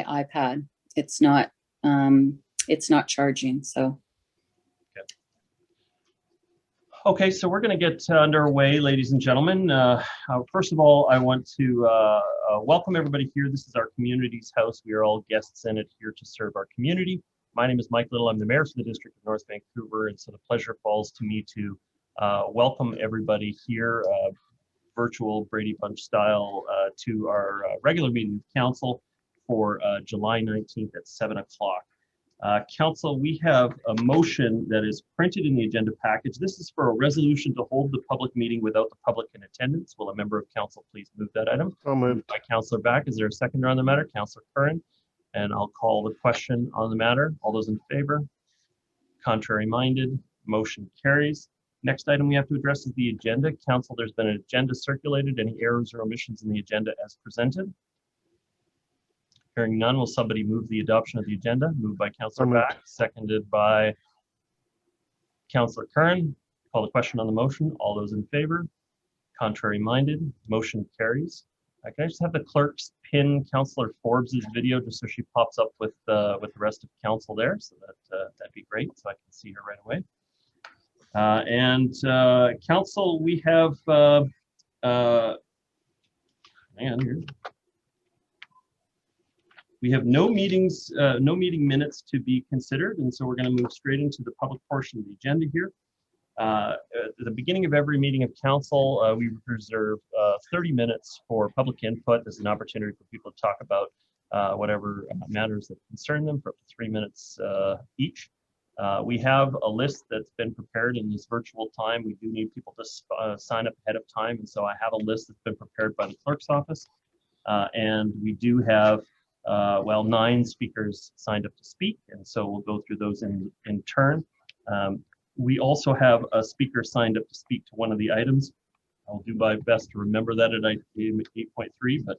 my iPad. It's not charging, so. Okay, so we're going to get underway, ladies and gentlemen. First of all, I want to welcome everybody here. This is our community's house. We are all guests in it, here to serve our community. My name is Mike Little. I'm the mayor for the District of North Vancouver, and so the pleasure falls to me to welcome everybody here, virtual Brady Bunch style, to our regular meeting of council for July 19th at 7 o'clock. Council, we have a motion that is printed in the agenda package. This is for a resolution to hold the public meeting without the public in attendance. Will a member of council please move that item? So moved. By Councillor Back. Is there a seconder on the matter? Councillor Curran. And I'll call the question on the matter. All those in favor? Contrary minded? Motion carries. Next item we have to address is the agenda. Council, there's been an agenda circulated. Any errors or omissions in the agenda as presented? Hearing none, will somebody move the adoption of the agenda? Moved by Councillor Back, seconded by Councillor Curran. Call the question on the motion. All those in favor? Contrary minded? Motion carries. Can I just have the clerks pin Councillor Forbes' video just so she pops up with the rest of council there? So that'd be great, so I can see her right away. Council, we have hang on here. We have no meeting minutes to be considered, and so we're going to move straight into the public portion of the agenda here. At the beginning of every meeting of council, we reserve 30 minutes for public input as an opportunity for people to talk about whatever matters that concern them for up to 3 minutes each. We have a list that's been prepared in this virtual time. We do need people to sign up ahead of time, and so I have a list that's been prepared by the clerk's office, and we do have 9 speakers signed up to speak, and so we'll go through those in turn. We also have a speaker signed up to speak to one of the items. I'll do my best to remember that at item 8.3, but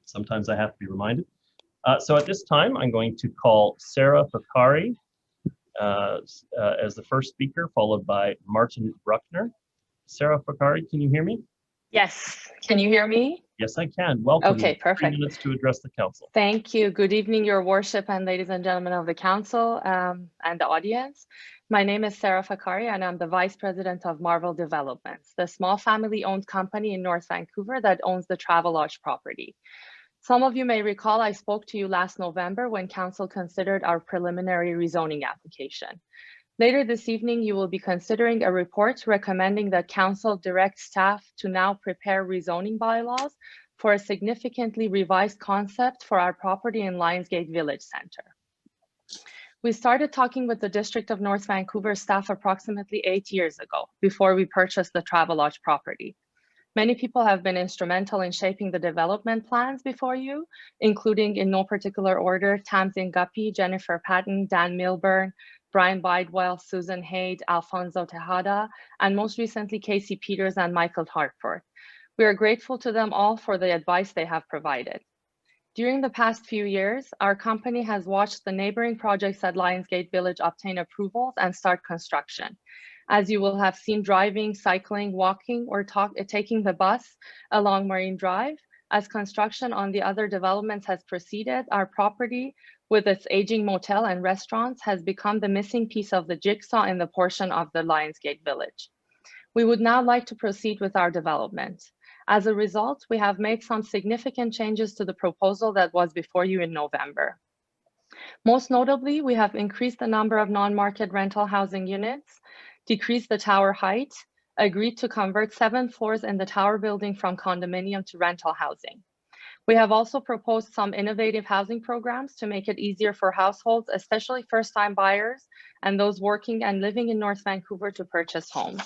sometimes I have to be reminded. So at this time, I'm going to call Sarah Fakari as the first speaker, followed by Martin Bruckner. Sarah Fakari, can you hear me? Yes. Can you hear me? Yes, I can. Welcome. Okay, perfect. 3 minutes to address the council. Thank you. Good evening, Your Worship and ladies and gentlemen of the council and the audience. My name is Sarah Fakari, and I'm the Vice President of Marvel Developments, the small family-owned company in North Vancouver that owns the Travelodge property. Some of you may recall I spoke to you last November when council considered our preliminary rezoning application. Later this evening, you will be considering a report recommending that council direct staff to now prepare rezoning bylaws for a significantly revised concept for our property in Lionsgate Village Center. We started talking with the District of North Vancouver staff approximately 8 years ago, before we purchased the Travelodge property. Many people have been instrumental in shaping the development plans before you, including in no particular order, Tamsin Guppy, Jennifer Patton, Dan Milburn, Brian Bidewell, Susan Haid, Alfonso Tejada, and most recently, Casey Peters and Michael Hartford. We are grateful to them all for the advice they have provided. During the past few years, our company has watched the neighboring projects at Lionsgate Village obtain approvals and start construction. As you will have seen driving, cycling, walking, or taking the bus along Marine Drive, as construction on the other developments has proceeded, our property with its aging motel and restaurants has become the missing piece of the jigsaw in the portion of the Lionsgate Village. We would now like to proceed with our development. As a result, we have made some significant changes to the proposal that was before you in November. Most notably, we have increased the number of non-market rental housing units, decreased the tower height, agreed to convert 7 floors in the tower building from condominium to rental housing. We have also proposed some innovative housing programs to make it easier for households, especially first-time buyers and those working and living in North Vancouver, to purchase homes.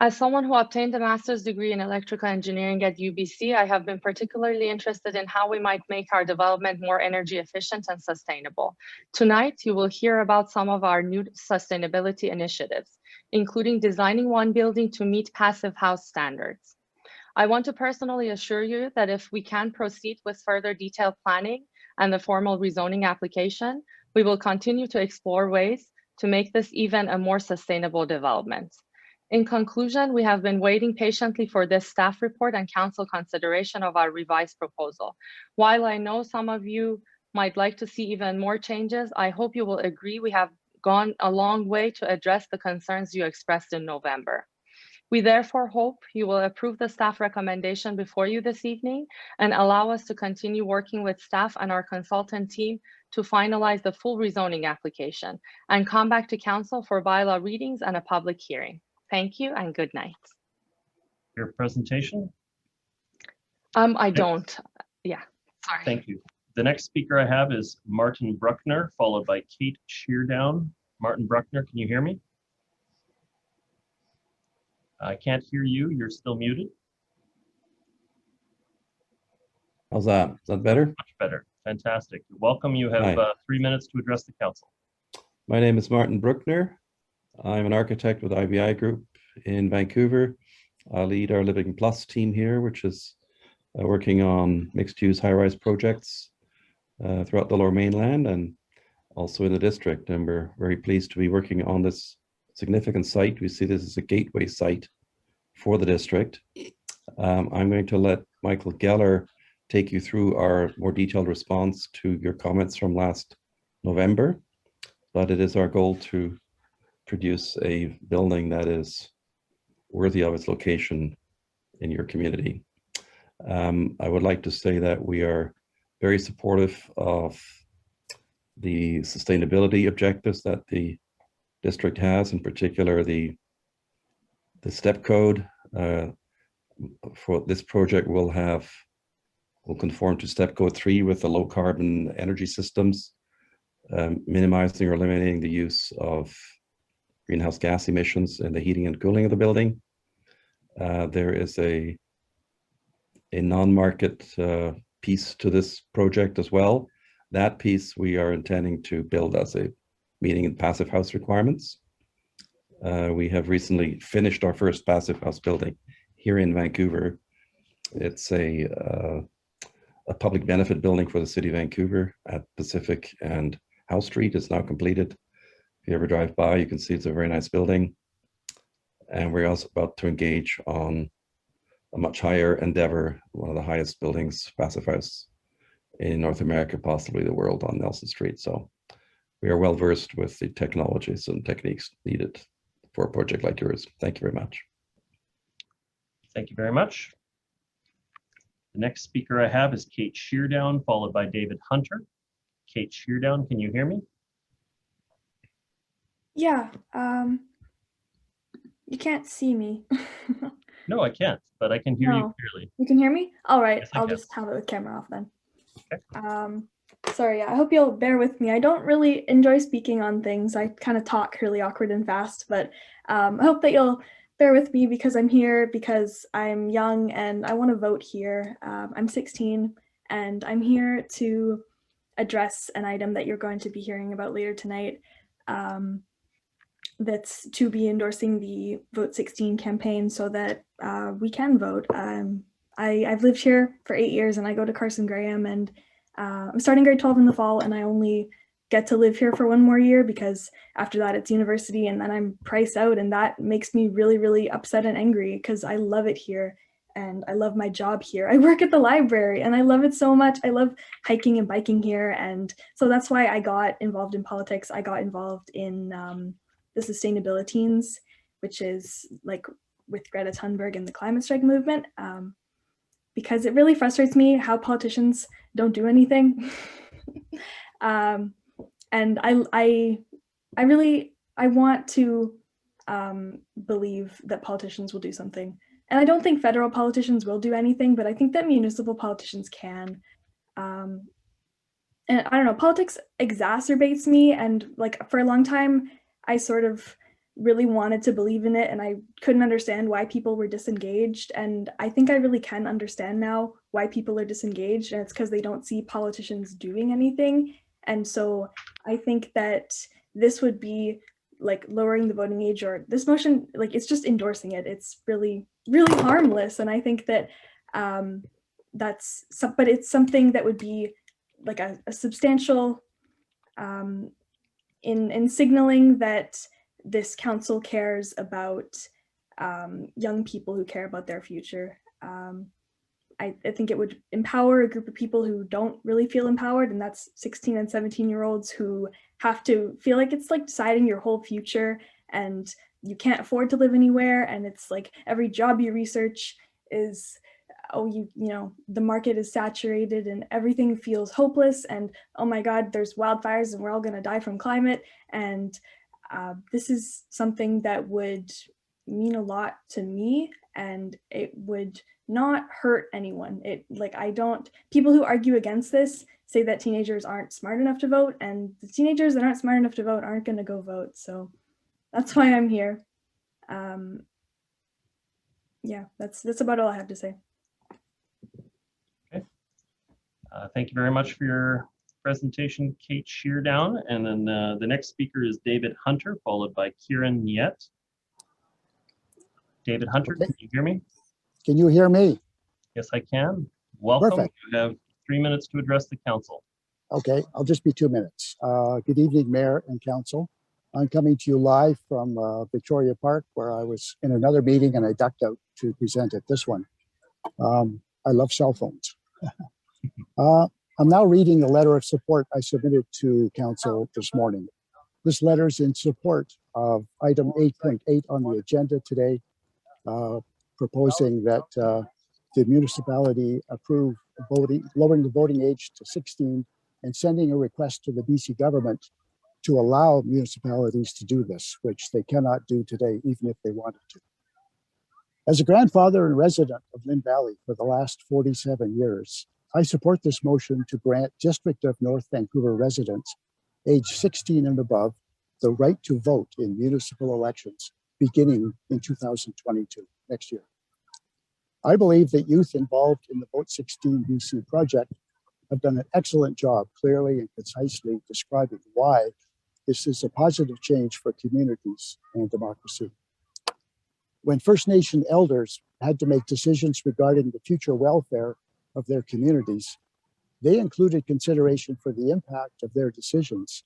As someone who obtained a master's degree in electrical engineering at UBC, I have been particularly interested in how we might make our development more energy efficient and sustainable. Tonight, you will hear about some of our new sustainability initiatives, including designing one building to meet passive house standards. I want to personally assure you that if we can proceed with further detailed planning and the formal rezoning application, we will continue to explore ways to make this even a more sustainable development. In conclusion, we have been waiting patiently for this staff report and council consideration of our revised proposal. While I know some of you might like to see even more changes, I hope you will agree we have gone a long way to address the concerns you expressed in November. We therefore hope you will approve the staff recommendation before you this evening and allow us to continue working with staff and our consultant team to finalize the full rezoning application and come back to council for bylaw readings and a public hearing. Thank you and good night. Your presentation? I don't, yeah, sorry. Thank you. The next speaker I have is Martin Bruckner, followed by Kate Sheardown. Martin Bruckner, can you hear me? I can't hear you. You're still muted. How's that? Is that better? Much better. Fantastic. Welcome. You have 3 minutes to address the council. My name is Martin Bruckner. I'm an architect with IBI Group in Vancouver. I lead our Living Plus team here, which is working on mixed-use high-rise projects throughout the Lower Mainland and also in the district. And we're very pleased to be working on this significant site. We see this as a gateway site for the district. I'm going to let Michael Geller take you through our more detailed response to your comments from last November, but it is our goal to produce a building that is worthy of its location in your community. I would like to say that we are very supportive of the sustainability objectives that the district has, in particular the step code for this project will conform to step code 3 with the low carbon energy systems, minimizing or eliminating the use of greenhouse gas emissions in the heating and cooling of the building. There is a non-market piece to this project as well. That piece we are intending to build as a meeting in passive house requirements. We have recently finished our first passive house building here in Vancouver. It's a public benefit building for the city of Vancouver at Pacific and House Street. It's now completed. If you ever drive by, you can see it's a very nice building. And we're also about to engage on a much higher endeavor, one of the highest buildings, passive house in North America, possibly the world, on Nelson Street. So we are well versed with the technologies and techniques needed for a project like yours. Thank you very much. Thank you very much. The next speaker I have is Kate Sheardown, followed by David Hunter. Kate Sheardown, can you hear me? Yeah, you can't see me. No, I can't, but I can hear you No. clearly. You can hear me? All right, Yes, I I'll can. just have it with camera off then. Okay. Sorry, I hope you'll bear with me. I don't really enjoy speaking on things. I kind of talk really awkward and fast, but I hope that you'll bear with me because I'm here because I'm young and I want to vote here. I'm 16 and I'm here to address an item that you're going to be hearing about later tonight. That's to be endorsing the Vote 16 campaign so that we can vote. I've lived here for 8 years and I go to Carson Graham, and I'm starting grade 12 in the fall, and I only get to live here for 1 more year because after that it's university and then I'm priced out, and that makes me really, really upset and angry because I love it here and I love my job here. I work at the library and I love it so much. I love hiking and biking here, and so that's why I got involved in politics. I got involved in the Sustainability Teens, which is like with Greta Thunberg and the climate strike movement, because it really frustrates me how politicians don't do anything. And I want to believe that politicians will do something. And I don't think federal politicians will do anything, but I think that municipal politicians can. And I don't know, politics exacerbates me, and like for a long time, I sort of really wanted to believe in it and I couldn't understand why people were disengaged. And I think I really can understand now why people are disengaged, and it's because they don't see politicians doing anything. And so I think that this would be like lowering the voting age, or this motion, like it's just endorsing it. It's really, really harmless. And I think that but it's something that would be like a substantial in signaling that this council cares about young people who care about their future. I think it would empower a group of people who don't really feel empowered, and that's 16 and 17-year-olds who have to feel like it's like deciding your whole future, and you can't afford to live anywhere, and it's like every job you research is, oh, you know, the market is saturated and everything feels hopeless, and oh my God, there's wildfires and we're all going to die from climate. And this is something that would mean a lot to me, and it would not hurt anyone. People who argue against this say that teenagers aren't smart enough to vote, and the teenagers that aren't smart enough to vote aren't going to go vote. So that's why I'm here. Yeah, that's about all I have to say. Okay. Thank you very much for your presentation, Kate Sheardown. And then the next speaker is David Hunter, followed by Kieran Niet. David Hunter, Okay. Can you hear me? Can you hear me? Yes, I can. Welcome. Perfect. You have 3 minutes to address the council. Okay, I'll just be 2 minutes. Good evening, Mayor and Council. I'm coming to you live from Victoria Park, where I was in another meeting and I ducked out to present at this one. I love cell phones. I'm now reading the letter of support I submitted to Council this morning. This letter is in support of item 8.8 on the agenda today, proposing that the municipality approve lowering the voting age to 16 and sending a request to the BC government to allow municipalities to do this, which they cannot do today, even if they wanted to. As a grandfather and resident of Lynn Valley for the last 47 years, I support this motion to grant District of North Vancouver residents age 16 and above the right to vote in municipal elections beginning in 2022, next year. I believe that youth involved in the Vote 16 BC project have done an excellent job clearly and concisely describing why this is a positive change for communities and democracy. When First Nation elders had to make decisions regarding the future welfare of their communities, they included consideration for the impact of their decisions,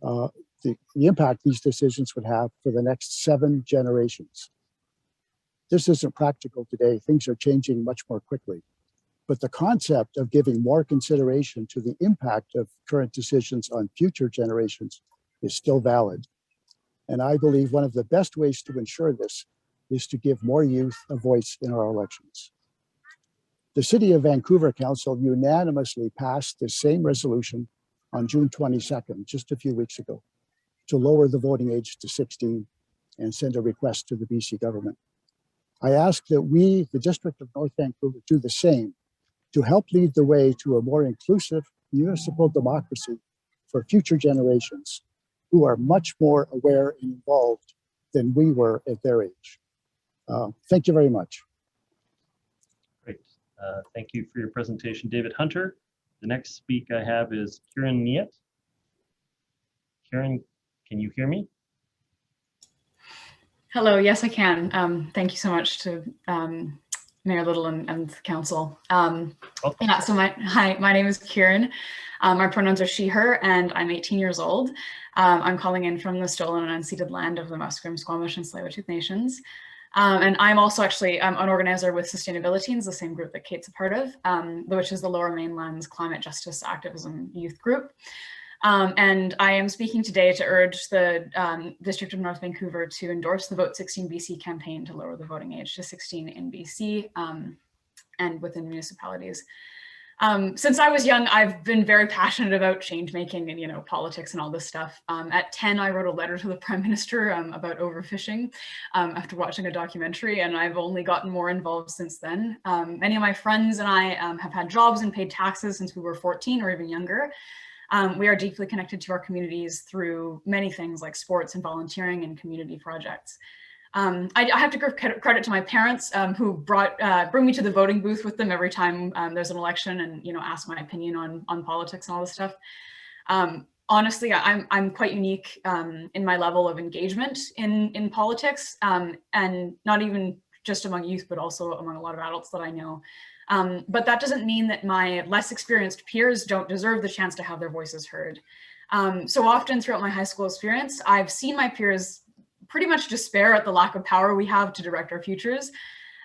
the impact these decisions would have for the next 7 generations. This isn't practical today. Things are changing much more quickly. But the concept of giving more consideration to the impact of current decisions on future generations is still valid. And I believe one of the best ways to ensure this is to give more youth a voice in our elections. The City of Vancouver Council unanimously passed the same resolution on June 22nd, just a few weeks ago, to lower the voting age to 16 and send a request to the BC government. I ask that we, the District of North Vancouver, do the same to help lead the way to a more inclusive municipal democracy for future generations who are much more aware and involved than we were at their age. Thank you very much. Great. Thank you for your presentation, David Hunter. The next speaker I have is Kieran Niet. Kieran, can you hear me? Hello, yes, I can. Thank you so much to Mayor Little and the council. Yeah, so my name is Kieran. My pronouns are she, her, and I'm 18 years old. I'm calling in from the stolen and unceded land of the Musqueam, Squamish, and Tsleil-Waututh Nations. And I'm also actually an organizer with Sustainability, the same group that Kate's a part of, which is the Lower Mainland's Climate Justice Activism Youth Group. And I am speaking today to urge the District of North Vancouver to endorse the Vote 16 BC campaign to lower the voting age to 16 in BC and within municipalities. Since I was young, I've been very passionate about change making and, you know, politics and all this stuff. At 10, I wrote a letter to the Prime Minister about overfishing after watching a documentary, and I've only gotten more involved since then. Many of my friends and I have had jobs and paid taxes since we were 14 or even younger. We are deeply connected to our communities through many things like sports and volunteering and community projects. I have to give credit to my parents who bring me to the voting booth with them every time there's an election and, you know, ask my opinion on politics and all this stuff. Honestly, I'm quite unique in my level of engagement in politics, and not even just among youth, but also among a lot of adults that I know. But that doesn't mean that my less experienced peers don't deserve the chance to have their voices heard. So often throughout my high school experience, I've seen my peers pretty much despair at the lack of power we have to direct our futures.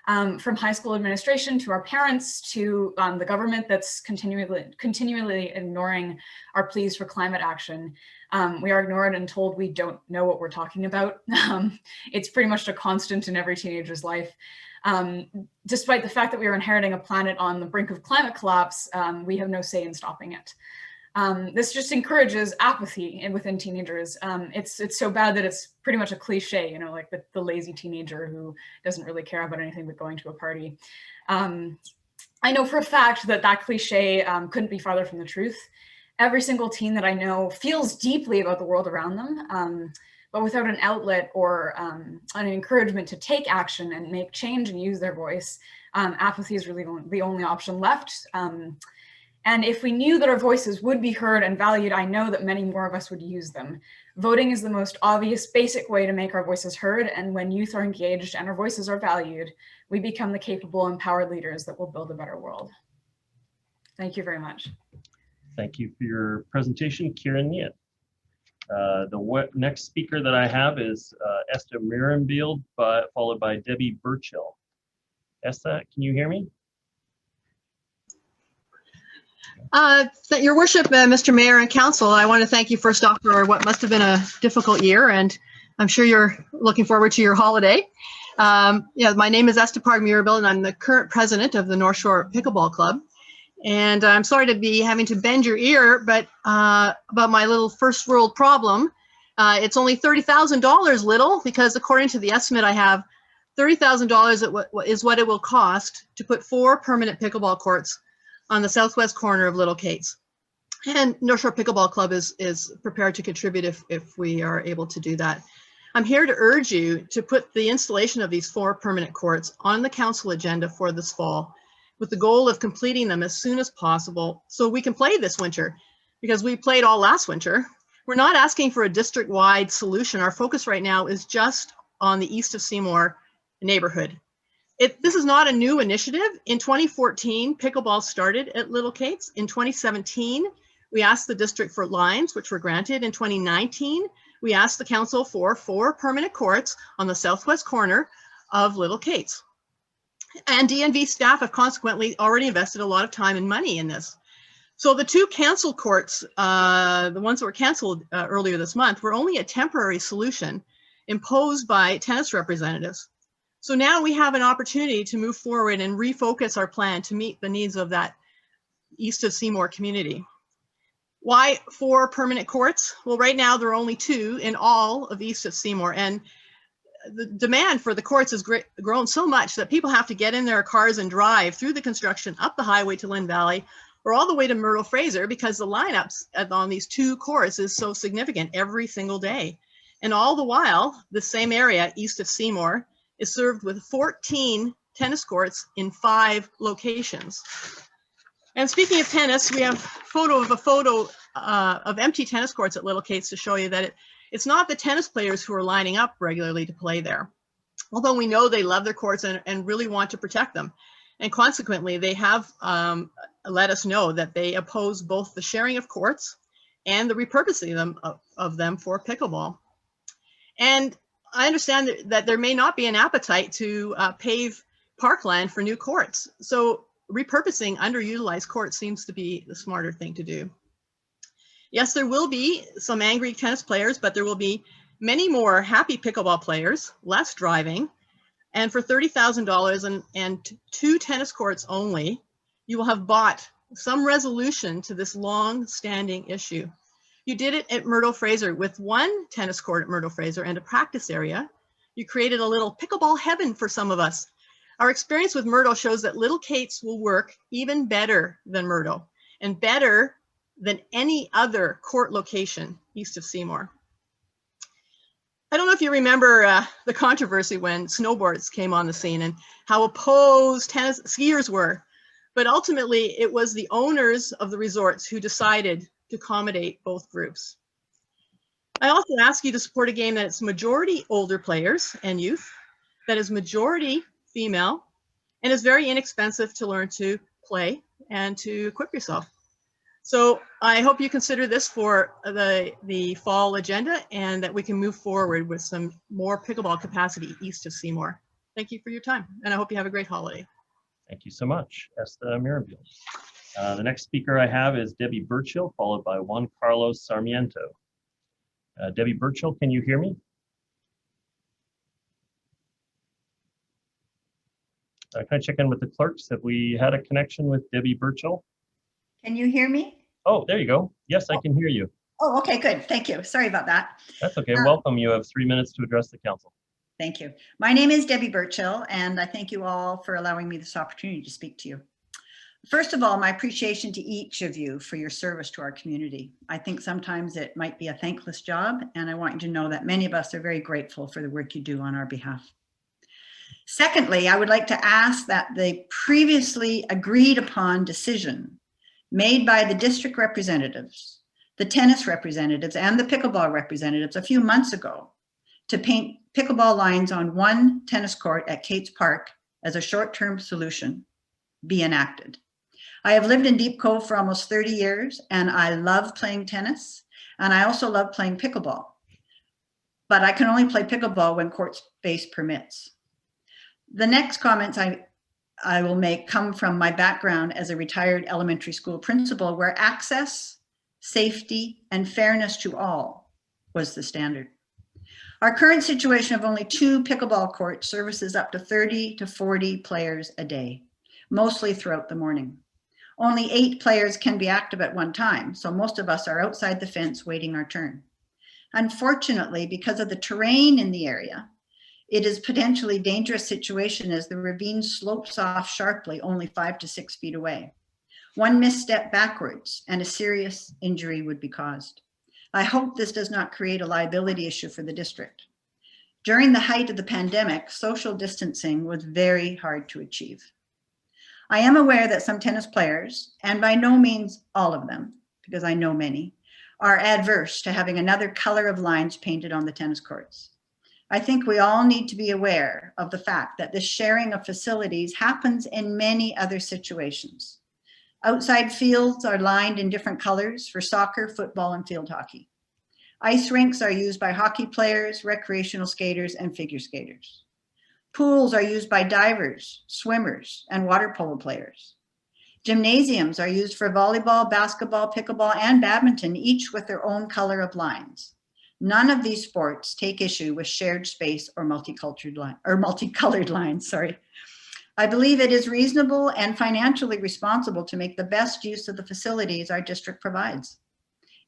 From high school administration to our parents to the government that's continually ignoring our pleas for climate action. We are ignored and told we don't know what we're talking about. It's pretty much a constant in every teenager's life. Despite the fact that we are inheriting a planet on the brink of climate collapse, we have no say in stopping it. This just encourages apathy within teenagers. It's so bad that it's pretty much a cliche, you know, like the lazy teenager who doesn't really care about anything but going to a party. I know for a fact that that cliche couldn't be farther from the truth. Every single teen that I know feels deeply about the world around them, but without an outlet or an encouragement to take action and make change and use their voice, apathy is really the only option left. And if we knew that our voices would be heard and valued, I know that many more of us would use them. Voting is the most obvious, basic way to make our voices heard. And when youth are engaged and our voices are valued, we become the capable, empowered leaders that will build a better world. Thank you very much. Thank you for your presentation, Kieran Nian. The next speaker that I have is Esther Mirenbield, followed by Debbie Burchill. Esther, can you hear me? Your Worship, Mr. Mayor and Council, I want to thank you first off for what must have been a difficult year, and I'm sure you're looking forward to your holiday. Yeah, my name is Esther Mirenbield, and I'm the current president of the North Shore Pickleball Club. And I'm sorry to be having to bend your ear, but about my little first world problem. It's only $30,000 little, because according to the estimate I have, $30,000 is what it will cost to put 4 permanent pickleball courts on the southwest corner of Little Cates. And North Shore Pickleball Club is prepared to contribute if we are able to do that. I'm here to urge you to put the installation of these 4 permanent courts on the council agenda for this fall, with the goal of completing them as soon as possible so we can play this winter, because we played all last winter. We're not asking for a district-wide solution. Our focus right now is just on the East of Seymour neighborhood. This is not a new initiative. In 2014, pickleball started at Little Cates. In 2017, we asked the district for lines, which were granted. In 2019, we asked the council for 4 permanent courts on the southwest corner of Little Cates. And DNV staff have consequently already invested a lot of time and money in this. So the 2 canceled courts, the ones that were canceled earlier this month, were only a temporary solution imposed by tennis representatives. So now we have an opportunity to move forward and refocus our plan to meet the needs of that East of Seymour community. Why 4 permanent courts? Well, right now there are only 2 in all of East of Seymour, and the demand for the courts has grown so much that people have to get in their cars and drive through the construction up the highway to Lynn Valley or all the way to Myrtle Fraser, because the lineups on these 2 courts is so significant every single day. And all the while, the same area, East of Seymour, is served with 14 tennis courts in 5 locations. And speaking of tennis, we have a photo of empty tennis courts at Little Cates to show you that it's not the tennis players who are lining up regularly to play there, although we know they love their courts and really want to protect them. And consequently, they have let us know that they oppose both the sharing of courts and the repurposing of them for pickleball. And I understand that there may not be an appetite to pave parkland for new courts. So repurposing underutilized courts seems to be the smarter thing to do. Yes, there will be some angry tennis players, but there will be many more happy pickleball players, less driving. And for $30,000 and 2 tennis courts only, you will have bought some resolution to this long-standing issue. You did it at Myrtle Fraser with 1 tennis court at Myrtle Fraser and a practice area. You created a little pickleball heaven for some of us. Our experience with Myrtle shows that Little Cates will work even better than Myrtle and better than any other court location east of Seymour. I don't know if you remember the controversy when snowboards came on the scene and how opposed tennis skiers were, but ultimately it was the owners of the resorts who decided to accommodate both groups. I also ask you to support a game that is majority older players and youth, that is majority female, and is very inexpensive to learn to play and to equip yourself. So I hope you consider this for the fall agenda and that we can move forward with some more pickleball capacity east of Seymour. Thank you for your time, and I hope you have a great holiday. Thank you so much, Esta Mirabile. The next speaker I have is Debbie Burchill, followed by Juan Carlos Sarmiento. Debbie Burchill, can you hear me? Can I check in with the clerks? Have we had a connection with Debbie Burchill? Can you hear me? Oh, there you go. Yes, I can hear you. Oh, okay, good. Thank you. Sorry about that. That's okay. Welcome. You have 3 minutes to address the council. Thank you. My name is Debbie Burchill, and I thank you all for allowing me this opportunity to speak to you. First of all, my appreciation to each of you for your service to our community. I think sometimes it might be a thankless job, and I want you to know that many of us are very grateful for the work you do on our behalf. Secondly, I would like to ask that the previously agreed upon decision made by the district representatives, the tennis representatives, and the pickleball representatives a few months ago to paint pickleball lines on one tennis court at Cates Park as a short-term solution be enacted. I have lived in Deep Cove for almost 30 years, and I love playing tennis, and I also love playing pickleball. But I can only play pickleball when court space permits. The next comments I will make come from my background as a retired elementary school principal, where access, safety, and fairness to all was the standard. Our current situation of only 2 pickleball courts services up to 30 to 40 players a day, mostly throughout the morning. Only 8 players can be active at one time, so most of us are outside the fence waiting our turn. Unfortunately, because of the terrain in the area, it is potentially dangerous situation as the ravine slopes off sharply only 5 to 6 feet away. One misstep backwards and a serious injury would be caused. I hope this does not create a liability issue for the district. During the height of the pandemic, social distancing was very hard to achieve. I am aware that some tennis players, and by no means all of them, because I know many, are adverse to having another color of lines painted on the tennis courts. I think we all need to be aware of the fact that this sharing of facilities happens in many other situations. Outside fields are lined in different colors for soccer, football, and field hockey. Ice rinks are used by hockey players, recreational skaters, and figure skaters. Pools are used by divers, swimmers, and water polo players. Gymnasiums are used for volleyball, basketball, pickleball, and badminton, each with their own color of lines. None of these sports take issue with shared space or multicolored lines. I believe it is reasonable and financially responsible to make the best use of the facilities our district provides.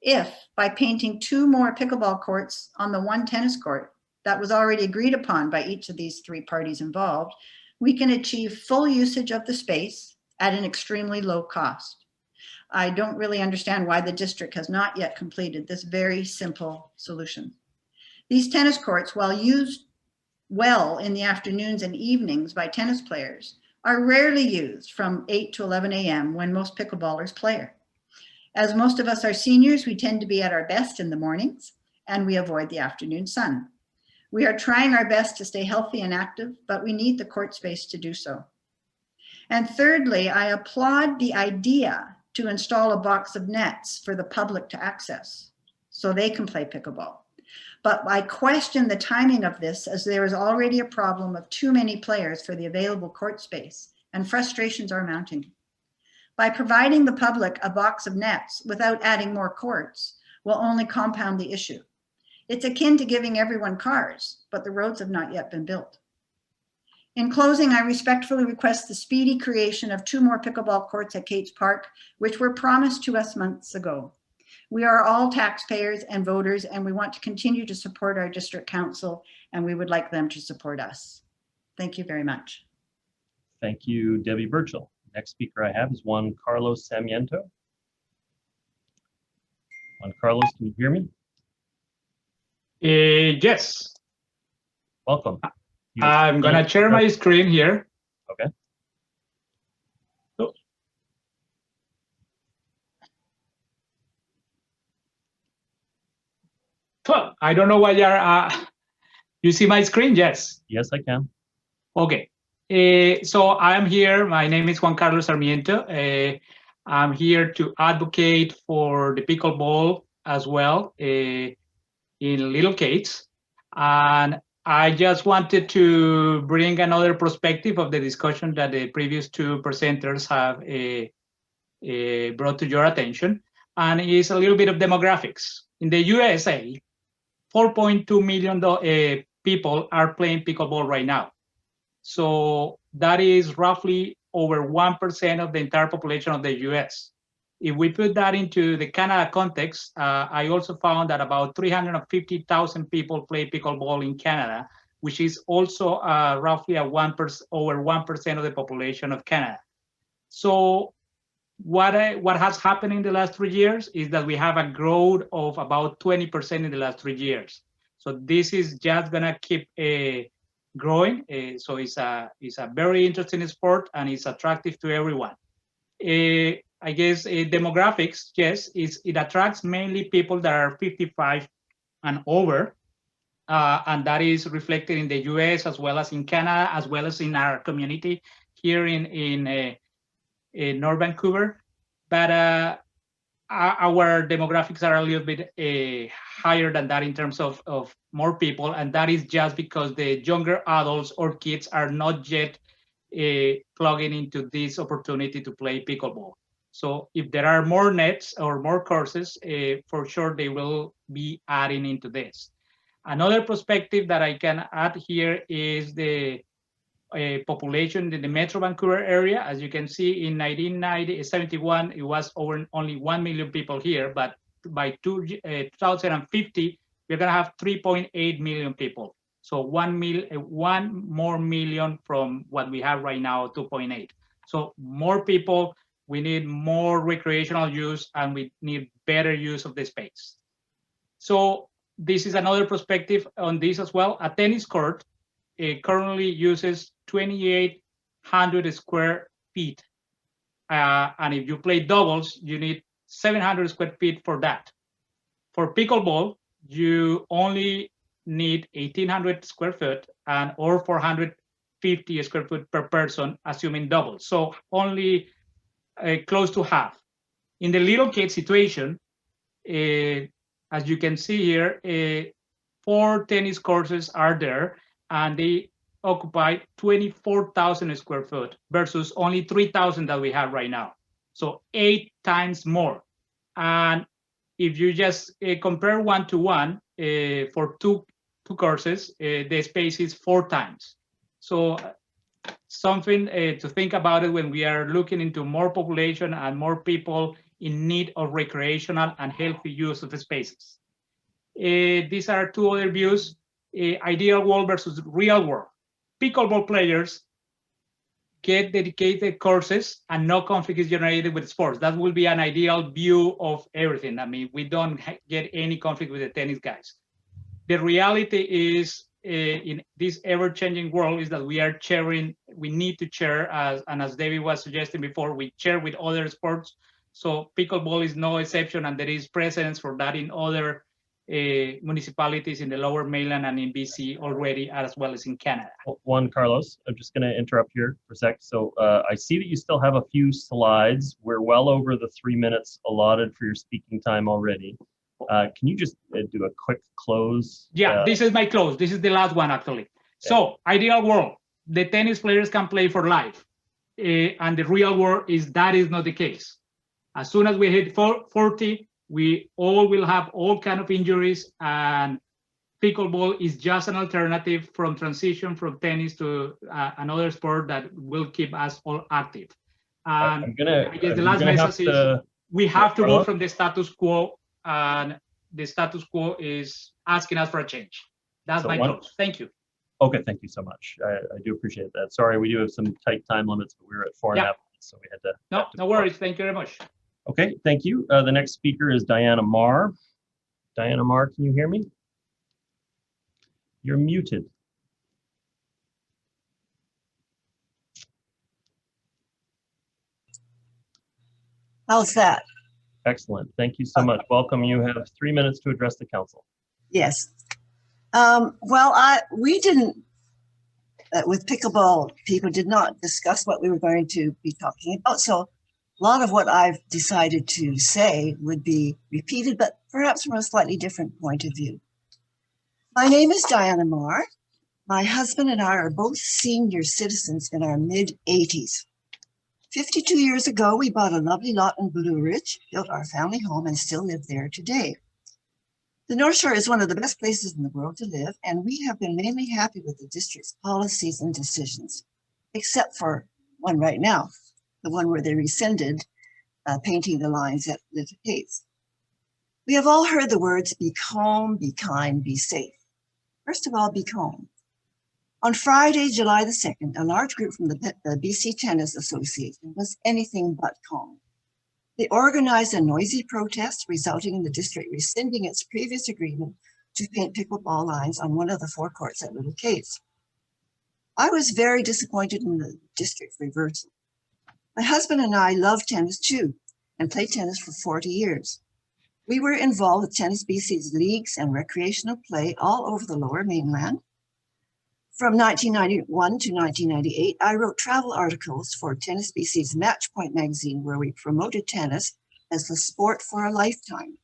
If, by painting 2 more pickleball courts on the one tennis court that was already agreed upon by each of these 3 parties involved, we can achieve full usage of the space at an extremely low cost. I don't really understand why the district has not yet completed this very simple solution. These tennis courts, while used well in the afternoons and evenings by tennis players, are rarely used from 8 to 11 a.m. when most pickleballers play. As most of us are seniors, we tend to be at our best in the mornings, and we avoid the afternoon sun. We are trying our best to stay healthy and active, but we need the court space to do so. And thirdly, I applaud the idea to install a box of nets for the public to access so they can play pickleball. But I question the timing of this, as there is already a problem of too many players for the available court space, and frustrations are mounting. By providing the public a box of nets without adding more courts will only compound the issue. It's akin to giving everyone cars, but the roads have not yet been built. In closing, I respectfully request the speedy creation of 2 more pickleball courts at Cates Park, which were promised to us months ago. We are all taxpayers and voters, and we want to continue to support our district council, and we would like them to support us. Thank you very much. Thank you, Debbie Burchill. Next speaker I have is Juan Carlos Sarmiento. Juan Carlos, can you hear me? Yes. Welcome. I'm going to share my screen here. Okay. So, I don't know why you're, you see my screen? Yes. Yes, I can. Okay. So I'm here. My name is Juan Carlos Sarmiento. I'm here to advocate for the pickleball as well in Little Cates. And I just wanted to bring another perspective of the discussion that the previous two presenters have brought to your attention. And it's a little bit of demographics. In the USA, 4.2 million people are playing pickleball right now. So that is roughly over 1% of the entire population of the US. If we put that into the Canada context, I also found that about 350,000 people play pickleball in Canada, which is also roughly over 1% of the population of Canada. So what has happened in the last 3 years is that we have a growth of about 20% in the last 3 years. So this is just gonna keep growing. So it's a very interesting sport and it's attractive to everyone. I guess demographics, yes, it attracts mainly people that are 55 and over. And that is reflected in the US as well as in Canada, as well as in our community here in North Vancouver. But our demographics are a little bit higher than that in terms of more people. And that is just because the younger adults or kids are not yet plugging into this opportunity to play pickleball. So if there are more nets or more courses, for sure they will be adding into this. Another perspective that I can add here is the population in the Metro Vancouver area. As you can see, in 1971, it was over only 1 million people here, but by 2050, we're gonna have 3.8 million people. So 1 more million from what we have right now, 2.8. So more people, we need more recreational use, and we need better use of the space. So this is another perspective on this as well. A tennis court currently uses 2,800 square feet. And if you play doubles, you need 700 square feet for that. For pickleball, you only need 1,800 square foot or 450 square foot per person, assuming doubles. So only close to half. In the little kid situation, as you can see here, 4 tennis courses are there, and they occupy 24,000 square foot versus only 3,000 that we have right now. So 8 times more. And if you just compare 1-to-1 for two courses, the space is 4 times. So something to think about it when we are looking into more population and more people in need of recreational and healthy use of the spaces. These are 2 other views, ideal world versus real world. Pickleball players get dedicated courses and no conflict is generated with sports. That will be an ideal view of everything. I mean, we don't get any conflict with the tennis guys. The reality is, in this ever-changing world, is that we need to share, and as David was suggesting before, we share with other sports. So pickleball is no exception, and there is precedence for that in other municipalities in the Lower Mainland and in BC already, as well as in Canada. Juan Carlos, I'm just going to interrupt here for a sec. So I see that you still have a few slides. We're well over the 3 minutes allotted for your speaking time already. Can you just do a quick close? Yeah, this is my close. This is the last one, actually. Okay. So, ideal world, the tennis players can play for life. And the real world is that is not the case. As soon as we hit 40, we all will have all kind of injuries, and pickleball is just an alternative from transition from tennis to another sport that will keep us all active. And I guess the last message is we have to go from the status quo, and the status quo is asking us for a change. That's my close. Thank you. Okay, thank you so much. I do appreciate that. Sorry, we do have some tight time limits, but we were at 4.5 minutes, so we had to. No worries. Thank you very much. Okay, thank you. The next speaker is Diana Marr. Diana Marr, can you hear me? You're muted. How's that? Excellent. Thank you so much. Welcome. You have 3 minutes to address the council. Yes. We didn't, with pickleball, people did not discuss what we were going to be talking about. So A lot of what I've decided to say would be repeated, but perhaps from a slightly different point of view. My name is Diana Marr. My husband and I are both senior citizens in our mid-80s. 52 years ago, we bought a lovely lot in Blue Ridge, built our family home, and still live there today. The North Shore is one of the best places in the world to live, and we have been mainly happy with the district's policies and decisions, except for one right now, the one where they rescinded painting the lines at Little Gates. We have all heard the words, be calm, be kind, be safe. First of all, be calm. On Friday, July the 2nd, a large group from the BC Tennis Association was anything but calm. They organized a noisy protest, resulting in the district rescinding its previous agreement to paint pickleball lines on one of the 4 courts at Little Caves. I was very disappointed in the district's reversal. My husband and I love tennis too, and played tennis for 40 years. We were involved with Tennis BC's leagues and recreational play all over the Lower Mainland. From 1991 to 1998, I wrote travel articles for Tennis BC's Match Point magazine, where we promoted tennis as the sport for a lifetime.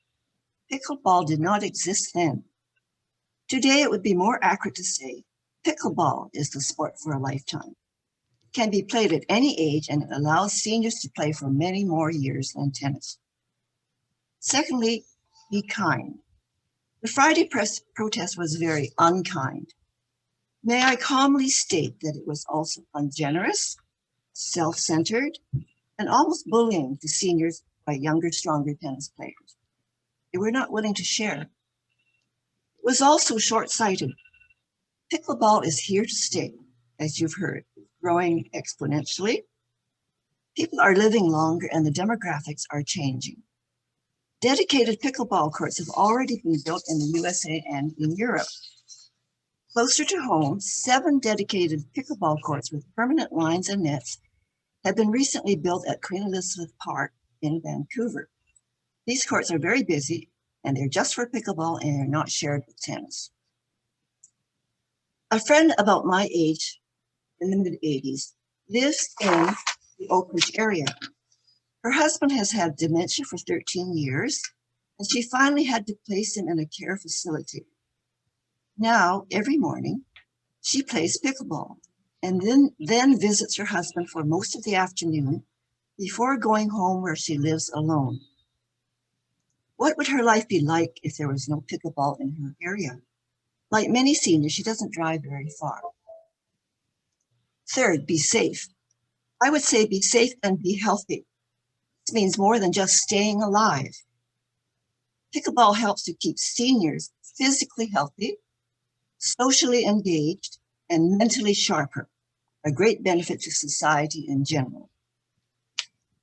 Pickleball did not exist then. Today, it would be more accurate to say pickleball is the sport for a lifetime. It can be played at any age, and it allows seniors to play for many more years than tennis. Secondly, be kind. The Friday protest was very unkind. May I calmly state that it was also ungenerous, self-centered, and almost bullying to seniors by younger, stronger tennis players. They were not willing to share. It was also short-sighted. Pickleball is here to stay, as you've heard, growing exponentially. People are living longer and the demographics are changing. Dedicated pickleball courts have already been built in the USA and in Europe. Closer to home, 7 dedicated pickleball courts with permanent lines and nets have been recently built at Queen Elizabeth Park in Vancouver. These courts are very busy, and they're just for pickleball and are not shared with tennis. A friend about my age, in the mid-80s, lives in the Oak Ridge area. Her husband has had dementia for 13 years, and she finally had to place him in a care facility. Now, every morning, she plays pickleball and then visits her husband for most of the afternoon before going home where she lives alone. What would her life be like if there was no pickleball in her area? Like many seniors, she doesn't drive very far. Third, be safe. I would say be safe and be healthy. This means more than just staying alive. Pickleball helps to keep seniors physically healthy, socially engaged, and mentally sharper, a great benefit to society in general.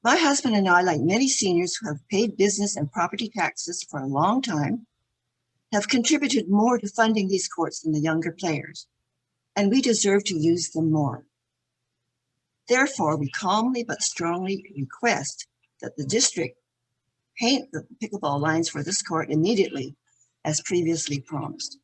My husband and I, like many seniors who have paid business and property taxes for a long time, have contributed more to funding these courts than the younger players, and we deserve to use them more. Therefore, we calmly but strongly request that the district paint the pickleball lines for this court immediately, as previously promised.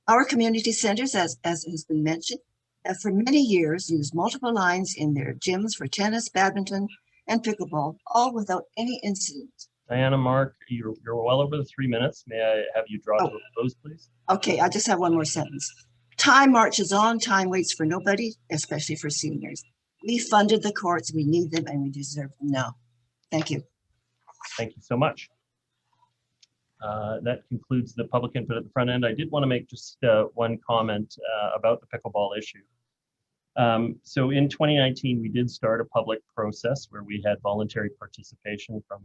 Our community centers, as has been mentioned, have for many years used multiple lines in their gyms for tennis, badminton, and pickleball, all without any incident. Diana, Mark, you're well over the 3 minutes. May I have you draw to a close, please? Okay, I just have one more sentence. Time marches on, time waits for nobody, especially for seniors. We funded the courts, we need them, and we deserve them now. Thank you. Thank you so much. That concludes the public input at the front end. I did want to make just one comment about the pickleball issue. So in 2019, we did start a public process where we had voluntary participation from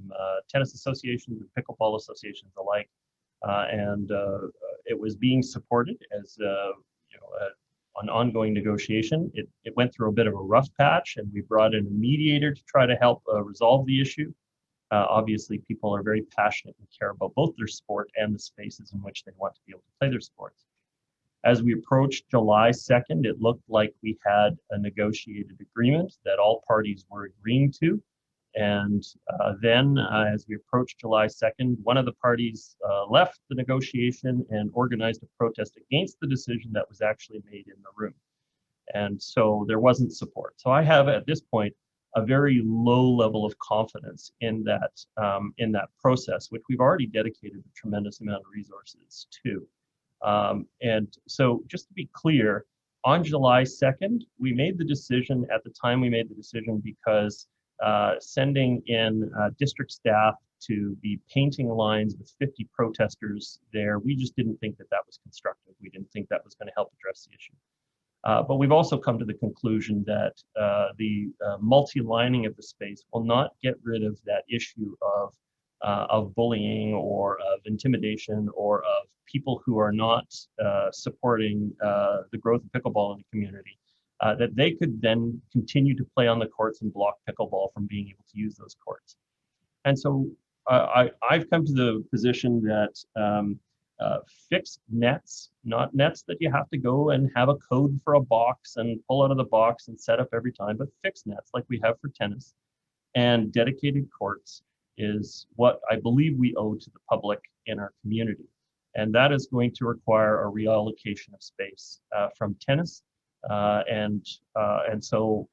tennis associations and pickleball associations alike, and it was being supported as an ongoing negotiation. It went through a bit of a rough patch, and we brought in a mediator to try to help resolve the issue. Obviously, people are very passionate and care about both their sport and the spaces in which they want to be able to play their sports. As we approached July 2nd, it looked like we had a negotiated agreement that all parties were agreeing to. And then as we approached July 2nd, one of the parties left the negotiation and organized a protest against the decision that was actually made in the room. And so there wasn't support. So I have at this point a very low level of confidence in that process, which we've already dedicated a tremendous amount of resources to. And so just to be clear, on July 2nd, we made the decision at the time we made the decision because sending in district staff to be painting lines with 50 protesters there, we just didn't think that that was constructive. We didn't think that was going to help address the issue. But we've also come to the conclusion that the multi-lining of the space will not get rid of that issue of bullying or of intimidation or of people who are not supporting the growth of pickleball in the community, that they could then continue to play on the courts and block pickleball from being able to use those courts. And so I've come to the position that fixed nets, not nets that you have to go and have a code for a box and pull out of the box and set up every time, but fixed nets like we have for tennis and dedicated courts is what I believe we owe to the public in our community. And that is going to require a reallocation of space from tennis. And so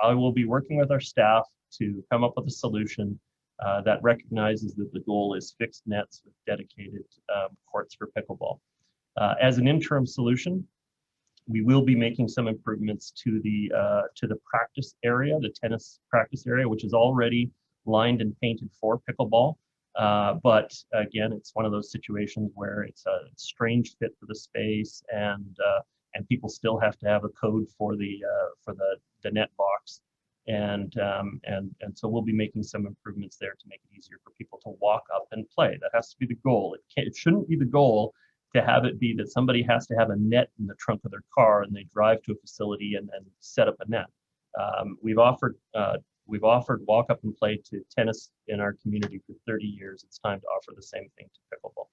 I will be working with our staff to come up with a solution that recognizes that the goal is fixed nets with dedicated courts for pickleball. As an interim solution, we will be making some improvements to the practice area, the tennis practice area, which is already lined and painted for pickleball. But again, it's one of those situations where it's a strange fit for the space, and people still have to have a code for the net box. And so we'll be making some improvements there to make it easier for people to walk up and play. That has to be the goal. It shouldn't be the goal to have it be that somebody has to have a net in the trunk of their car and they drive to a facility and set up a net. We've offered walk up and play to tennis in our community for 30 years. It's time to offer the same thing to pickleball.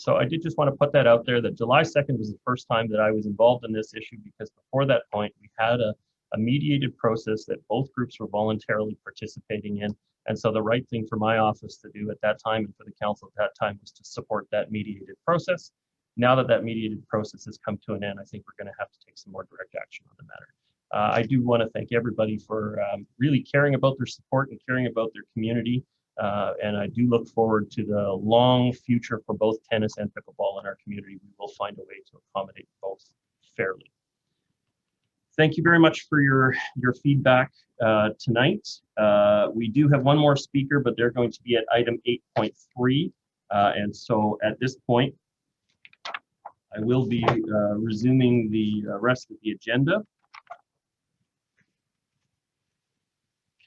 So I did just want to put that out there, that July 2nd was the first time that I was involved in this issue, because before that point, we had a mediated process that both groups were voluntarily participating in. And so the right thing for my office to do at that time and for the council at that time was to support that mediated process. Now that that mediated process has come to an end, I think we're going to have to take some more direct action on the matter. I do want to thank everybody for really caring about their support and caring about their community. And I do look forward to the long future for both tennis and pickleball in our community. We will find a way to accommodate both fairly. Thank you very much for your feedback tonight. We do have one more speaker, but they're going to be at item 8.3. And so at this point, I will be resuming the rest of the agenda.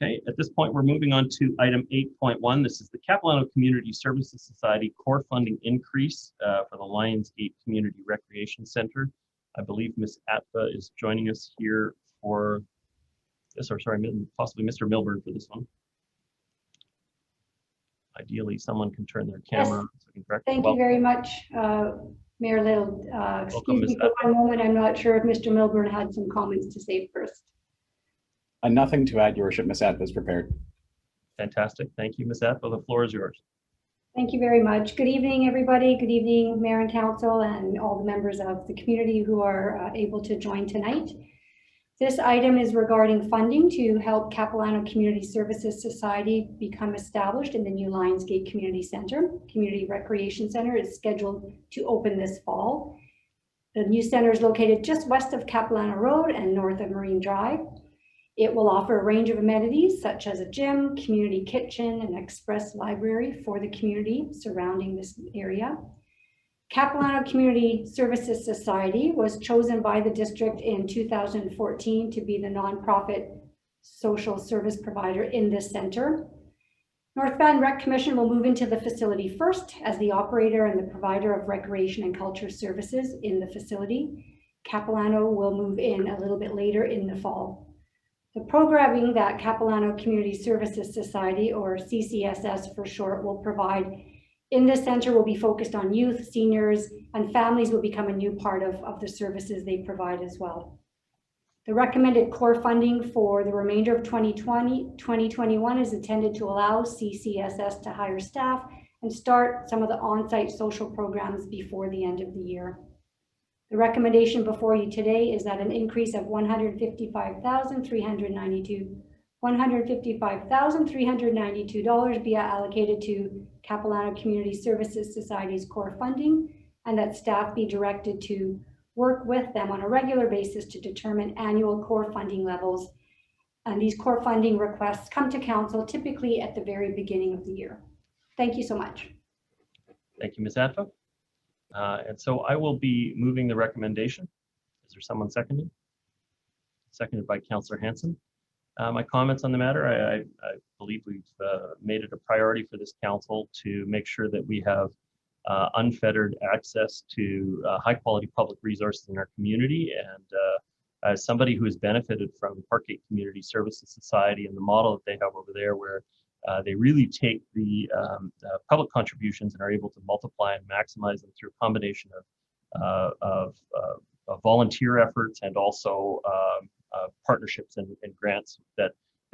Okay, at this point, we're moving on to item 8.1. This is the Capilano Community Services Society core funding increase for the Lions Gate Community Recreation Center. I believe Ms. Atva is joining us here for this, or sorry, possibly Mr. Milburn for this one. Ideally, someone can turn their camera. Yes. So we can direct. Thank you very much, Mayor Little. Excuse me for one moment. I'm not sure if Mr. Milburn had some comments to say first. Nothing to add, Your Worship. Ms. Atva is prepared. Fantastic. Thank you, Ms. Atva. The floor is yours. Thank you very much. Good evening, everybody. Good evening, Mayor and Council, and all the members of the community who are able to join tonight. This item is regarding funding to help Capilano Community Services Society become established in the new Lions Gate Community Center. Community Recreation Center is scheduled to open this fall. The new center is located just west of Capilano Road and north of Marine Drive. It will offer a range of amenities such as a gym, community kitchen, and express library for the community surrounding this area. Capilano Community Services Society was chosen by the district in 2014 to be the nonprofit social service provider in this center. North Van Rec Commission will move into the facility first as the operator and the provider of recreation and culture services in the facility. Capilano will move in a little bit later in the fall. The programming that Capilano Community Services Society, or CCSS for short, will provide in this center will be focused on youth, seniors, and families will become a new part of the services they provide as well. The recommended core funding for the remainder of 2021 is intended to allow CCSS to hire staff and start some of the on-site social programs before the end of the year. The recommendation before you today is that an increase of $155,392 $155,392 be allocated to Capilano Community Services Society's core funding, and that staff be directed to work with them on a regular basis to determine annual core funding levels. And these core funding requests come to council typically at the very beginning of the year. Thank you so much. Thank you, Ms. Adfa. And so I will be moving the recommendation. Is there someone seconding? Seconded by Councillor Hanson. My comments on the matter, I believe we've made it a priority for this council to make sure that we have unfettered access to high quality public resources in our community. And as somebody who has benefited from Parkgate Community Services Society and the model that they have over there, where they really take the public contributions and are able to multiply and maximize them through a combination of volunteer efforts and also partnerships and grants that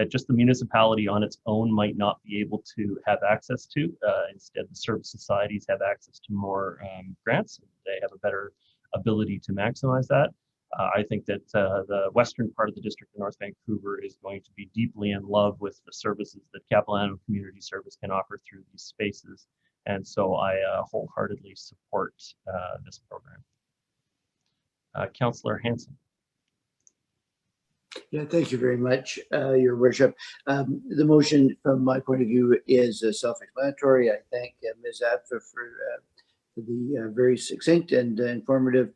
just the municipality on its own might not be able to have access to. Instead, the service societies have access to more grants. They have a better ability to maximize that. I think that the western part of the district of North Vancouver is going to be deeply in love with the services that Capilano Community Service can offer through these spaces. And so I wholeheartedly support this program. Councillor Hanson. Yeah, thank you very much, Your Worship. The motion from my point of view is self-explanatory. I thank Ms. Adfa for the very succinct and informative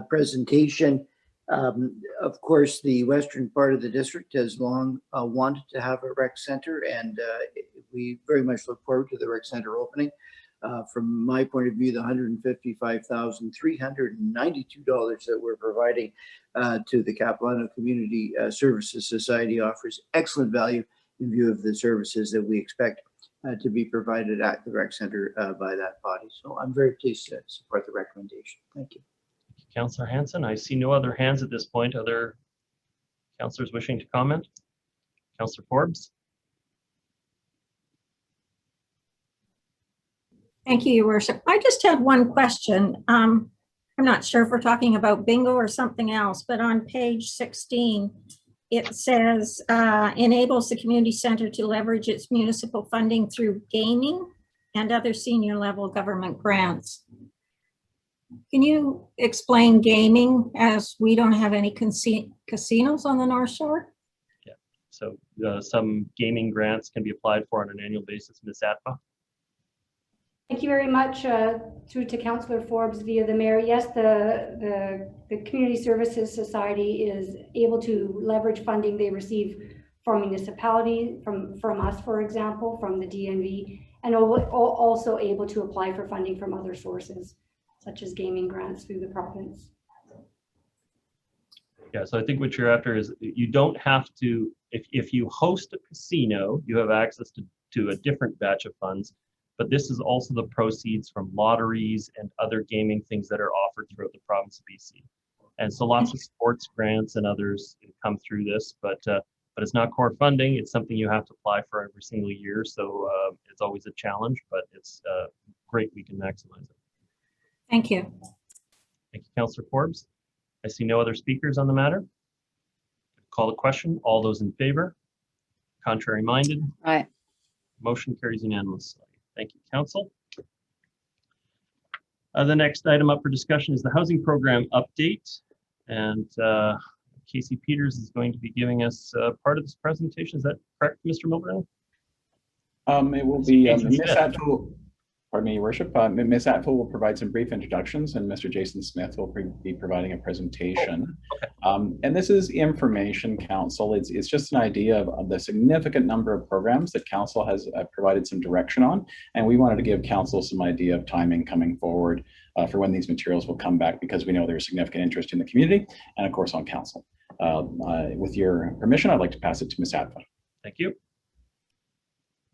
presentation. Of course, the western part of the district has long wanted to have a rec center, and we very much look forward to the rec center opening. From my point of view, the $155,392 that we're providing to the Capilano Community Services Society offers excellent value in view of the services that we expect to be provided at the rec center by that body. So I'm very pleased to support the recommendation. Thank you. Councillor Hanson, I see no other hands at this point. Other councillors wishing to comment? Councillor Forbes. Thank you, Your Worship. I just had one question. I'm not sure if we're talking about bingo or something else, but on page 16, it says enables the community center to leverage its municipal funding through gaming and other senior level government grants. Can you explain gaming, as we don't have any casinos on the North Shore? Yeah, so some gaming grants can be applied for on an annual basis. Ms. Adfa. Thank you very much. Through to Councillor Forbes via the mayor. Yes, the Community Services Society is able to leverage funding they receive from municipality, from us, for example, from the DNV, and also able to apply for funding from other sources, such as gaming grants through the province. Yeah, so I think what you're after is you don't have to, if you host a casino, you have access to a different batch of funds, but this is also the proceeds from lotteries and other gaming things that are offered throughout the province of BC. And so lots of sports grants and others come through this, but it's not core funding. It's something you have to apply for every single year. So it's always a challenge, but it's great we can maximize it. Thank you. Thank you, Councillor Forbes. I see no other speakers on the matter. Call the question. All those in favor? Contrary minded? Aye. Motion carries unanimously. Thank you, Council. The next item up for discussion is the housing program update. And Casey Peters is going to be giving us part of this presentation. Is that correct, Mr. Milburn? It will be Ms. Atfull, pardon me, Your Worship. Ms. Atfull will provide some brief introductions, and Mr. Jason Smith will be providing a presentation. Oh, okay. And this is information, Council. It's just an idea of the significant number of programs that Council has provided some direction on, and we wanted to give Council some idea of timing coming forward for when these materials will come back, because we know there's significant interest in the community and, of course, on Council. With your permission, I'd like to pass it to Ms. Adfa. Thank you.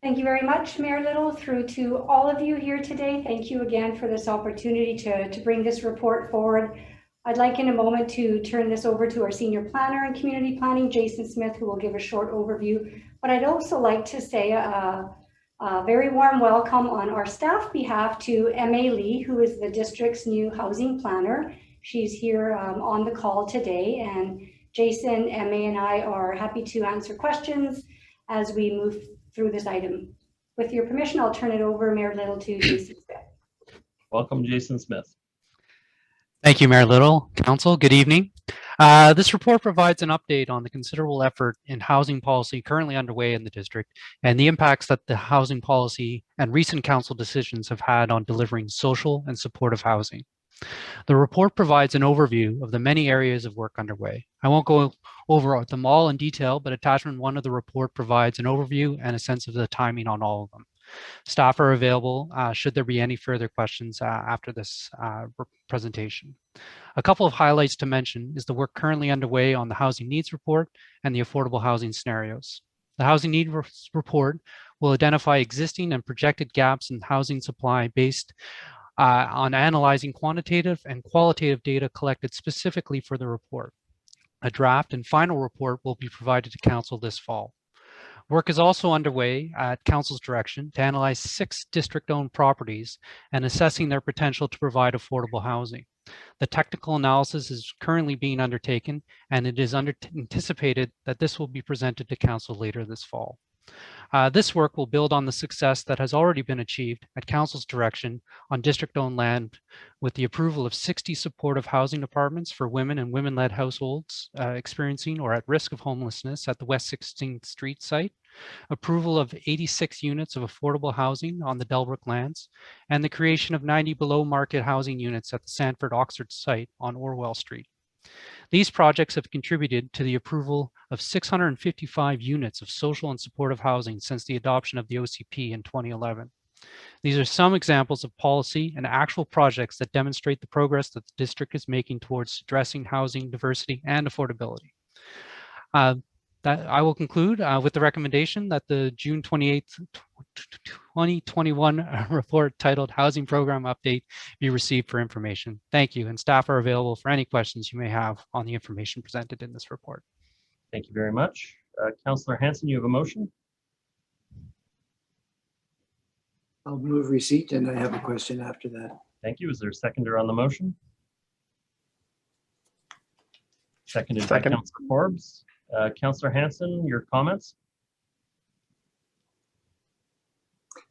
Thank you very much, Mayor Little. Through to all of you here today, thank you again for this opportunity to bring this report forward. I'd like in a moment to turn this over to our Senior Planner in Community Planning, Jason Smith, who will give a short overview. But I'd also like to say a very warm welcome on our staff behalf to M.A. Lee, who is the district's new housing planner. She's here on the call today, and Jason, Emma, and I are happy to answer questions as we move through this item. With your permission, I'll turn it over, Mayor Little, to Jason Smith. Welcome, Jason Smith. Thank you, Mayor Little. Council, good evening. This report provides an update on the considerable effort in housing policy currently underway in the district and the impacts that the housing policy and recent council decisions have had on delivering social and supportive housing. The report provides an overview of the many areas of work underway. I won't go over them all in detail, but attachment 1 of the report provides an overview and a sense of the timing on all of them. Staff are available should there be any further questions after this presentation. A couple of highlights to mention is the work currently underway on the housing needs report and the affordable housing scenarios. The housing needs report will identify existing and projected gaps in housing supply based on analyzing quantitative and qualitative data collected specifically for the report. A draft and final report will be provided to Council this fall. Work is also underway at Council's direction to analyze 6 district-owned properties and assessing their potential to provide affordable housing. The technical analysis is currently being undertaken, and it is anticipated that this will be presented to Council later this fall. This work will build on the success that has already been achieved at Council's direction on district-owned land with the approval of 60 supportive housing apartments for women and women-led households experiencing or at risk of homelessness at the West 16th Street site, approval of 86 units of affordable housing on the Delbrook lands, and the creation of 90 below-market housing units at the Sanford-Oxford site on Orwell Street. These projects have contributed to the approval of 655 units of social and supportive housing since the adoption of the OCP in 2011. These are some examples of policy and actual projects that demonstrate the progress that the district is making towards addressing housing diversity and affordability. I will conclude with the recommendation that the June 28th, 2021 report titled Housing Program Update be received for information. Thank you, and staff are available for any questions you may have on the information presented in this report. Thank you very much. Councillor Hanson, you have a motion? I'll move receipt, and I have a question after that. Thank you. Is there a seconder on the motion? Seconded by Councillor Forbes. Councillor Hanson, your comments?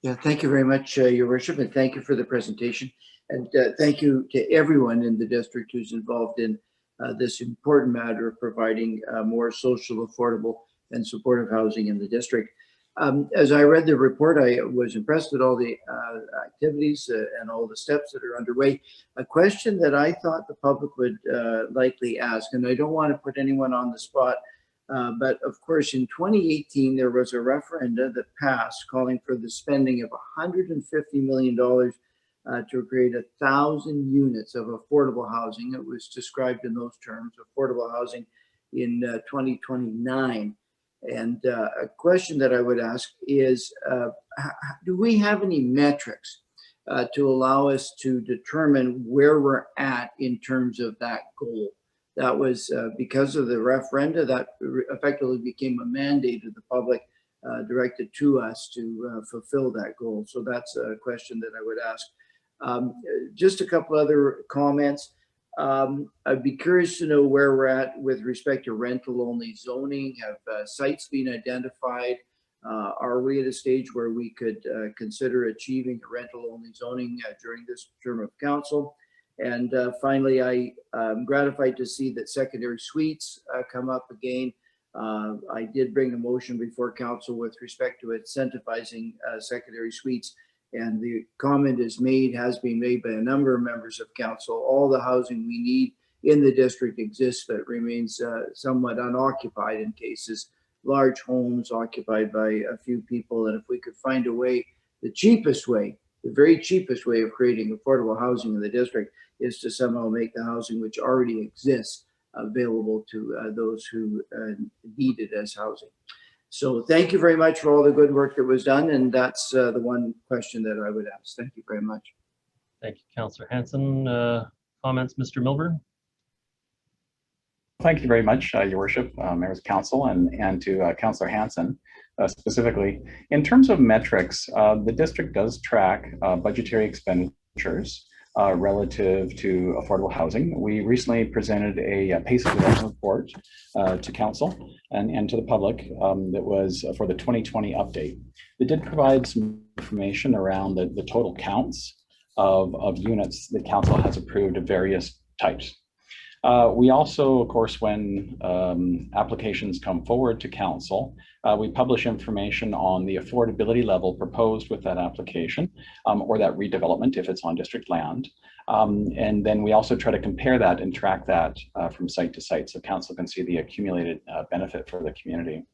Yeah, thank you very much, Your Worship, and thank you for the presentation. And thank you to everyone in the district who's involved in this important matter of providing more social, affordable, and supportive housing in the district. As I read the report, I was impressed at all the activities and all the steps that are underway. A question that I thought the public would likely ask, and I don't want to put anyone on the spot, but of course, in 2018, there was a referenda that passed calling for the spending of $150 million to create 1,000 units of affordable housing. It was described in those terms, affordable housing in 2029. And a question that I would ask is, do we have any metrics to allow us to determine where we're at in terms of that goal? That was because of the referenda that effectively became a mandate of the public directed to us to fulfill that goal. So that's a question that I would ask. Just a couple other comments. I'd be curious to know where we're at with respect to rental-only zoning. Have sites been identified? Are we at a stage where we could consider achieving rental-only zoning during this term of council? And finally, I'm gratified to see that secondary suites come up again. I did bring a motion before council with respect to incentivizing secondary suites, and the comment has been made by a number of members of council. All the housing we need in the district exists, but remains somewhat unoccupied in cases, large homes occupied by a few people. And if we could find a way, the cheapest way, the very cheapest way of creating affordable housing in the district is to somehow make the housing which already exists available to those who need it as housing. So thank you very much for all the good work that was done. And that's the one question that I would ask. Thank you very much. Thank you, Councillor Hanson. Comments, Mr. Milburn? Thank you very much, Your Worship, Mayor's Council, and to Councillor Hanson specifically. In terms of metrics, the district does track budgetary expenditures relative to affordable housing. We recently presented a pace of development report to council and to the public that was for the 2020 update. It did provide some information around the total counts of units that council has approved of various types. We also, of course, when applications come forward to council, we publish information on the affordability level proposed with that application or that redevelopment if it's on district land. And then we also try to compare that and track that from site to site so council can see the accumulated benefit for the community.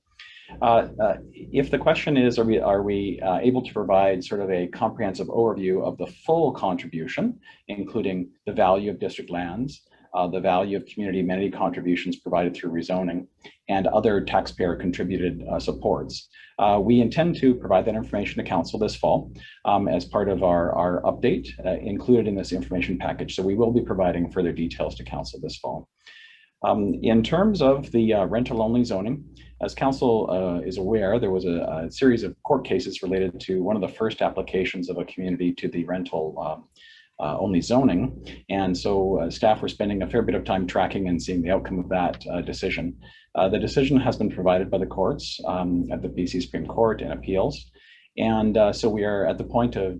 If the question is, are we able to provide sort of a comprehensive overview of the full contribution, including the value of district lands, the value of community amenity contributions provided through rezoning, and other taxpayer contributed supports. We intend to provide that information to council this fall as part of our update included in this information package. So we will be providing further details to council this fall. In terms of the rental-only zoning, as council is aware, there was a series of court cases related to one of the first applications of a community to the rental only zoning. And so staff were spending a fair bit of time tracking and seeing the outcome of that decision. The decision has been provided by the courts at the BC Supreme Court in appeals. And so we are at the point of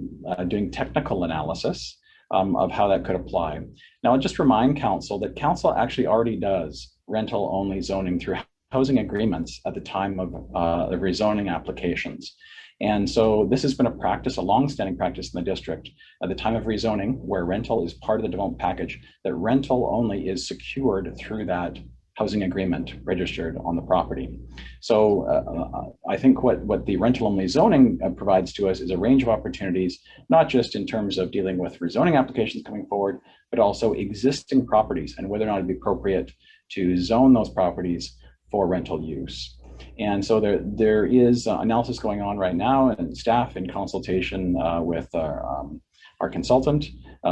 doing technical analysis of how that could apply. Now, I'll just remind council that council actually already does rental only zoning through housing agreements at the time of the rezoning applications. And so this has been a practice, a long-standing practice in the district at the time of rezoning, where rental is part of the development package, that rental only is secured through that housing agreement registered on the property. So I think what the rental only zoning provides to us is a range of opportunities, not just in terms of dealing with rezoning applications coming forward, but also existing properties and whether or not it'd be appropriate to zone those properties for rental use. And so there is analysis going on right now, and staff in consultation with our consultant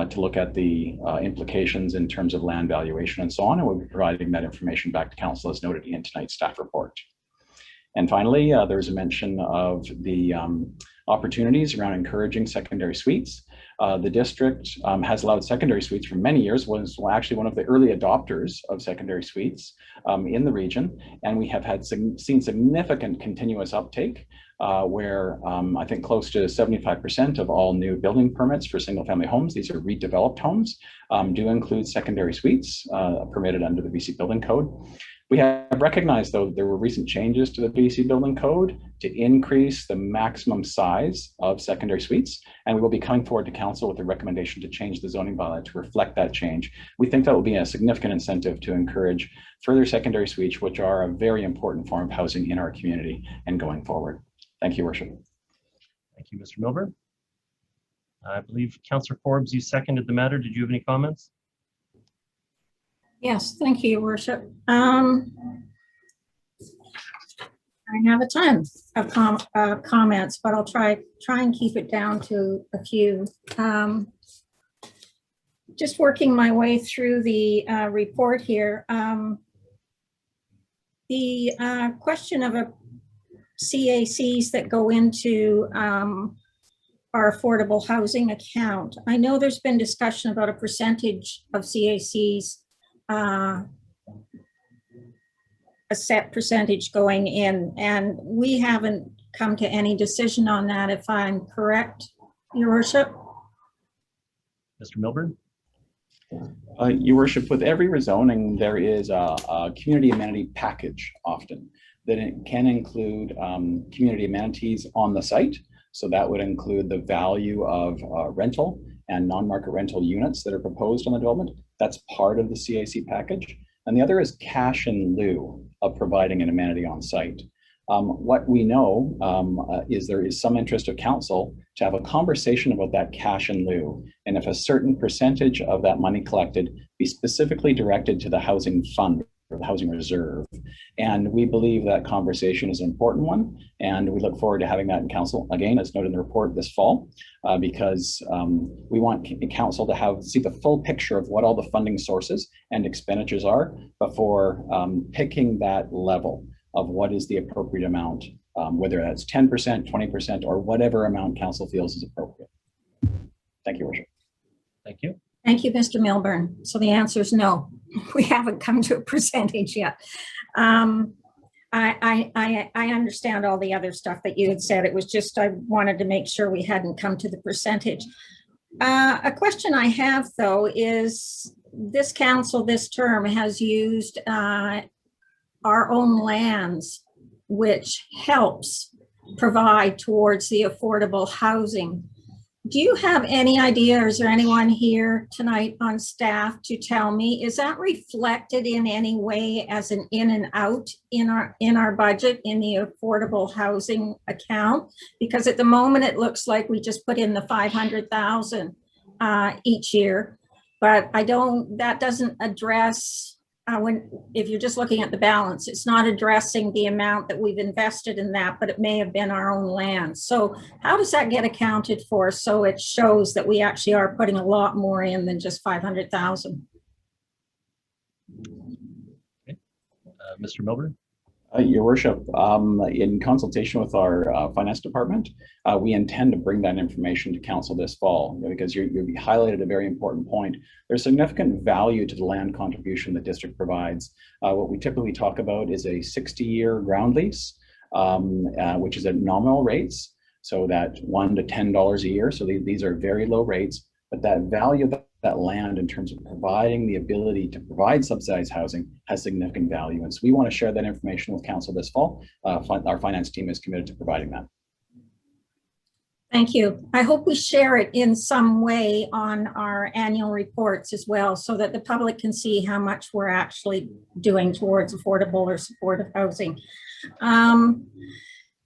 to look at the implications in terms of land valuation and so on, and we'll be providing that information back to council as noted in tonight's staff report. And finally, there's a mention of the opportunities around encouraging secondary suites. The district has allowed secondary suites for many years, was actually one of the early adopters of secondary suites in the region. And we have had seen significant continuous uptake where I think close to 75% of all new building permits for single family homes, these are redeveloped homes, do include secondary suites permitted under the BC Building Code. We have recognized, though, there were recent changes to the BC Building Code to increase the maximum size of secondary suites, and we will be coming forward to council with a recommendation to change the zoning bylaw to reflect that change. We think that will be a significant incentive to encourage further secondary suites, which are a very important form of housing in our community and going forward. Thank you, Worship. Thank you, Mr. Milburn. I believe Councillor Forbes, you seconded the matter. Did you have any comments? Yes, thank you, Your Worship. I have a ton of comments, but I'll try and keep it down to a few. Just working my way through the report here. The question of CACs that go into our affordable housing account. I know there's been discussion about a percentage of CACs, a set percentage going in, and we haven't come to any decision on that, if I'm correct, Your Worship. Mr. Milburn? Your Worship, with every rezoning, there is a community amenity package often that it can include community amenities on the site. So that would include the value of rental and non-market rental units that are proposed on the development. That's part of the CAC package. And the other is cash in lieu of providing an amenity on site. What we know is there is some interest of council to have a conversation about that cash in lieu. And if a certain percentage of that money collected be specifically directed to the housing fund or the housing reserve. And we believe that conversation is an important one. And we look forward to having that in council, again, as noted in the report this fall, because we want council to see the full picture of what all the funding sources and expenditures are before picking that level of what is the appropriate amount, whether that's 10%, 20%, or whatever amount council feels is appropriate. Thank you, Worship. Thank you. Thank you, Mr. Milburn. So the answer is no. We haven't come to a percentage yet. I understand all the other stuff that you had said. It was just I wanted to make sure we hadn't come to the percentage. A question I have, though, is this council this term has used our own lands, which helps provide towards the affordable housing. Do you have any idea, or is there anyone here tonight on staff to tell me, is that reflected in any way as an in and out in our budget in the affordable housing account? Because at the moment it looks like we just put in the 500,000 each year, but that doesn't address if you're just looking at the balance, it's not addressing the amount that we've invested in that, but it may have been our own land. So how does that get accounted for so it shows that we actually are putting a lot more in than just 500,000? Okay. Mr. Milburn? Your Worship, in consultation with our finance department, we intend to bring that information to council this fall, because you highlighted a very important point. There's significant value to the land contribution the district provides. What we typically talk about is a 60-year ground lease, which is at nominal rates, so that $1 to $10 a year. So these are very low rates, but that value of that land in terms of providing the ability to provide subsidized housing has significant value. And so we want to share that information with council this fall. Our finance team is committed to providing that. Thank you. I hope we share it in some way on our annual reports as well, so that the public can see how much we're actually doing towards affordable or supportive housing.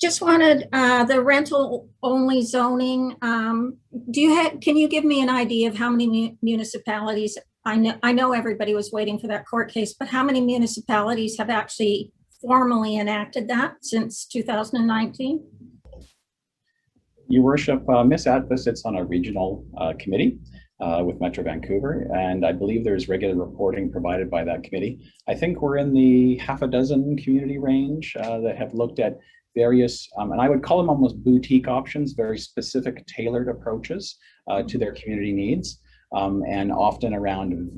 Just wanted the rental only zoning. Can you give me an idea of how many municipalities? I know everybody was waiting for that court case, but how many municipalities have actually formally enacted that since 2019? Your Worship, Ms. Atva sits on a regional committee with Metro Vancouver, and I believe there's regular reporting provided by that committee. I think we're in the half a dozen community range that have looked at various, and I would call them almost boutique options, very specific tailored approaches to their community needs, and often around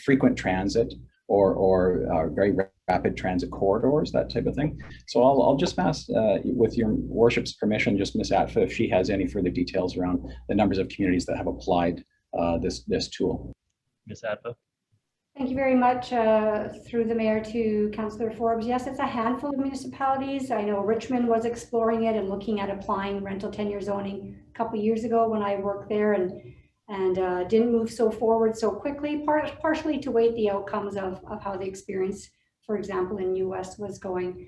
frequent transit or very rapid transit corridors, that type of thing. So I'll just ask, with your Worship's permission, just Ms. Atfa, if she has any further details around the numbers of communities that have applied this tool. Ms. Atfa. Thank you very much. Through the mayor to Councillor Forbes. Yes, it's a handful of municipalities. I know Richmond was exploring it and looking at applying rental tenure zoning a couple of years ago when I worked there, and didn't move so forward so quickly, partially to wait the outcomes of how the experience, for example, in US was going.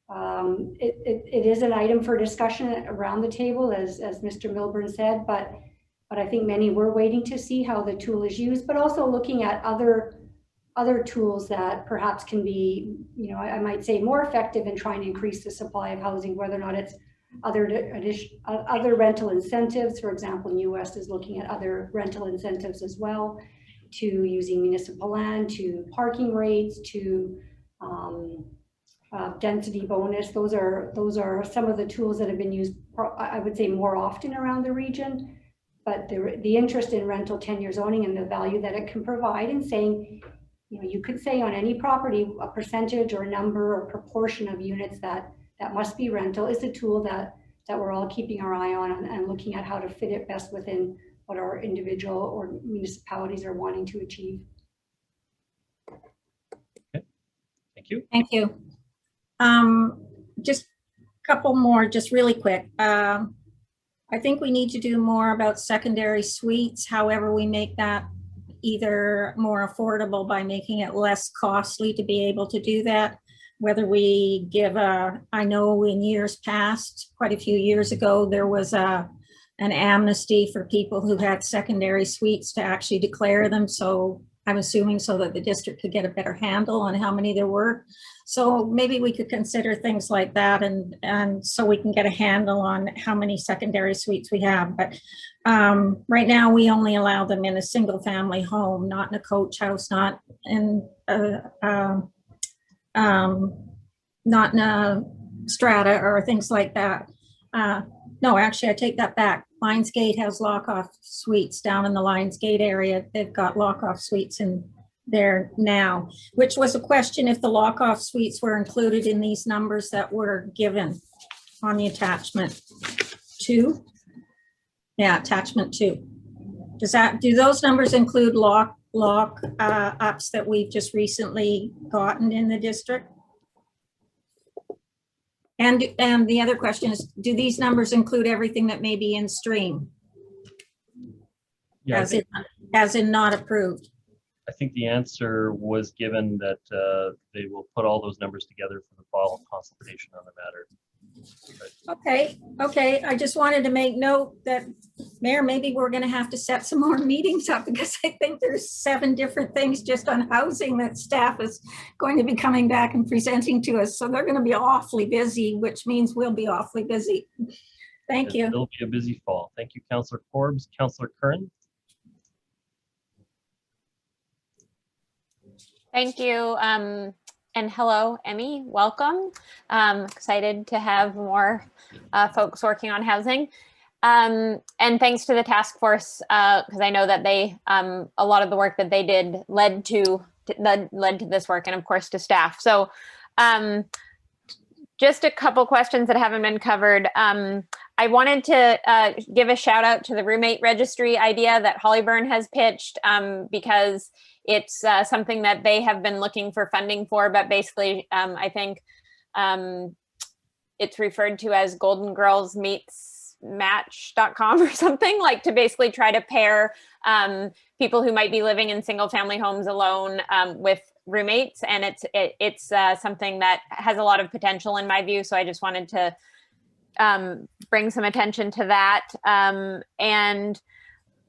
It is an item for discussion around the table, as Mr. Milburn said, but I think many were waiting to see how the tool is used, but also looking at other tools that perhaps can be, I might say, more effective in trying to increase the supply of housing, whether or not it's other rental incentives. For example, in US is looking at other rental incentives as well, to using municipal land, to parking rates, to density bonus. Those are some of the tools that have been used, I would say, more often around the region. But the interest in rental tenure zoning and the value that it can provide, and saying, you could say on any property a percentage or number or proportion of units that must be rental, is a tool that we're all keeping our eye on and looking at how to fit it best within what our individual or municipalities are wanting to achieve. Okay. Thank you. Thank you. Just a couple more, just really quick. I think we need to do more about secondary suites. However, we make that either more affordable by making it less costly to be able to do that. Whether we give I know in years past, quite a few years ago, there was an amnesty for people who had secondary suites to actually declare them. So I'm assuming so that the district could get a better handle on how many there were. So maybe we could consider things like that, and so we can get a handle on how many secondary suites we have. But right now we only allow them in a single family home, not in a coach house, not in not in a strata or things like that. No, actually I take that back. Lionsgate has lock-off suites down in the Lionsgate area. They've got lock-off suites in there now, which was a question if the lock-off suites were included in these numbers that were given on the attachment 2. Yeah, attachment 2. Do those numbers include lock ups that we've just recently gotten in the district? And the other question is, do these numbers include everything that may be in stream? Yeah, as in not approved? I think the answer was given that they will put all those numbers together for the fall consultation on the matter. Okay. I just wanted to make note that, Mayor, maybe we're going to have to set some more meetings up, because I think there's 7 different things just on housing that staff is going to be coming back and presenting to us. So they're going to be awfully busy, which means we'll be awfully busy. Thank you. It'll be a busy fall. Thank you, Councillor Corbs. Councillor Curran. Thank you. And hello, Emmy, welcome. Excited to have more folks working on housing. And thanks to the task force, because I know that they, a lot of the work that they did led to this work, and of course to staff. So just a couple questions that haven't been covered. I wanted to give a shout out to the roommate registry idea that Hollyburn has pitched, because it's something that they have been looking for funding for, but basically I think it's referred to as Golden Girls Meets Match.com or something, like to basically try to pair people who might be living in single family homes alone with roommates. And it's something that has a lot of potential in my view. So I just wanted to bring some attention to that. And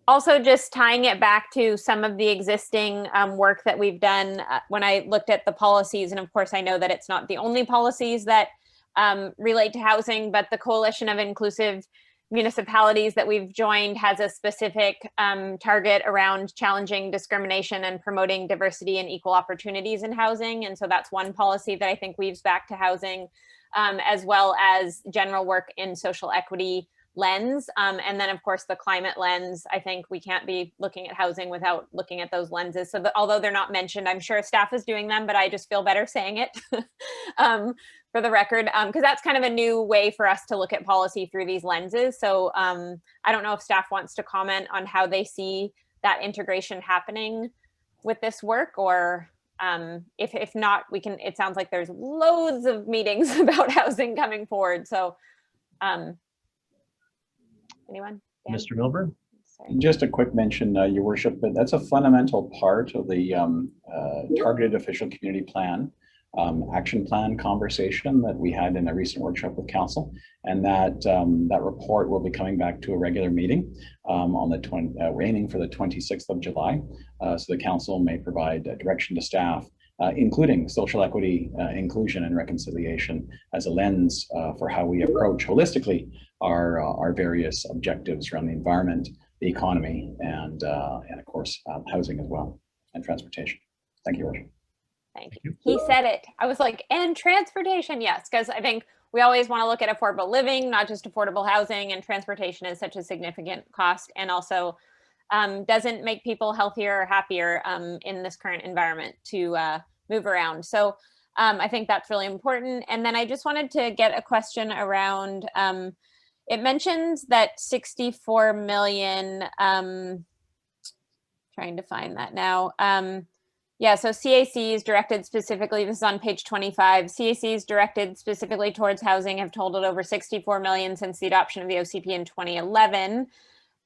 also just tying it back to some of the existing work that we've done when I looked at the policies. And of course, I know that it's not the only policies that relate to housing, but the Coalition of Inclusive Municipalities that we've joined has a specific target around challenging discrimination and promoting diversity and equal opportunities in housing. And so that's one policy that I think weaves back to housing, as well as general work in social equity lens. And then of course the climate lens. I think we can't be looking at housing without looking at those lenses. So although they're not mentioned, I'm sure staff is doing them, but I just feel better saying it for the record, because that's kind of a new way for us to look at policy through these lenses. So I don't know if staff wants to comment on how they see that integration happening with this work, or if not, we can, it sounds like there's loads of meetings about housing coming forward. So anyone? Dan? Mr. Milburn? Sorry. Just a quick mention, Your Worship, but that's a fundamental part of the targeted official community plan, action plan conversation that we had in a recent workshop with Council, and that report will be coming back to a regular meeting on the we're aiming for the 26th of July, so the Council may provide direction to staff, including social equity, inclusion, and reconciliation as a lens for how we approach holistically our various objectives around the environment, the economy, and of course housing as well, and transportation. Thank you, Roger. Thank you. He said it. I was like, and transportation, yes, because I think we always want to look at affordable living, not just affordable housing, and transportation is such a significant cost, and also doesn't make people healthier or happier in this current environment to move around. So I think that's really important. And then I just wanted to get a question around, it mentions that 64 million, trying to find that now. Yeah, so CACs directed specifically, this is on page 25, CACs directed specifically towards housing have totaled over 64 million since the adoption of the OCP in 2011.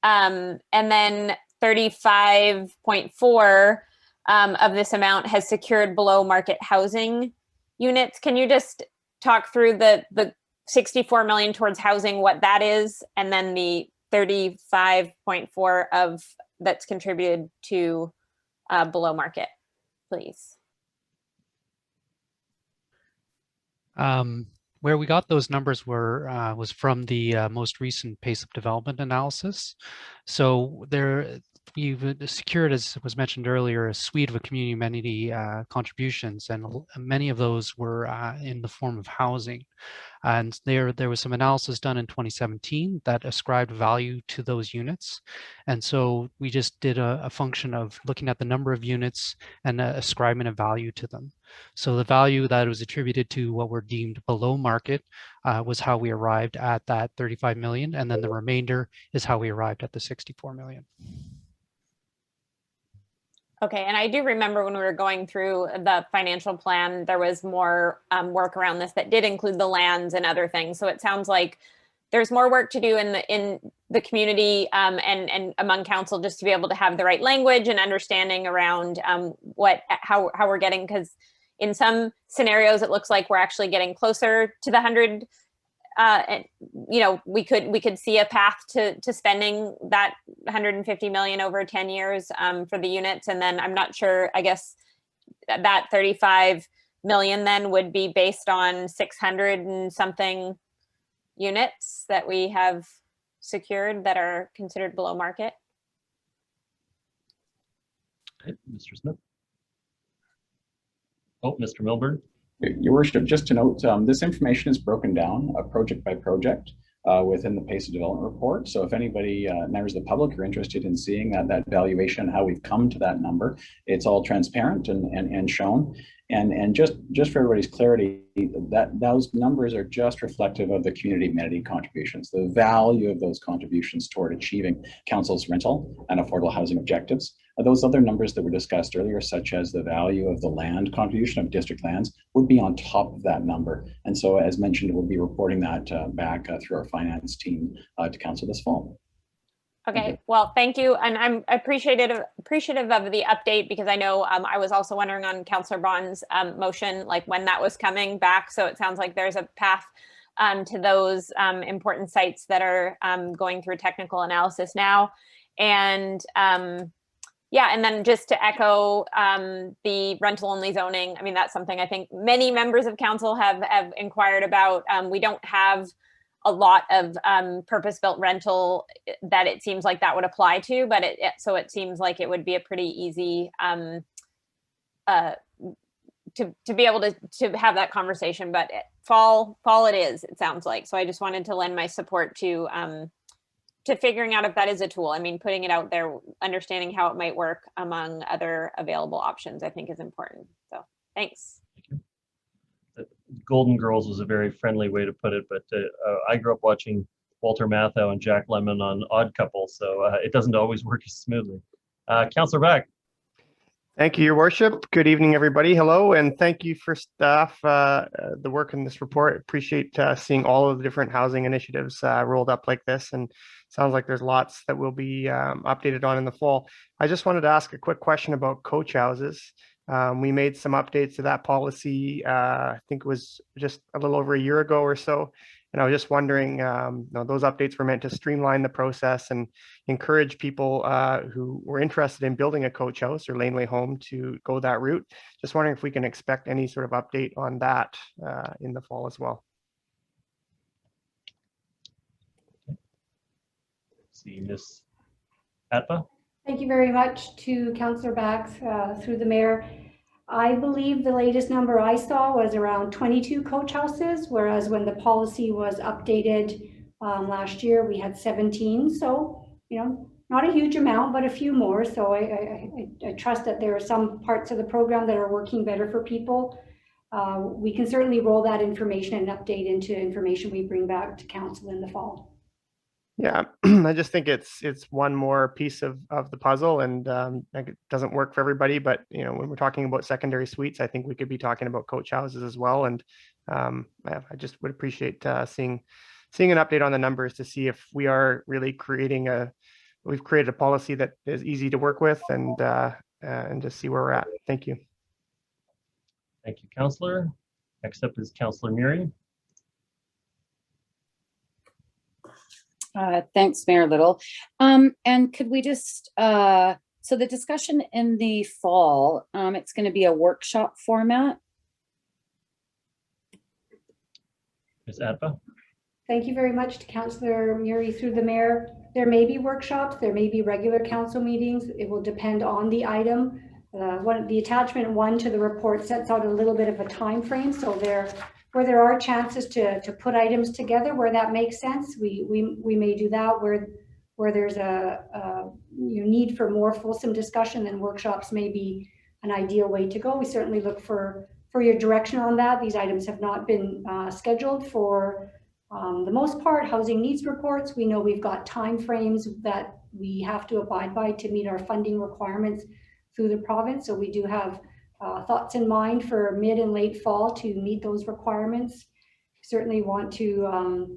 And then 35.4 of this amount has secured below market housing units. Can you just talk through the 64 million towards housing, what that is, and then the 35.4 of that's contributed to below market, please? Where we got those numbers was from the most recent pace of development analysis. So you've secured, as was mentioned earlier, a suite of community amenity contributions, and many of those were in the form of housing. And there was some analysis done in 2017 that ascribed value to those units. And so we just did a function of looking at the number of units and ascribing a value to them. So the value that was attributed to what were deemed below market was how we arrived at that 35 million. And then the remainder is how we arrived at the 64 million. Okay, and I do remember when we were going through the financial plan, there was more work around this that did include the lands and other things. So it sounds like there's more work to do in the community and among council, just to be able to have the right language and understanding around how we're getting, because in some scenarios it looks like we're actually getting closer to the 100. And you know, we could see a path to spending that 150 million over 10 years for the units. And then I'm not sure, I guess that 35 million then would be based on 600 and something units that we have secured that are considered below market. Okay, Mr. Smith. Oh, Mr. Milburn. Your Worship, just to note, this information is broken down project by project within the pace of development report. So if anybody, members of the public, are interested in seeing that valuation, how we've come to that number, it's all transparent and shown. And just for everybody's clarity, those numbers are just reflective of the community amenity contributions, the value of those contributions toward achieving council's rental and affordable housing objectives. Those other numbers that were discussed earlier, such as the value of the land contribution of district lands, would be on top of that number. And so, as mentioned, we'll be reporting that back through our finance team to council this fall. Okay, well, thank you. And I'm appreciative of the update, because I know I was also wondering on Councillor Bond's motion, like when that was coming back. So it sounds like there's a path to those important sites that are going through technical analysis now. And yeah, and then just to echo the rental only zoning, I mean, that's something I think many members of council have inquired about. We don't have a lot of purpose-built rental that it seems like that would apply to, but so it seems like it would be a pretty easy to be able to have that conversation. But fall it is, it sounds like. So I just wanted to lend my support to figuring out if that is a tool. I mean, putting it out there, understanding how it might work among other available options, I think is important. So thanks. Golden Girls was a very friendly way to put it, but I grew up watching Walter Matthau and Jack Lemmon on Odd Couple, so it doesn't always work as smoothly. Councillor Beck. Thank you, Your Worship. Good evening, everybody. Hello, and thank you for staff, the work in this report. Appreciate seeing all of the different housing initiatives rolled up like this, and sounds like there's lots that will be updated on in the fall. I just wanted to ask a quick question about coach houses. We made some updates to that policy, I think it was just a little over a year ago or so. And I was just wondering, those updates were meant to streamline the process and encourage people who were interested in building a coach house or laneway home to go that route. Just wondering if we can expect any sort of update on that in the fall as well. See Ms. Atba. Thank you very much to Councillor Bax through the mayor. I believe the latest number I saw was around 22 coach houses, whereas when the policy was updated last year, we had 17. So, you know, not a huge amount, but a few more. So I trust that there are some parts of the program that are working better for people. We can certainly roll that information and update into information we bring back to council in the fall. Yeah, I just think it's one more piece of the puzzle, and it doesn't work for everybody. But you know, when we're talking about secondary suites, I think we could be talking about coach houses as well. And I just would appreciate seeing an update on the numbers to see if we are really we've created a policy that is easy to work with, and just see where we're at. Thank you. Thank you, Councillor. Next up is Councillor Murray. Thanks, Mayor Little. And could we just, so the discussion in the fall, it's going to be a workshop format. Ms. Atba. Thank you very much to Councillor Murray through the mayor. There may be workshops, there may be regular council meetings. It will depend on the item. The attachment 1 to the report sets out a little bit of a time frame. So where there are chances to put items together where that makes sense, we may do that. Where there's a need for more fulsome discussion, then workshops may be an ideal way to go. We certainly look for your direction on that. These items have not been scheduled for the most part. Housing needs reports, we know we've got time frames that we have to abide by to meet our funding requirements through the province. So we do have thoughts in mind for mid and late fall to meet those requirements. Certainly want to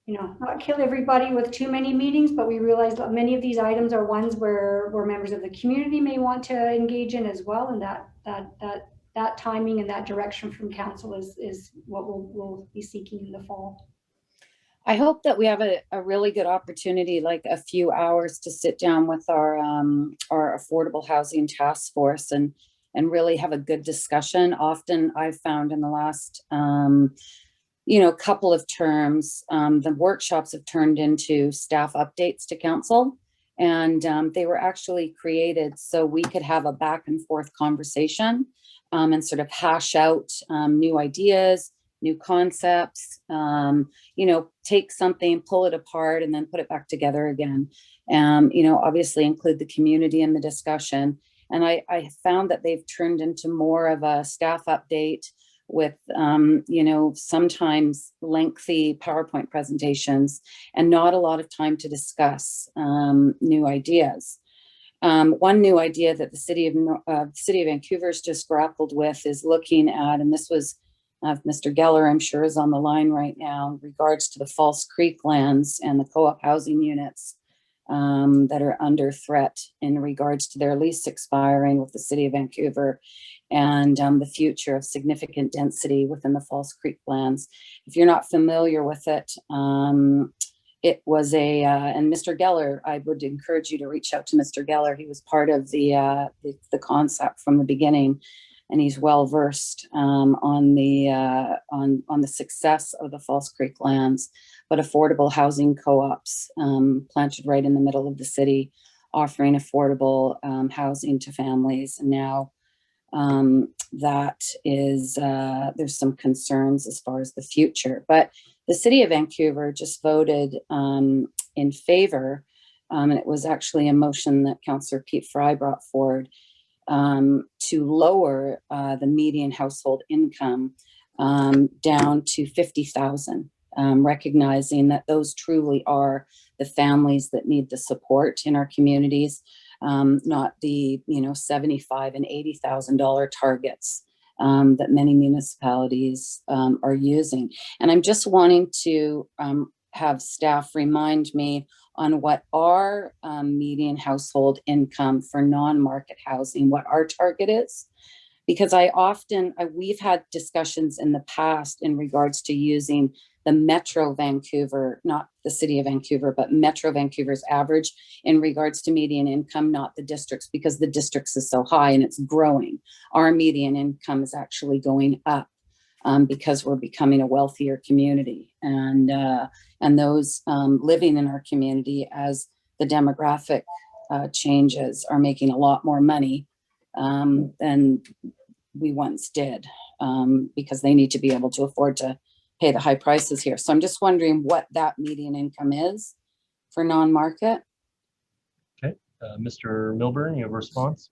not kill everybody with too many meetings, but we realize that many of these items are ones where members of the community may want to engage in as well, and that timing and that direction from council is what we'll be seeking in the fall. I hope that we have a really good opportunity, like a few hours, to sit down with our affordable housing task force and really have a good discussion. Often I've found in the last couple of terms, the workshops have turned into staff updates to council, and they were actually created so we could have a back and forth conversation and sort of hash out new ideas, new concepts, take something, pull it apart, and then put it back together again. Obviously include the community in the discussion. And I found that they've turned into more of a staff update with, sometimes lengthy PowerPoint presentations and not a lot of time to discuss new ideas. One new idea that the city of Vancouver's just grappled with is looking at, and this was Mr. Geller, I'm sure, is on the line right now, in regards to the False Creek lands and the co-op housing units that are under threat in regards to their lease expiring with the city of Vancouver, and the future of significant density within the False Creek lands. If you're not familiar with it, it was and Mr. Geller, I would encourage you to reach out to Mr. Geller. He was part of the concept from the beginning, and he's well versed on the success of the False Creek lands. But affordable housing co-ops planted right in the middle of the city, offering affordable housing to families. And now that is, there's some concerns as far as the future. But the city of Vancouver just voted in favor, and it was actually a motion that Councillor Pete Fry brought forward, to lower the median household income down to $50,000, recognizing that those truly are the families that need the support in our communities, not the $75,000 and $80,000 targets that many municipalities are using. And I'm just wanting to have staff remind me on what our median household income for non-market housing, what our target is. Because we've had discussions in the past in regards to using the Metro Vancouver, not the city of Vancouver, but Metro Vancouver's average in regards to median income, not the districts, because the districts is so high and it's growing. Our median income is actually going up because we're becoming a wealthier community. And those living in our community, as the demographic changes, are making a lot more money than we once did, because they need to be able to afford to pay the high prices here. So I'm just wondering what that median income is for non-market. Okay, Mr. Milburn, you have a response?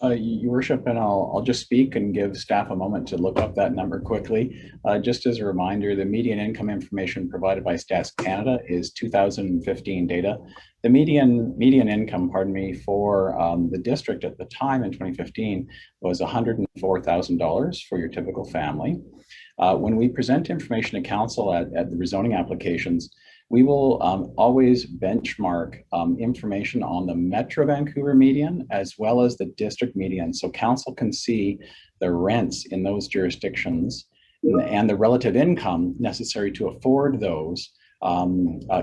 Your Worship, and I'll just speak and give staff a moment to look up that number quickly. Just as a reminder, the median income information provided by Stats Canada is 2015 data. The median income, for the district at the time in 2015 was $104,000 for your typical family. When we present information to council at the rezoning applications, we will always benchmark information on the Metro Vancouver median as well as the district median, so council can see the rents in those jurisdictions and the relative income necessary to afford those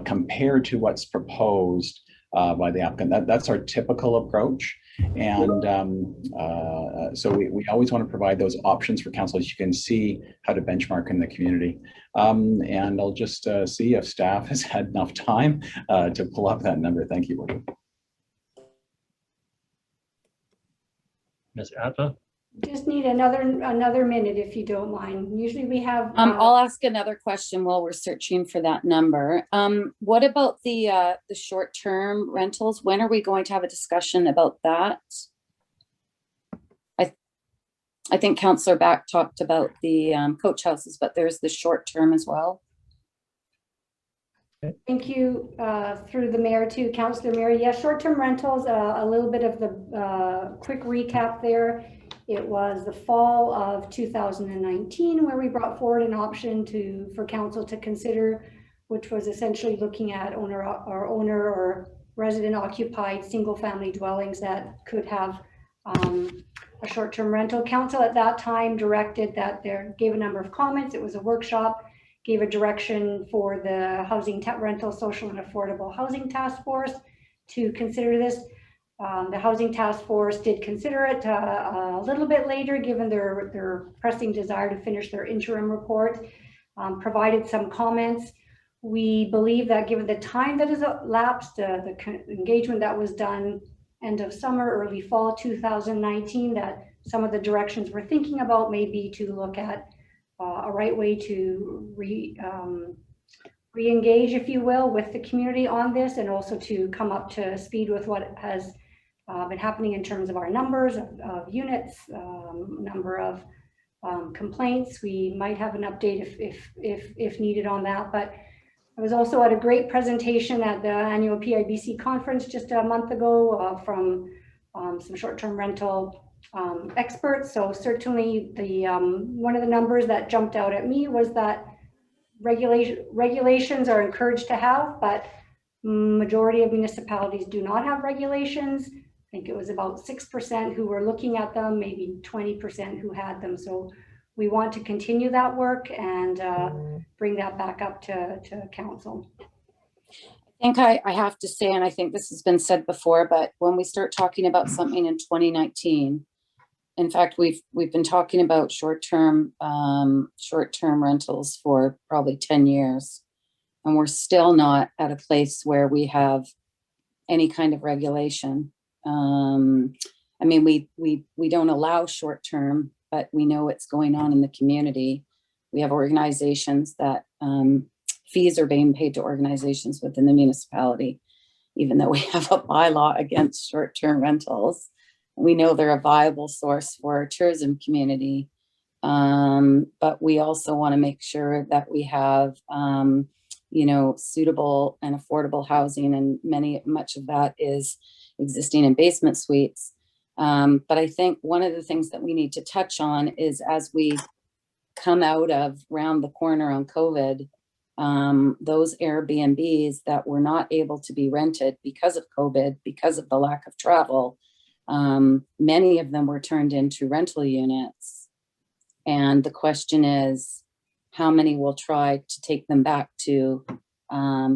compared to what's proposed by the applicant. That's our typical approach. And so we always want to provide those options for council, as you can see how to benchmark in the community. And I'll just see if staff has had enough time to pull up that number. Thank you. Ms. Atva? Just need another minute if you don't mind. Usually we have. I'll ask another question while we're searching for that number. What about the short-term rentals? When are we going to have a discussion about that? I think Councillor Back talked about the coach houses, but there's the short-term as well. Thank you, through the mayor to Councillor Mary. Yes, short-term rentals, a little bit of the quick recap there. It was the fall of 2019 where we brought forward an option for council to consider, which was essentially looking at owner or resident occupied single family dwellings that could have a short-term rental. Council at that time directed that gave a number of comments. It was a workshop, gave a direction for the housing rental, social and affordable housing task force to consider this. The housing task force did consider it a little bit later, given their pressing desire to finish their interim report, provided some comments. We believe that given the time that has elapsed, the engagement that was done end of summer, early fall 2019, that some of the directions we're thinking about may be to look at a right way to re-engage, if you will, with the community on this, and also to come up to speed with what has been happening in terms of our numbers of units, number of complaints. We might have an update if needed on that. But I was also at a great presentation at the annual PIBC conference just a month ago from some short-term rental experts. So certainly the one of the numbers that jumped out at me was that regulations are encouraged to have, but majority of municipalities do not have regulations. I think it was about 6% who were looking at them, maybe 20% who had them. So we want to continue that work and bring that back up to council. I think I have to say, and I think this has been said before, but when we start talking about something in 2019, in fact, we've been talking about short-term rentals for probably 10 years, and we're still not at a place where we have any kind of regulation. I mean, we don't allow short-term, but we know what's going on in the community. We have organizations that fees are being paid to organizations within the municipality, even though we have a bylaw against short-term rentals. We know they're a viable source for our tourism community, but we also want to make sure that we have, you know, suitable and affordable housing, and much of that is existing in basement suites. But I think one of the things that we need to touch on is, as we come out of round the corner on COVID, those Airbnbs that were not able to be rented because of COVID, because of the lack of travel, many of them were turned into rental units. And the question is, how many will try to take them back to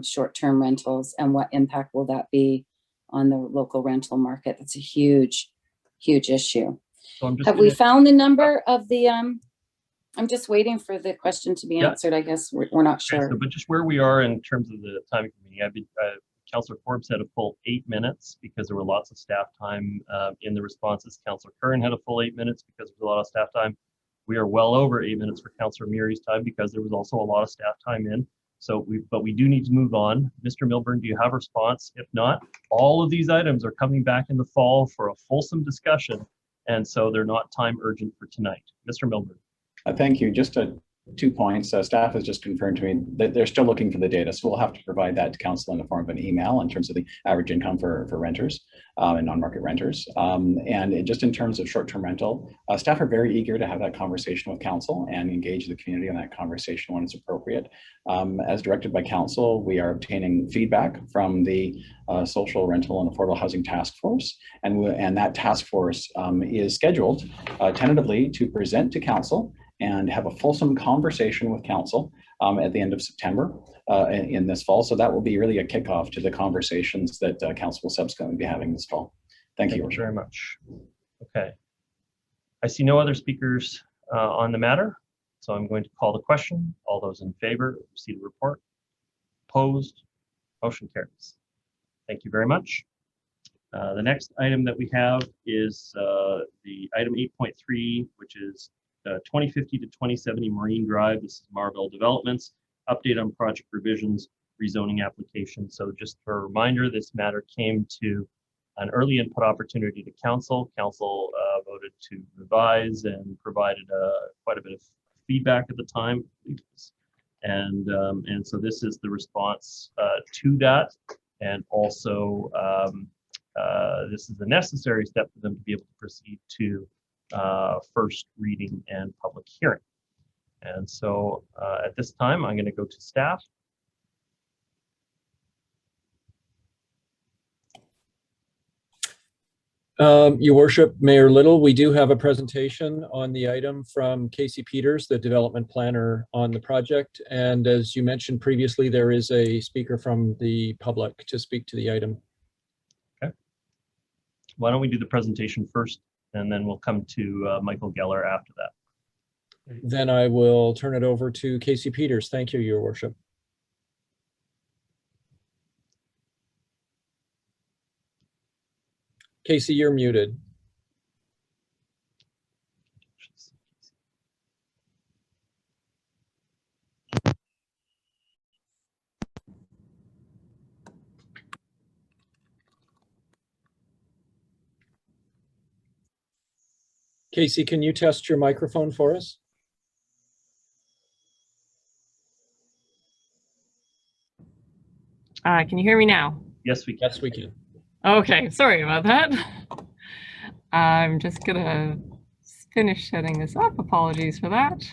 short-term rentals, and what impact will that be on the local rental market? That's a huge issue. So have we found the number of the, I'm just waiting for the question to be answered. I guess we're not sure. So, but just where we are in terms of the timing meeting, Councillor Forbes had a full 8 minutes because there were lots of staff time in the responses. Councillor Curran had a full 8 minutes because there was a lot of staff time. We are well over 8 minutes for Councillor Muri's time because there was also a lot of staff time in. So but we do need to move on. Mr. Milburn, do you have a response? If not, all of these items are coming back in the fall for a fulsome discussion, and so they're not time urgent for tonight. Mr. Milburn. Thank you. Just 2 points. Staff has just confirmed to me that they're still looking for the data, so we'll have to provide that to council in the form of an email in terms of the average income for renters and non-market renters. And just in terms of short-term rental, staff are very eager to have that conversation with council and engage the community in that conversation when it's appropriate. As directed by council, we are obtaining feedback from the Social Rental and Affordable Housing Task Force, and that task force is scheduled tentatively to present to council and have a fulsome conversation with council at the end of September in this fall. So that will be really a kickoff to the conversations that council will subsequently be having this fall. Thank you very much. Okay. I see no other speakers on the matter, so I'm going to call the question. All those in favor of receipt of report? Opposed? Motion carries. Thank you very much. The next item that we have is the item 8.3, which is 2050 to 2070 Marine Drive. This is Marvell Developments. Update on project revisions, rezoning application. So just for a reminder, this matter came to an early input opportunity to council. Council voted to revise and provided quite a bit of feedback at the time. And so this is the response to that. And also, this is a necessary step for them to be able to proceed to first reading and public hearing. And so at this time, I'm going to go to staff. Your Worship, Mayor Little, we do have a presentation on the item from Casey Peters, the development planner on the project. And as you mentioned previously, there is a speaker from the public to speak to the item. Okay. Why don't we do the presentation first, and then we'll come to Michael Geller after that. Then I will turn it over to Casey Peters. Thank you, Your Worship. Casey, you're muted. Casey, can you test your microphone for us? Can you hear me now? Yes, we can. Yes, we can. Okay, sorry about that. I'm just gonna finish setting this up. Apologies for that.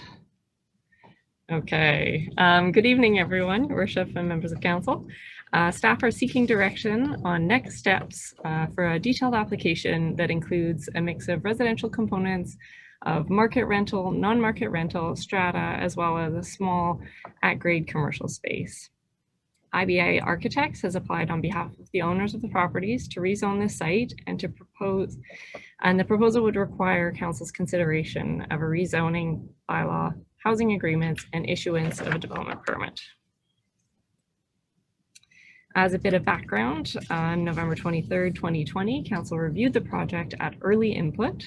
Okay, good evening, everyone, Your Worship and members of council. Staff are seeking direction on next steps for a detailed application that includes a mix of residential components of market rental, non-market rental, strata, as well as a small at-grade commercial space. IBA Architects has applied on behalf of the owners of the properties to rezone this site and to propose, and the proposal would require council's consideration of a rezoning bylaw, housing agreements, and issuance of a development permit. As a bit of background, on November 23rd, 2020, council reviewed the project at early input.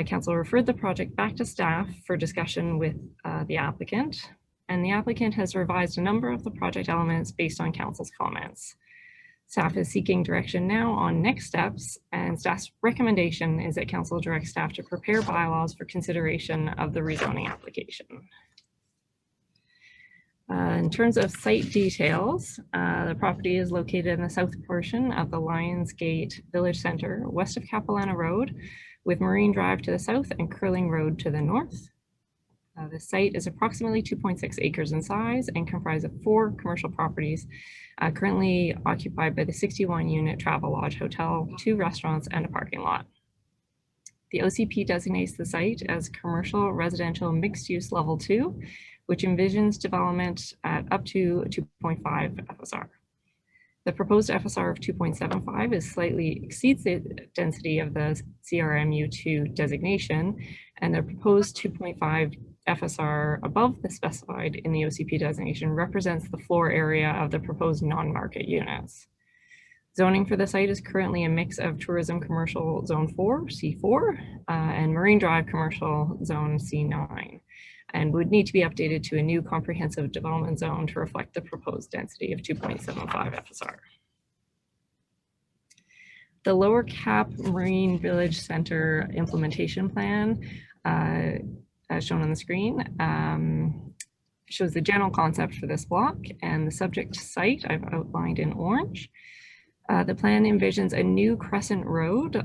Council referred the project back to staff for discussion with the applicant. And the applicant has revised a number of the project elements based on council's comments. Staff is seeking direction now on next steps, and staff's recommendation is that council direct staff to prepare bylaws for consideration of the rezoning application. In terms of site details, the property is located in the south portion of the Lions Gate Village Center, west of Capilano Road, with Marine Drive to the south and Curling Road to the north. The site is approximately 2.6 acres in size and comprised of 4 commercial properties currently occupied by the 61-unit Travel Lodge Hotel, 2 restaurants, and a parking lot. The OCP designates the site as commercial residential mixed-use level 2, which envisions development at up to 2.5 FSR. The proposed FSR of 2.75 slightly exceeds the density of the CRMU2 designation, and the proposed 2.5 FSR above the specified in the OCP designation represents the floor area of the proposed non-market units. Zoning for the site is currently a mix of tourism commercial zone 4, C4, and Marine Drive commercial zone C9, and would need to be updated to a new comprehensive development zone to reflect the proposed density of 2.75 FSR. The Lower Cap Marine Village Center implementation plan, as shown on the screen, shows the general concept for this block, and the subject site I've outlined in orange. The plan envisions a new crescent road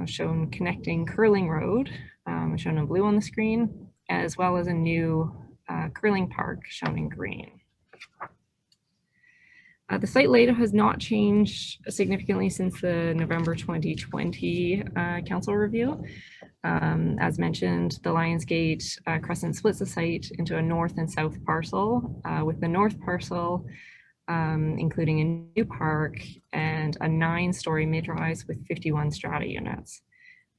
shown connecting Curling Road, shown in blue on the screen, as well as a new curling park shown in green. The site layout has not changed significantly since the November 2020 council review. As mentioned, the Lionsgate Crescent splits the site into a north and south parcel, with the north parcel including a new park and a 9-story mid-rise with 51 strata units.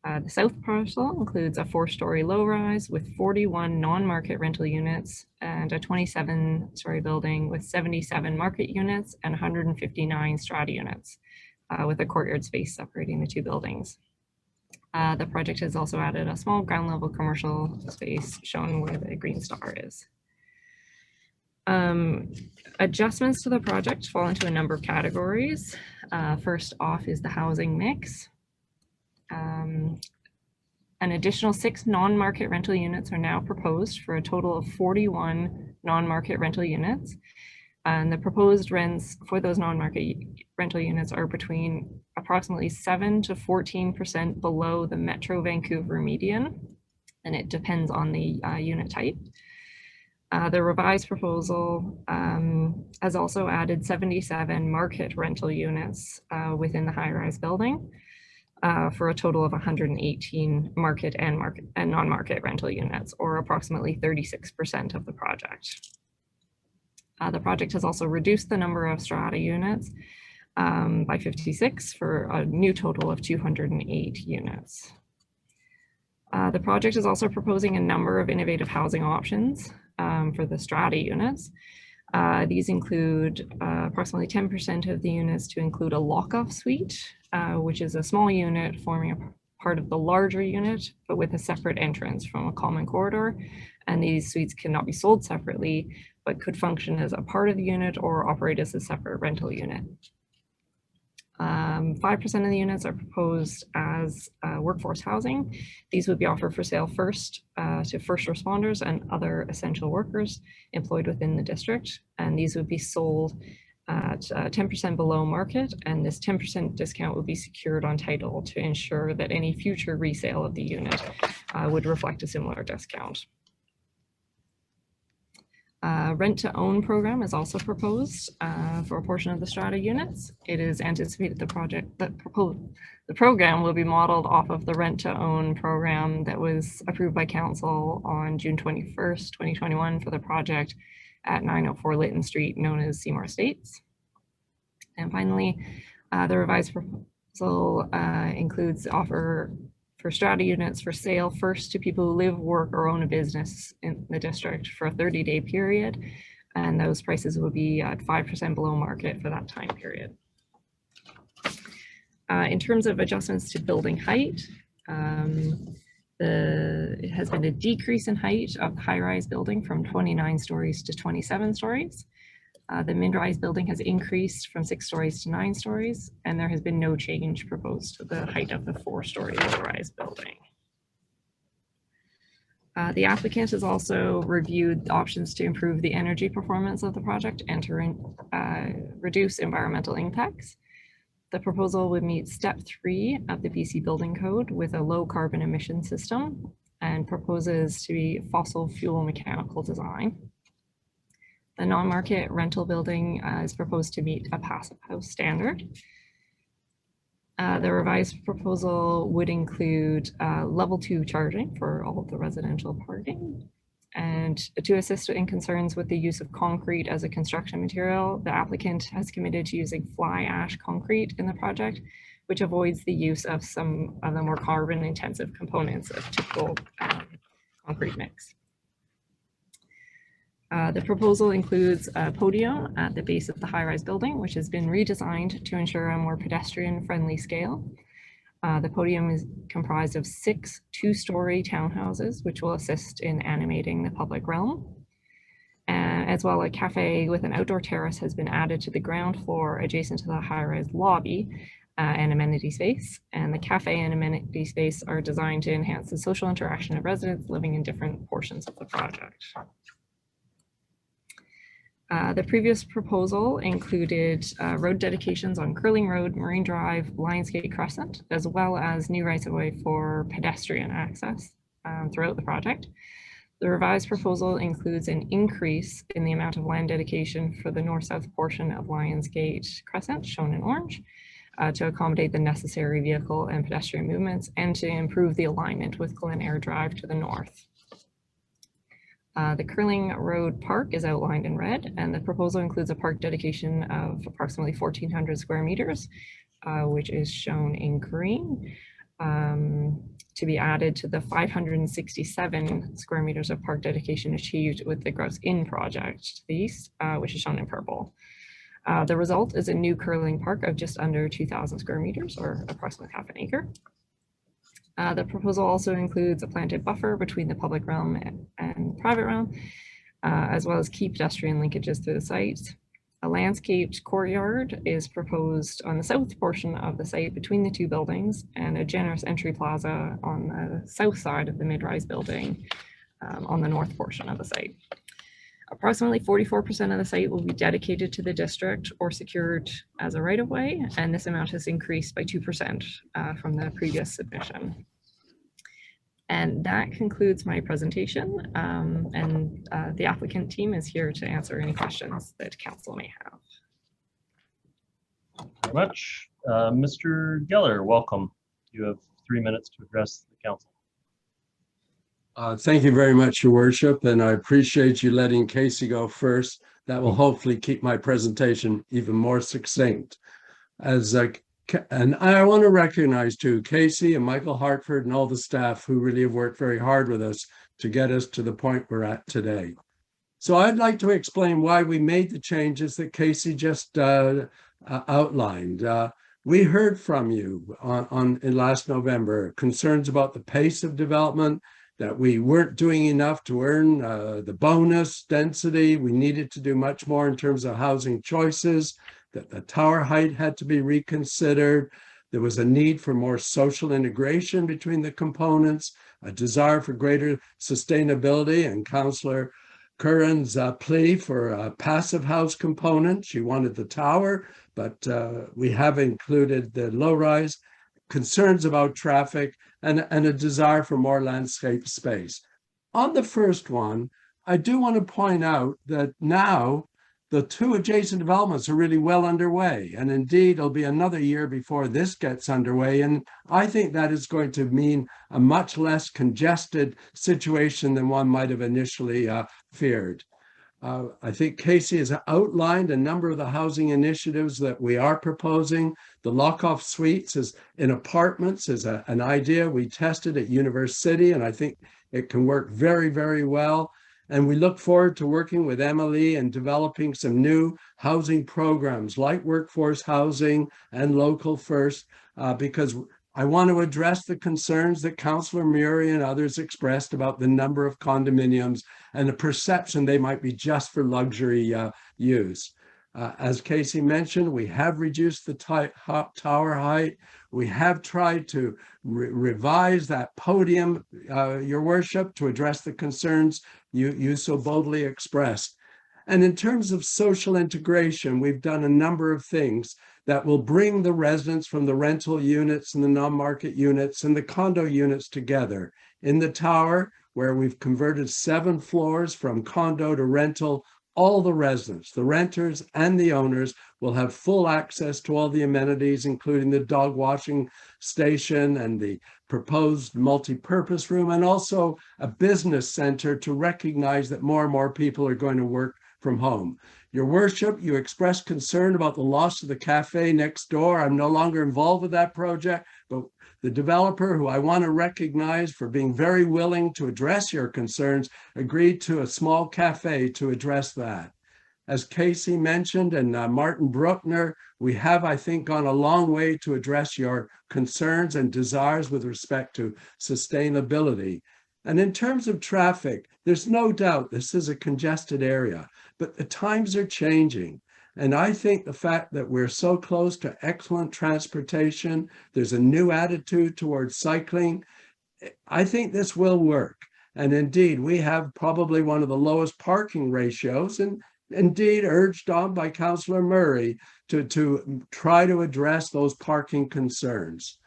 The south parcel includes a 4-story low-rise with 41 non-market rental units and a 27-story building with 77 market units and 159 strata units, with a courtyard space separating the two buildings. The project has also added a small ground level commercial space shown where the green star is. Adjustments to the project fall into a number of categories. First off is the housing mix. An additional 6 non-market rental units are now proposed for a total of 41 non-market rental units. And the proposed rents for those non-market rental units are between approximately 7 to 14% below the Metro Vancouver median, and it depends on the unit type. The revised proposal has also added 77 market rental units within the high-rise building for a total of 118 market and non-market rental units, or approximately 36% of the project. The project has also reduced the number of strata units by 56 for a new total of 208 units. The project is also proposing a number of innovative housing options for the strata units. These include approximately 10% of the units to include a lock-off suite, which is a small unit forming a part of the larger unit, but with a separate entrance from a common corridor. And these suites cannot be sold separately, but could function as a part of the unit or operate as a separate rental unit. 5% of the units are proposed as workforce housing. These would be offered for sale first to first responders and other essential workers employed within the district. And these would be sold at 10% below market, and this 10% discount would be secured on title to ensure that any future resale of the unit would reflect a similar discount. Rent-to-own program is also proposed for a portion of the strata units. It is anticipated the program will be modeled off of the rent-to-own program that was approved by council on June 21st, 2021 for the project at 904 Lytton Street, known as Seymour Estates. And finally, the revised proposal includes the offer for strata units for sale first to people who live, work, or own a business in the district for a 30-day period. And those prices will be at 5% below market for that time period. In terms of adjustments to building height, it has been a decrease in height of the high-rise building from 29 stories to 27 stories. The mid-rise building has increased from 6 stories to 9 stories, and there has been no change proposed to the height of the 4-story low-rise building. The applicant has also reviewed options to improve the energy performance of the project and to reduce environmental impacts. The proposal would meet step 3 of the BC Building Code with a low carbon emission system and proposes to be fossil fuel mechanical design. The non-market rental building is proposed to meet a passive house standard. The revised proposal would include level 2 charging for all of the residential parking. And to assist in concerns with the use of concrete as a construction material, the applicant has committed to using fly ash concrete in the project, which avoids the use of some of the more carbon intensive components of typical concrete mix. The proposal includes a podium at the base of the high-rise building, which has been redesigned to ensure a more pedestrian-friendly scale. The podium is comprised of 6 2-story townhouses, which will assist in animating the public realm. As well, a cafe with an outdoor terrace has been added to the ground floor adjacent to the high-rise lobby and amenity space. And the cafe and amenity space are designed to enhance the social interaction of residents living in different portions of the project. The previous proposal included road dedications on Curling Road, Marine Drive, Lionsgate Crescent, as well as new rights-of-way for pedestrian access throughout the project. The revised proposal includes an increase in the amount of land dedication for the north-south portion of Lionsgate Crescent, shown in orange, to accommodate the necessary vehicle and pedestrian movements and to improve the alignment with Glen Eyre Drive to the north. The Curling Road Park is outlined in red, and the proposal includes a park dedication of approximately 1,400 square meters, which is shown in green, to be added to the 567 square meters of park dedication achieved with the Grouse Inn project to the east, which is shown in purple. The result is a new curling park of just under 2,000 square meters, or approximately half an acre. The proposal also includes a planted buffer between the public realm and private realm, as well as key pedestrian linkages through the site. A landscaped courtyard is proposed on the south portion of the site between the two buildings, and a generous entry plaza on the south side of the mid-rise building on the north portion of the site. Approximately 44% of the site will be dedicated to the district or secured as a right-of-way, and this amount has increased by 2% from the previous submission. And that concludes my presentation, and the applicant team is here to answer any questions that council may have. Thank you very much. Mr. Geller, welcome. You have 3 minutes to address the council. Thank you very much, Your Worship, and I appreciate you letting Casey go first. That will hopefully keep my presentation even more succinct. And I want to recognize too Casey and Michael Hartford and all the staff who really have worked very hard with us to get us to the point we're at today. So I'd like to explain why we made the changes that Casey just outlined. We heard from you in last November, concerns about the pace of development, that we weren't doing enough to earn the bonus density. We needed to do much more in terms of housing choices, that the tower height had to be reconsidered. There was a need for more social integration between the components, a desire for greater sustainability, and Councillor Curran's plea for a passive house component. She wanted the tower, but we have included the low-rise, concerns about traffic, and a desire for more landscape space. On the first one, I do want to point out that now the two adjacent developments are really well underway. And indeed, it'll be another year before this gets underway. And I think that is going to mean a much less congested situation than one might have initially feared. I think Casey has outlined a number of the housing initiatives that we are proposing. The lock-off suites in apartments is an idea we tested at University, and I think it can work very, very well. And we look forward to working with Emily and developing some new housing programs like workforce housing and local first, because I want to address the concerns that Councillor Murray and others expressed about the number of condominiums and the perception they might be just for luxury use. As Casey mentioned, we have reduced the tower height. We have tried to revise that podium, Your Worship, to address the concerns you so boldly expressed. And in terms of social integration, we've done a number of things that will bring the residents from the rental units and the non-market units and the condo units together. In the tower, where we've converted 7 floors from condo to rental, all the residents, the renters and the owners, will have full access to all the amenities, including the dog washing station and the proposed multi-purpose room, and also a business center to recognize that more and more people are going to work from home. Your Worship, you expressed concern about the loss of the cafe next door. I'm no longer involved with that project, but the developer, who I want to recognize for being very willing to address your concerns, agreed to a small cafe to address that. As Casey mentioned, and Martin Bruckner, we have, I think, gone a long way to address your concerns and desires with respect to sustainability. And in terms of traffic, there's no doubt this is a congested area, but the times are changing. And I think the fact that we're so close to excellent transportation, there's a new attitude towards cycling, I think this will work. And indeed, we have probably one of the lowest parking ratios, and indeed urged on by Councillor Murray to try to address those parking concerns.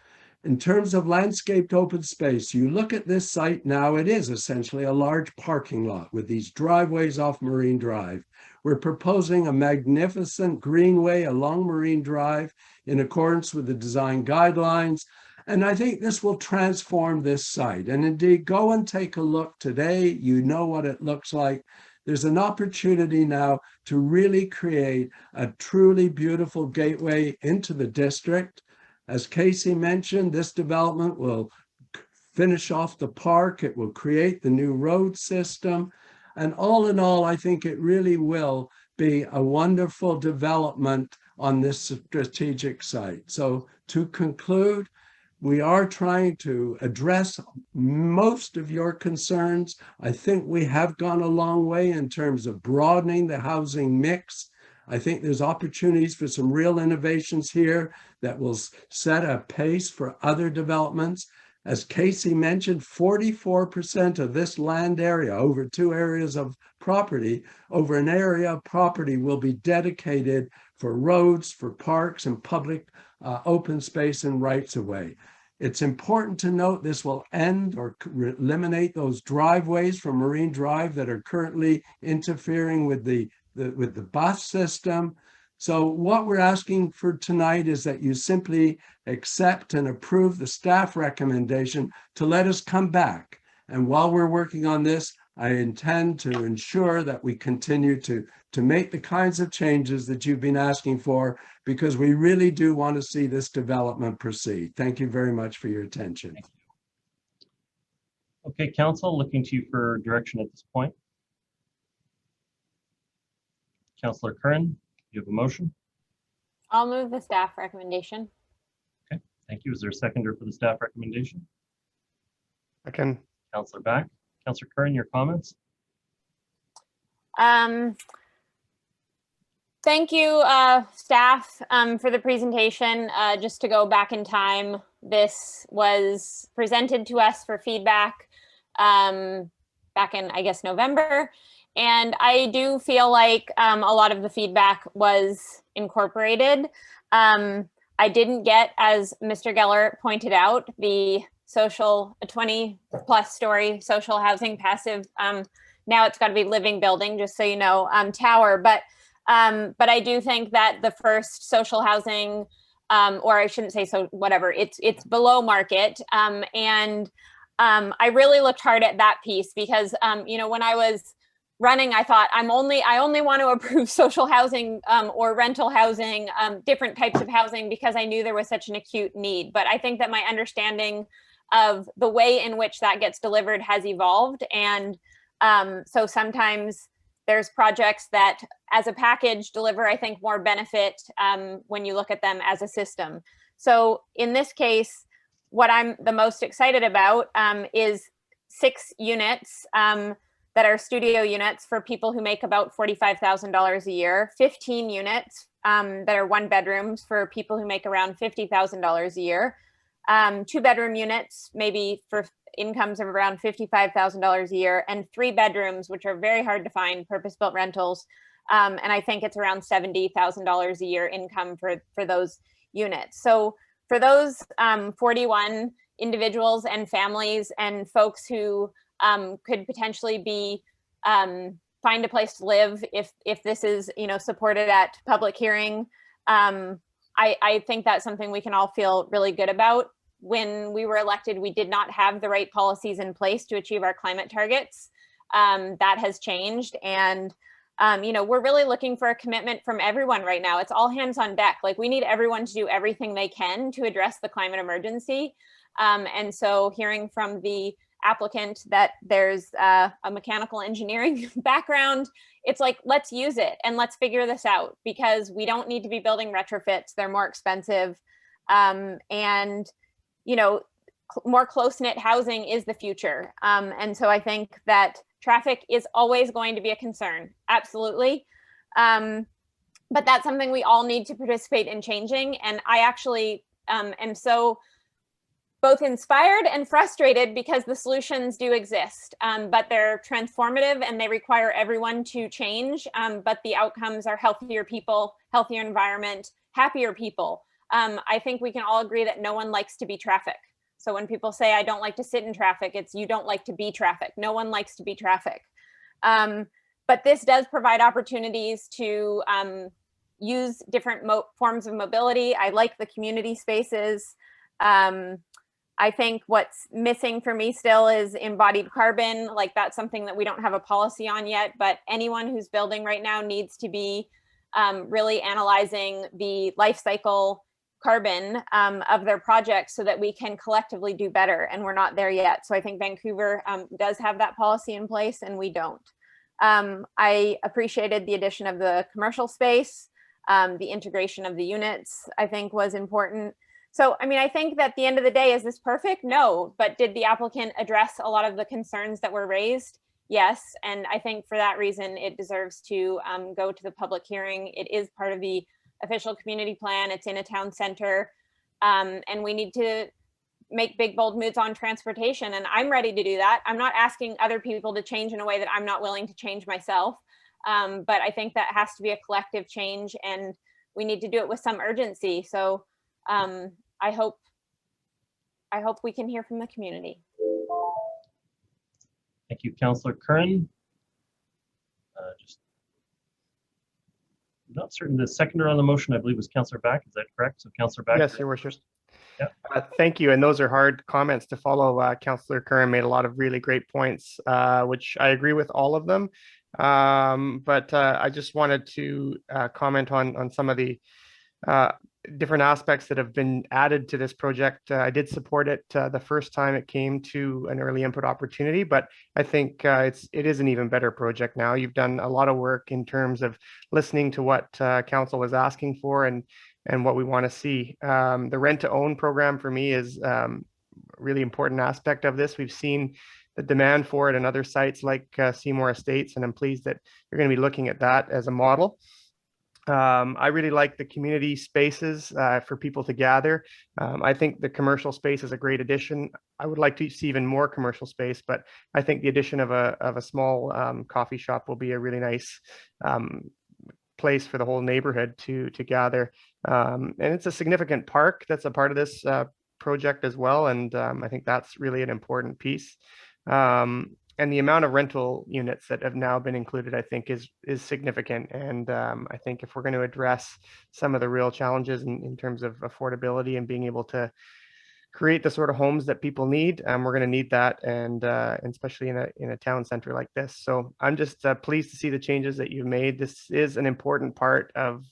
In terms of landscaped open space, you look at this site now, it is essentially a large parking lot with these driveways off Marine Drive. We're proposing a magnificent greenway along Marine Drive in accordance with the design guidelines. And I think this will transform this site. And indeed, go and take a look today. You know what it looks like. There's an opportunity now to really create a truly beautiful gateway into the district. As Casey mentioned, this development will finish off the park. It will create the new road system. And all in all, I think it really will be a wonderful development on this strategic site. So to conclude, we are trying to address most of your concerns. I think we have gone a long way in terms of broadening the housing mix. I think there's opportunities for some real innovations here that will set a pace for other developments. As Casey mentioned, 44% of this land area, over 2 areas of property, over an area of property will be dedicated for roads, for parks, and public open space and rights of way. It's important to note this will end or eliminate those driveways from Marine Drive that are currently interfering with the bus system. So what we're asking for tonight is that you simply accept and approve the staff recommendation to let us come back. And while we're working on this, I intend to ensure that we continue to make the kinds of changes that you've been asking for, because we really do want to see this development proceed. Thank you very much for your attention. Okay, Council, looking to you for direction at this point. Councillor Curran, you have a motion? I'll move the staff recommendation. Okay, thank you. Is there a seconder for the staff recommendation? Second. Councillor Back. Councillor Curran, your comments? Thank you, staff, for the presentation. Just to go back in time, this was presented to us for feedback back in, I guess, November. And I do feel like a lot of the feedback was incorporated. I didn't get, as Mr. Geller pointed out, the social 20+ story social housing passive. Now it's got to be living building, just so you know, tower. But I do think that the first social housing, or I shouldn't say so, whatever, it's below market. And I really looked hard at that piece because, you know, when I was running, I thought I only want to approve social housing or rental housing, different types of housing, because I knew there was such an acute need. But I think that my understanding of the way in which that gets delivered has evolved. And so sometimes there's projects that as a package deliver, I think, more benefit when you look at them as a system. So in this case, what I'm the most excited about is 6 units that are studio units for people who make about $45,000 a year, 15 units that are 1 bedrooms for people who make around $50,000 a year, 2-bedroom units, maybe for incomes of around $55,000 a year, and 3 bedrooms, which are very hard to find, purpose-built rentals. And I think it's around $70,000 a year income for those units. So for those 41 individuals and families and folks who could potentially be find a place to live if this is, you know, supported at public hearing, I think that's something we can all feel really good about. When we were elected, we did not have the right policies in place to achieve our climate targets. That has changed. And, you know, we're really looking for a commitment from everyone right now. It's all hands on deck. Like, we need everyone to do everything they can to address the climate emergency. And so hearing from the applicant that there's a mechanical engineering background, it's like, let's use it and let's figure this out, because we don't need to be building retrofits. They're more expensive. And, you know, more close-knit housing is the future. And so I think that traffic is always going to be a concern. Absolutely. But that's something we all need to participate in changing. And I actually am so both inspired and frustrated because the solutions do exist, but they're transformative and they require everyone to change. But the outcomes are healthier people, healthier environment, happier people. I think we can all agree that no one likes to be traffic. So when people say, I don't like to sit in traffic, it's you don't like to be traffic. No one likes to be traffic. But this does provide opportunities to use different forms of mobility. I like the community spaces. I think what's missing for me still is embodied carbon. Like that's something that we don't have a policy on yet, but anyone who's building right now needs to be really analyzing the life cycle carbon of their projects so that we can collectively do better, and we're not there yet. So I think Vancouver does have that policy in place and we don't. I appreciated the addition of the commercial space. The integration of the units I think was important. So, I mean, I think that at the end of the day, is this perfect? No, but did the applicant address a lot of the concerns that were raised? Yes, and I think for that reason, it deserves to go to the public hearing. It is part of the official community plan. It's in a town center, and we need to make big, bold moves on transportation, and I'm ready to do that. I'm not asking other people to change in a way that I'm not willing to change myself, but I think that has to be a collective change, and we need to do it with some urgency. So I hope we can hear from the community. Thank you, Councillor Curran. Just not certain the seconder on the motion, I believe, was Councillor Back. Is that correct? So Councillor Back. Yes, Your Worship. Yeah. Thank you. And those are hard comments to follow. Councillor Curran made a lot of really great points, which I agree with all of them. But I just wanted to comment on some of the different aspects that have been added to this project. I did support it the first time it came to an early input opportunity, but I think it is an even better project now. You've done a lot of work in terms of listening to what council was asking for and what we want to see. The rent to own program for me is a really important aspect of this. We've seen the demand for it in other sites like Seymour Estates, and I'm pleased that you're going to be looking at that as a model. I really like the community spaces for people to gather. I think the commercial space is a great addition. I would like to see even more commercial space, but I think the addition of a small coffee shop will be a really nice place for the whole neighborhood to gather. And it's a significant park that's a part of this project as well, and I think that's really an important piece. And the amount of rental units that have now been included, I think, is significant. And I think if we're going to address some of the real challenges in terms of affordability and being able to create the sort of homes that people need, we're going to need that, and especially in a town center like this. So I'm just pleased to see the changes that you've made. This is an important piece of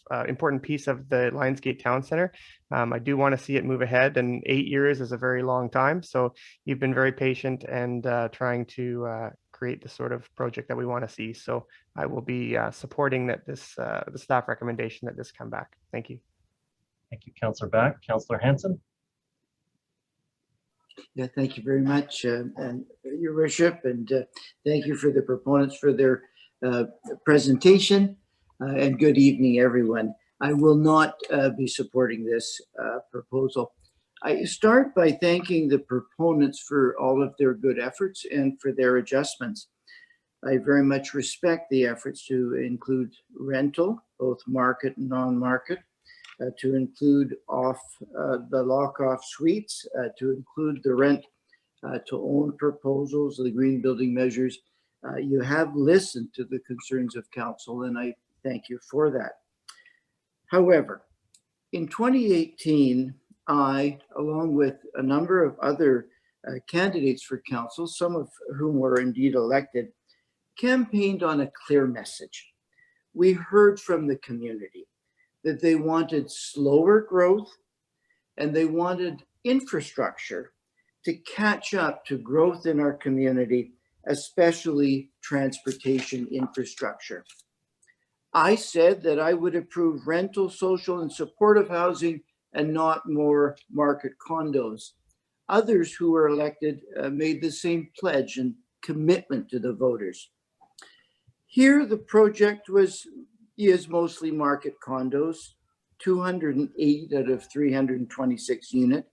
the Lionsgate Town Center. I do want to see it move ahead, and 8 years is a very long time. So you've been very patient and trying to create the sort of project that we want to see. So I will be supporting that the staff recommendation that this come back. Thank you. Thank you, Councillor Back. Councillor Hanson. Yeah, thank you very much, and Your Worship, and thank you for the proponents for their presentation, and good evening, everyone. I will not be supporting this proposal. I start by thanking the proponents for all of their good efforts and for their adjustments. I very much respect the efforts to include rental, both market and non-market, to include the lock-off suites, to include the rent to own proposals, the green building measures. You have listened to the concerns of council, and I thank you for that. However, in 2018, I, along with a number of other candidates for council, some of whom were indeed elected, campaigned on a clear message. We heard from the community that they wanted slower growth and they wanted infrastructure to catch up to growth in our community, especially transportation infrastructure. I said that I would approve rental, social, and supportive housing and not more market condos. Others who were elected made the same pledge and commitment to the voters. Here, the project is mostly market condos, 208 out of 326 units.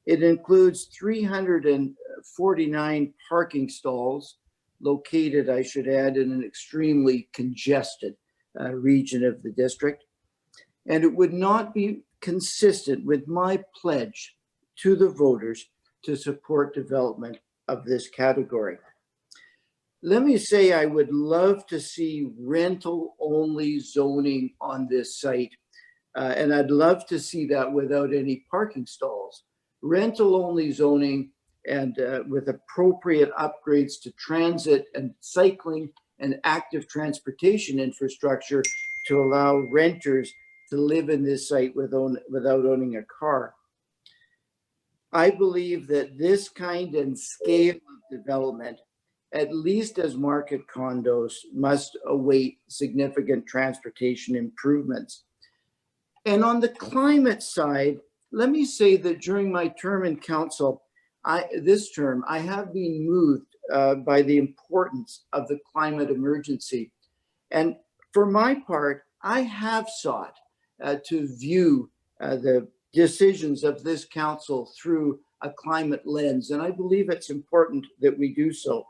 It includes 349 parking stalls located, I should add, in an extremely congested region of the district. And it would not be consistent with my pledge to the voters to support development of this category. Let me say I would love to see rental-only zoning on this site, and I'd love to see that without any parking stalls. Rental-only zoning and with appropriate upgrades to transit and cycling and active transportation infrastructure to allow renters to live in this site without owning a car. I believe that this kind and scale of development, at least as market condos, must await significant transportation improvements. And on the climate side, let me say that during my term in council, I have been moved by the importance of the climate emergency. And for my part, I have sought to view the decisions of this council through a climate lens, and I believe it's important that we do so.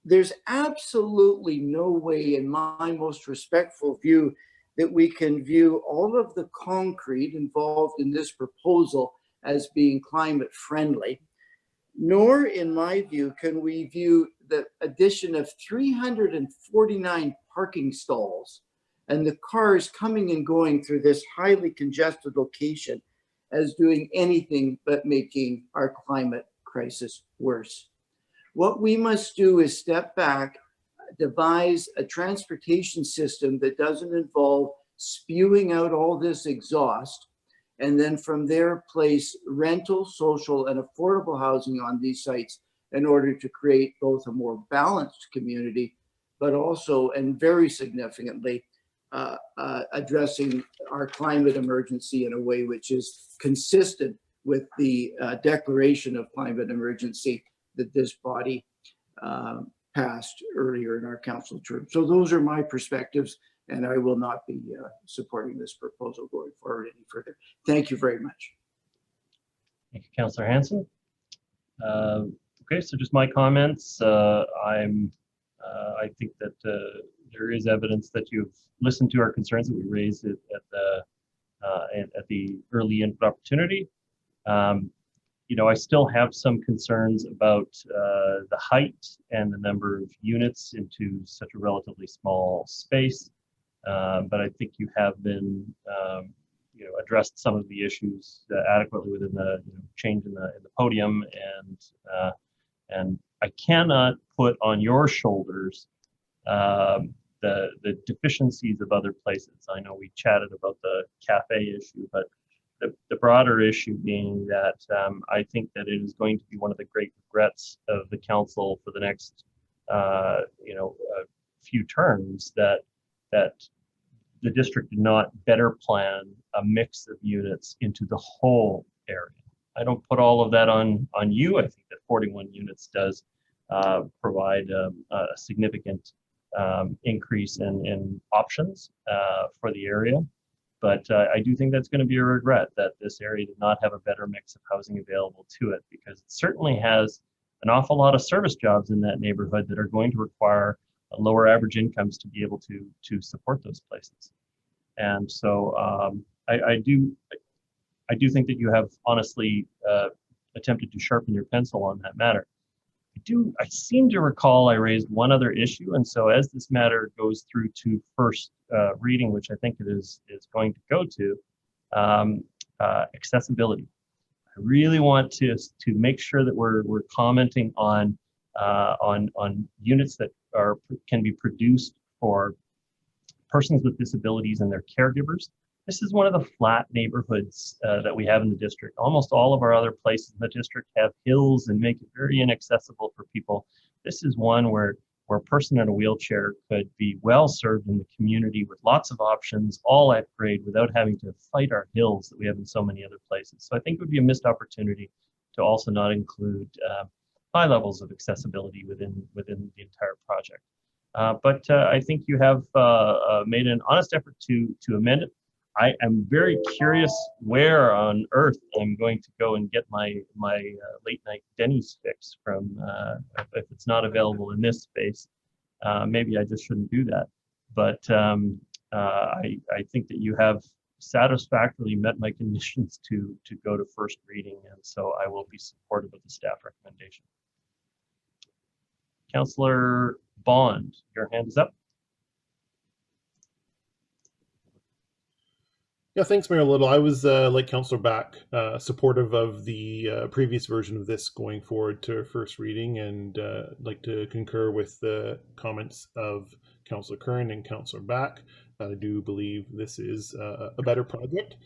There's absolutely no way, in my most respectful view, that we can view all of the concrete involved in this proposal as being climate friendly, nor, in my view, can we view the addition of 349 parking stalls and the cars coming and going through this highly congested location as doing anything but making our climate crisis worse. What we must do is step back, devise a transportation system that doesn't involve spewing out all this exhaust, and then from there place rental, social, and affordable housing on these sites in order to create both a more balanced community, but also, and very significantly, addressing our climate emergency in a way which is consistent with the declaration of climate emergency that this body passed earlier in our council term. So those are my perspectives, and I will not be supporting this proposal going forward any further. Thank you very much. Thank you, Councillor Hanson. Okay, so just my comments. I think that there is evidence that you've listened to our concerns that we raised at the early input opportunity. You know, I still have some concerns about the height and the number of units into such a relatively small space. But I think you have been, you know, addressed some of the issues adequately within the change in the podium, and I cannot put on your shoulders the deficiencies of other places. I know we chatted about the cafe issue, but the broader issue being that I think that it is going to be one of the great regrets of the council for the next few terms that the district did not better plan a mix of units into the whole area. I don't put all of that on you. I think that 41 units does provide a significant increase in options for the area. But I do think that's going to be a regret that this area did not have a better mix of housing available to it, because it certainly has an awful lot of service jobs in that neighborhood that are going to require lower average incomes to be able to support those places. And so I do think that you have honestly attempted to sharpen your pencil on that matter. I seem to recall I raised one other issue, and so as this matter goes through to first reading, which I think it is going to go to, accessibility. I really want to make sure that we're commenting on units that can be produced for persons with disabilities and their caregivers. This is one of the flat neighborhoods that we have in the district. Almost all of our other places in the district have hills and make it very inaccessible for people. This is one where a person in a wheelchair could be well served in the community with lots of options, all at grade, without having to fight our hills that we have in so many other places. So I think it would be a missed opportunity to also not include high levels of accessibility within the entire project. But I think you have made an honest effort to amend it. I am very curious where on earth I'm going to go and get my late night Denny's fix from. If it's not available in this space, maybe I just shouldn't do that. But I think that you have satisfactorily met my conditions to go to first reading, and so I will be supportive of the staff recommendation. Councillor Bond, your hand is up. Yeah, thanks, Mayor Little. I was, like Councillor Back, supportive of the previous version of this going forward to first reading, and like to concur with the comments of Councillor Curran and Councillor Back. I do believe this is a better project.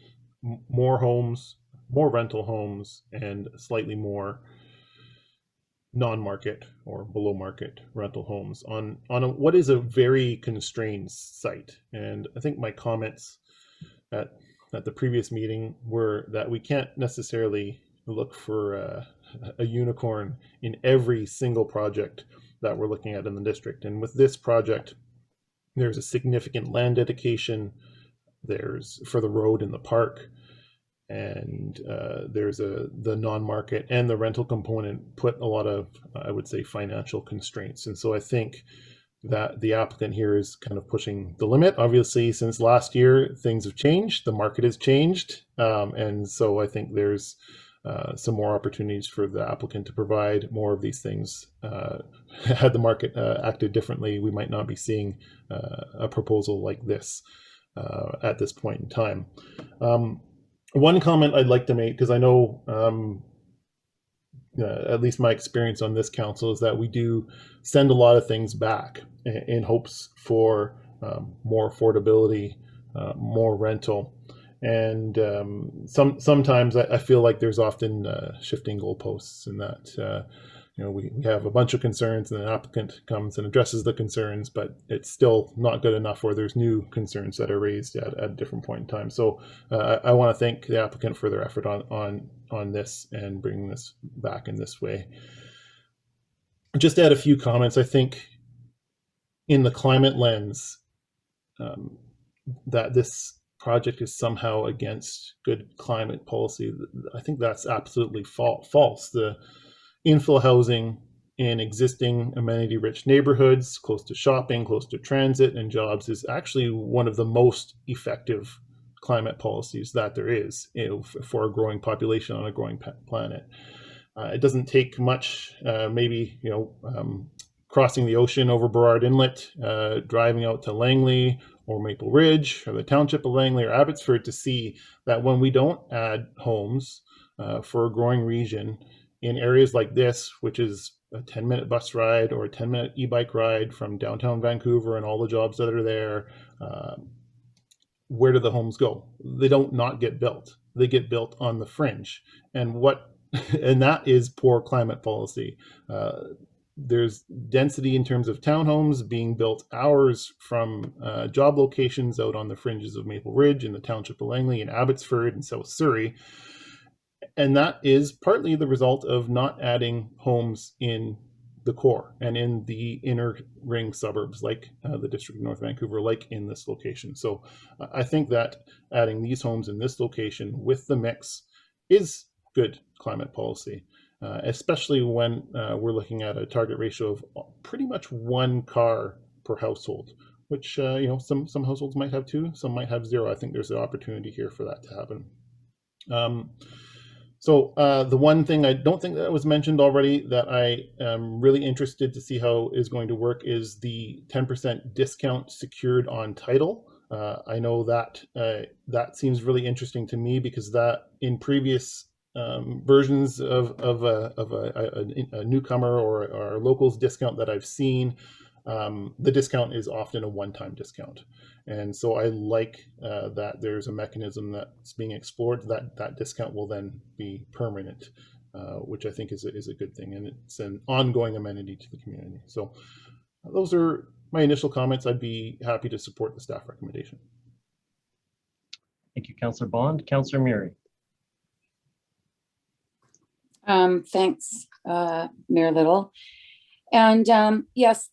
More homes, more rental homes, and slightly more non-market or below market rental homes on what is a very constrained site. And I think my comments at the previous meeting were that we can't necessarily look for a unicorn in every single project that we're looking at in the district. And with this project, there's a significant land dedication, there's for the road and the park, and there's the non-market and the rental component put a lot of, I would say, financial constraints. And so I think that the applicant here is kind of pushing the limit. Obviously, since last year, things have changed, the market has changed. And so I think there's some more opportunities for the applicant to provide more of these things. Had the market acted differently, we might not be seeing a proposal like this at this point in time. One comment I'd like to make, because I know at least my experience on this council is that we do send a lot of things back in hopes for more affordability, more rental. And sometimes I feel like there's often shifting goalposts in that, we have a bunch of concerns and an applicant comes and addresses the concerns, but it's still not good enough, or there's new concerns that are raised at a different point in time. So I want to thank the applicant for their effort on this and bringing this back in this way. Just to add a few comments, I think in the climate lens, that this project is somehow against good climate policy. I think that's absolutely false. The infill housing in existing amenity-rich neighborhoods, close to shopping, close to transit and jobs, is actually one of the most effective climate policies that there is, for a growing population on a growing planet. It doesn't take much, maybe crossing the ocean over Burrard Inlet, driving out to Langley or Maple Ridge or the township of Langley or Abbotsford to see that when we don't add homes for a growing region in areas like this, which is a 10-minute bus ride or a 10-minute e-bike ride from downtown Vancouver and all the jobs that are there, where do the homes go? They don't not get built. They get built on the fringe. And that is poor climate policy. There's density in terms of townhomes being built hours from job locations out on the fringes of Maple Ridge in the township of Langley and Abbotsford and South Surrey. And that is partly the result of not adding homes in the core and in the inner ring suburbs, like the District of North Vancouver, like in this location. So I think that adding these homes in this location with the mix is good climate policy, especially when we're looking at a target ratio of pretty much 1 car per household, which some households might have 2, some might have 0. I think there's an opportunity here for that to happen. So the one thing I don't think that was mentioned already that I am really interested to see how is going to work is the 10% discount secured on title. I know that that seems really interesting to me, because that in previous versions of a newcomer or a locals discount that I've seen, the discount is often a one-time discount. And so I like that there's a mechanism that's being explored that discount will then be permanent, which I think is a good thing. And it's an ongoing amenity to the community. So those are my initial comments. I'd be happy to support the staff recommendation. Thank you, Councillor Bond. Councillor Murray. Thanks, Mayor Little. And yes,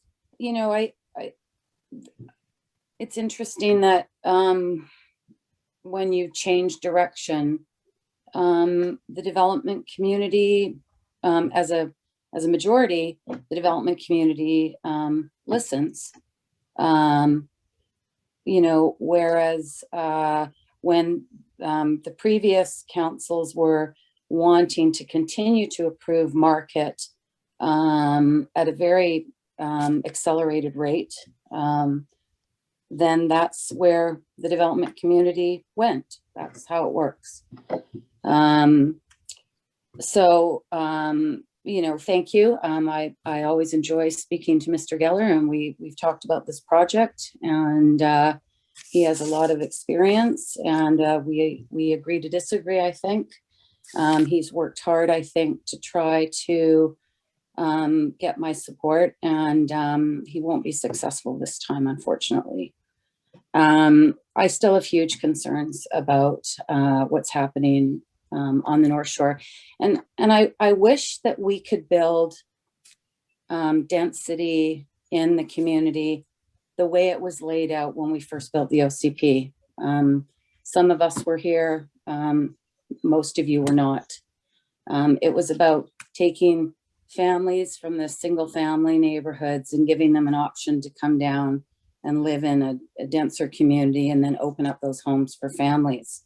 it's interesting that when you change direction, the development community, as a majority, the development community listens. Whereas when the previous councils were wanting to continue to approve market at a very accelerated rate, then that's where the development community went. That's how it works. You know, thank you. I always enjoy speaking to Mr. Geller, and we've talked about this project, and he has a lot of experience, and we agree to disagree, I think. He's worked hard, I think, to try to get my support, and he won't be successful this time, unfortunately. I still have huge concerns about what's happening on the North Shore. And I wish that we could build density in the community the way it was laid out when we first built the OCP. Some of us were here, most of you were not. It was about taking families from the single family neighborhoods and giving them an option to come down and live in a denser community, and then open up those homes for families.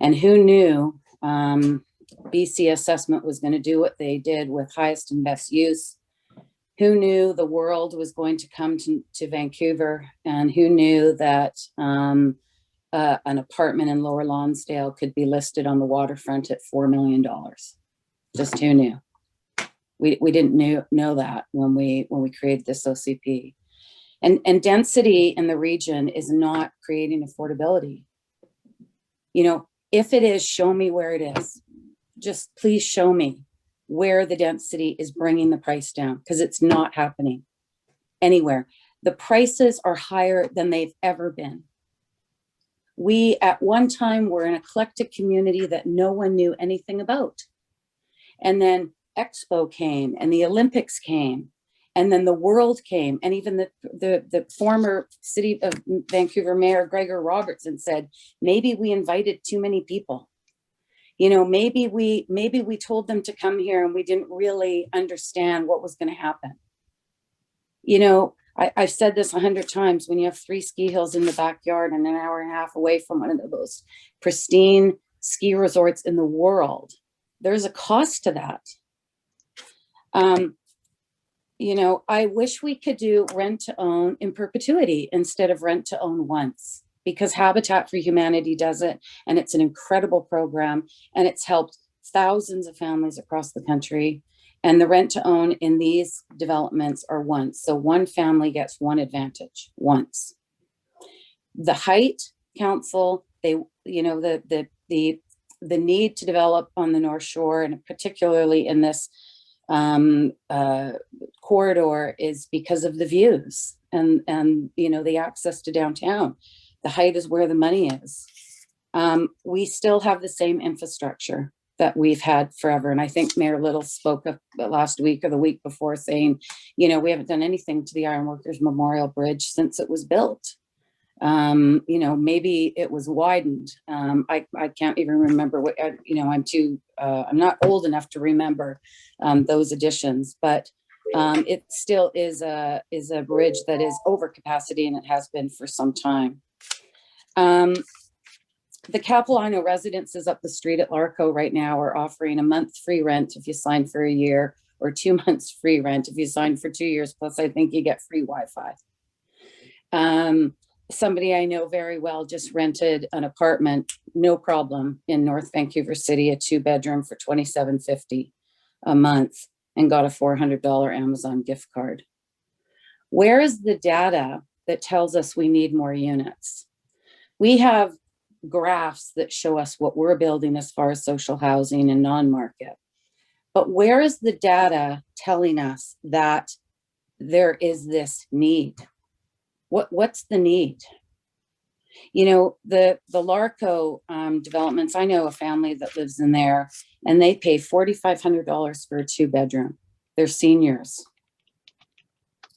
And who knew BC Assessment was going to do what they did with highest and best use? Who knew the world was going to come to Vancouver? And who knew that an apartment in Lower Lonsdale could be listed on the waterfront at $4 million? Just who knew? We didn't know that when we created this OCP. And density in the region is not creating affordability. You know, if it is, show me where it is. Just please show me where the density is bringing the price down, because it's not happening anywhere. The prices are higher than they've ever been. We at one time were an eclectic community that no one knew anything about. And then Expo came, and the Olympics came, and then the world came, and even the former City of Vancouver Mayor Gregor Robertson said, maybe we invited too many people. You know, maybe we told them to come here and we didn't really understand what was going to happen. You know, I've said this 100 times, when you have 3 ski hills in the backyard and an hour and a half away from one of the most pristine ski resorts in the world, there's a cost to that. You know, I wish we could do rent to own in perpetuity instead of rent to own once, because Habitat for Humanity does it, and it's an incredible program, and it's helped thousands of families across the country. And the rent to own in these developments are once. So one family gets one advantage once. The Height Council, they, you know, the need to develop on the North Shore, and particularly in this corridor, is because of the views and you know, the access to downtown. The Height is where the money is. We still have the same infrastructure that we've had forever. And I think Mayor Little spoke up last week or the week before saying, you know, we haven't done anything to the Ironworkers Memorial Bridge since it was built. You know, maybe it was widened. I can't even remember what, you know, I'm not old enough to remember those additions, but it still is a bridge that is over capacity, and it has been for some time. The Capilano residences up the street at Larco right now are offering a month free rent if you sign for a year, or 2 months free rent if you sign for 2 years, plus I think you get free Wi-Fi. Somebody I know very well just rented an apartment, no problem, in North Vancouver City, a 2-bedroom for $27.50 a month, and got a $400 Amazon gift card. Where is the data that tells us we need more units? We have graphs that show us what we're building as far as social housing and non-market. But where is the data telling us that there is this need? What's the need? You know, the Larco developments, I know a family that lives in there, and they pay $4,500 for a 2-bedroom. They're seniors.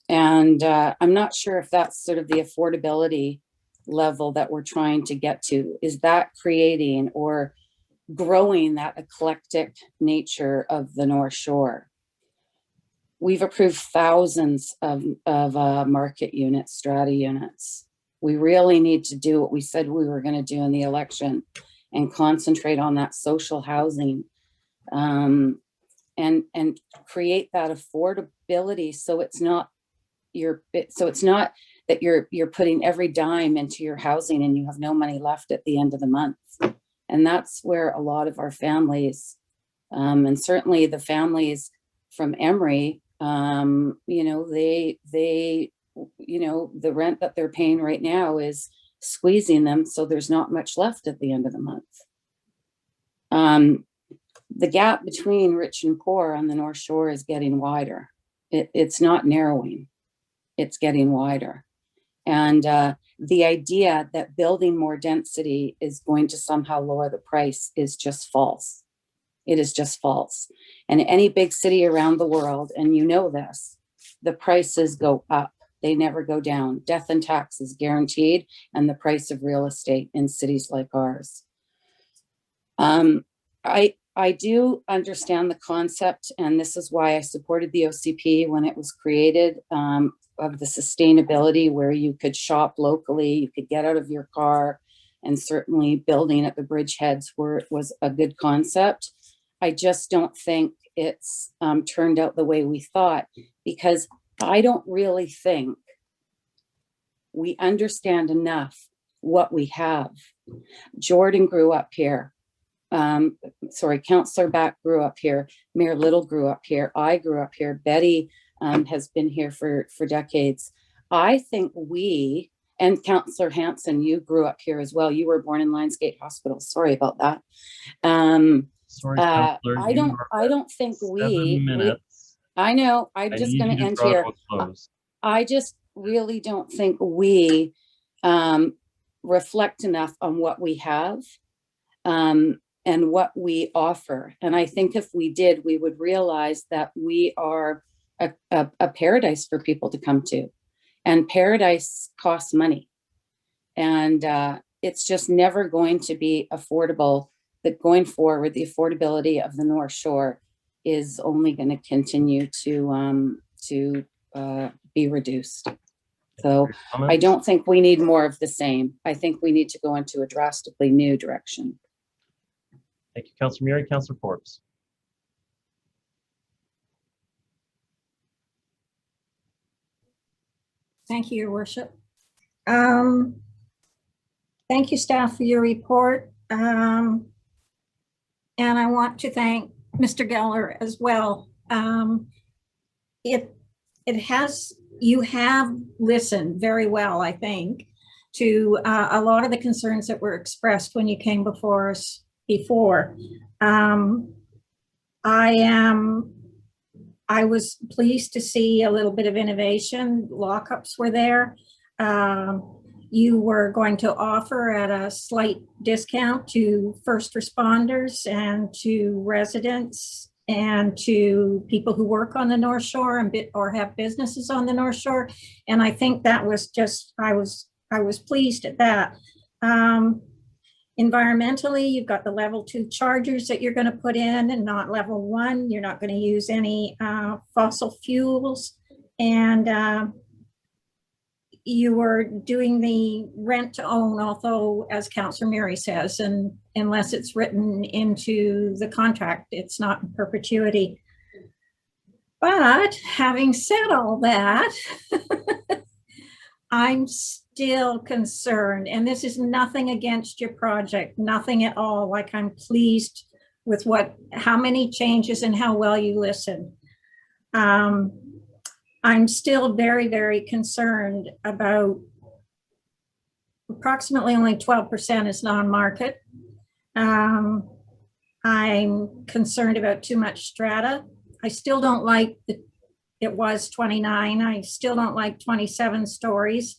And I'm not sure if that's sort of the affordability level that we're trying to get to. Is that creating or growing that eclectic nature of the North Shore? We've approved thousands of market units, strata units. We really need to do what we said we were going to do in the election and concentrate on that social housing, and create that affordability. So it's not that you're putting every dime into your housing and you have no money left at the end of the month. And that's where a lot of our families, and certainly the families from Emery, you know, they you know, the rent that they're paying right now is squeezing them, so there's not much left at the end of the month. The gap between rich and poor on the North Shore is getting wider. It's not narrowing, it's getting wider. And the idea that building more density is going to somehow lower the price is just false. It is just false. And any big city around the world, and you know this, the prices go up. They never go down. Death and taxes guaranteed, and the price of real estate in cities like ours. I do understand the concept, and this is why I supported the OCP when it was created, of the sustainability, where you could shop locally, you could get out of your car, and certainly building at the bridgeheads was a good concept. I just don't think it's turned out the way we thought, because I don't really think we understand enough what we have. Jordan grew up here. Councillor Back grew up here. Mayor Little grew up here. I grew up here. Betty has been here for decades. I think we, and Councillor Hanson, you grew up here as well. You were born in Lionsgate Hospital. Sorry about that. Sorry, Councillor. I don't think I know, I'm just going to end here. I just really don't think we reflect enough on what we have and what we offer. And I think if we did, we would realize that we are a paradise for people to come to. And paradise costs money. And it's just never going to be affordable. That going forward, the affordability of the North Shore is only going to continue to be reduced. So I don't think we need more of the same. I think we need to go into a drastically new direction. Thank you, Councillor Murray. Councillor Forbes. Thank you, Your Worship. Thank you, staff, for your report. And I want to thank Mr. Geller as well. You have listened very well, I think, to a lot of the concerns that were expressed when you came before us before. I was pleased to see a little bit of innovation. Lockups were there. You were going to offer at a slight discount to first responders and to residents and to people who work on the North Shore or have businesses on the North Shore. And I think that was just, I was pleased at that. Environmentally, you've got the level 2 chargers that you're going to put in and not level 1. You're not going to use any fossil fuels. And you were doing the rent to own, although, as Councillor Murray says, and unless it's written into the contract, it's not in perpetuity. But having said all that, I'm still concerned, and this is nothing against your project, nothing at all. Like, I'm pleased with how many changes and how well you listen. I'm still very, very concerned about approximately only 12% is non-market. I'm concerned about too much strata. I still don't like it was 29. I still don't like 27 stories.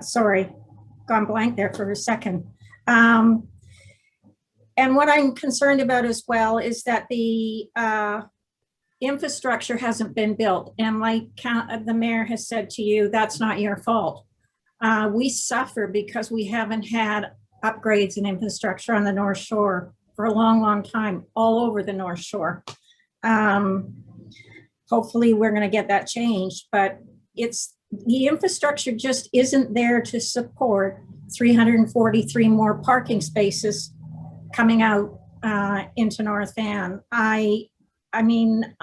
Sorry, gone blank there for a second. And what I'm concerned about as well is that the infrastructure hasn't been built. And like the mayor has said to you, that's not your fault. We suffer because we haven't had upgrades in infrastructure on the North Shore. for a long, long time all over the North Shore. Hopefully we're going to get that changed, but the infrastructure just isn't there to support 343 more parking spaces coming out into North Van. I mean,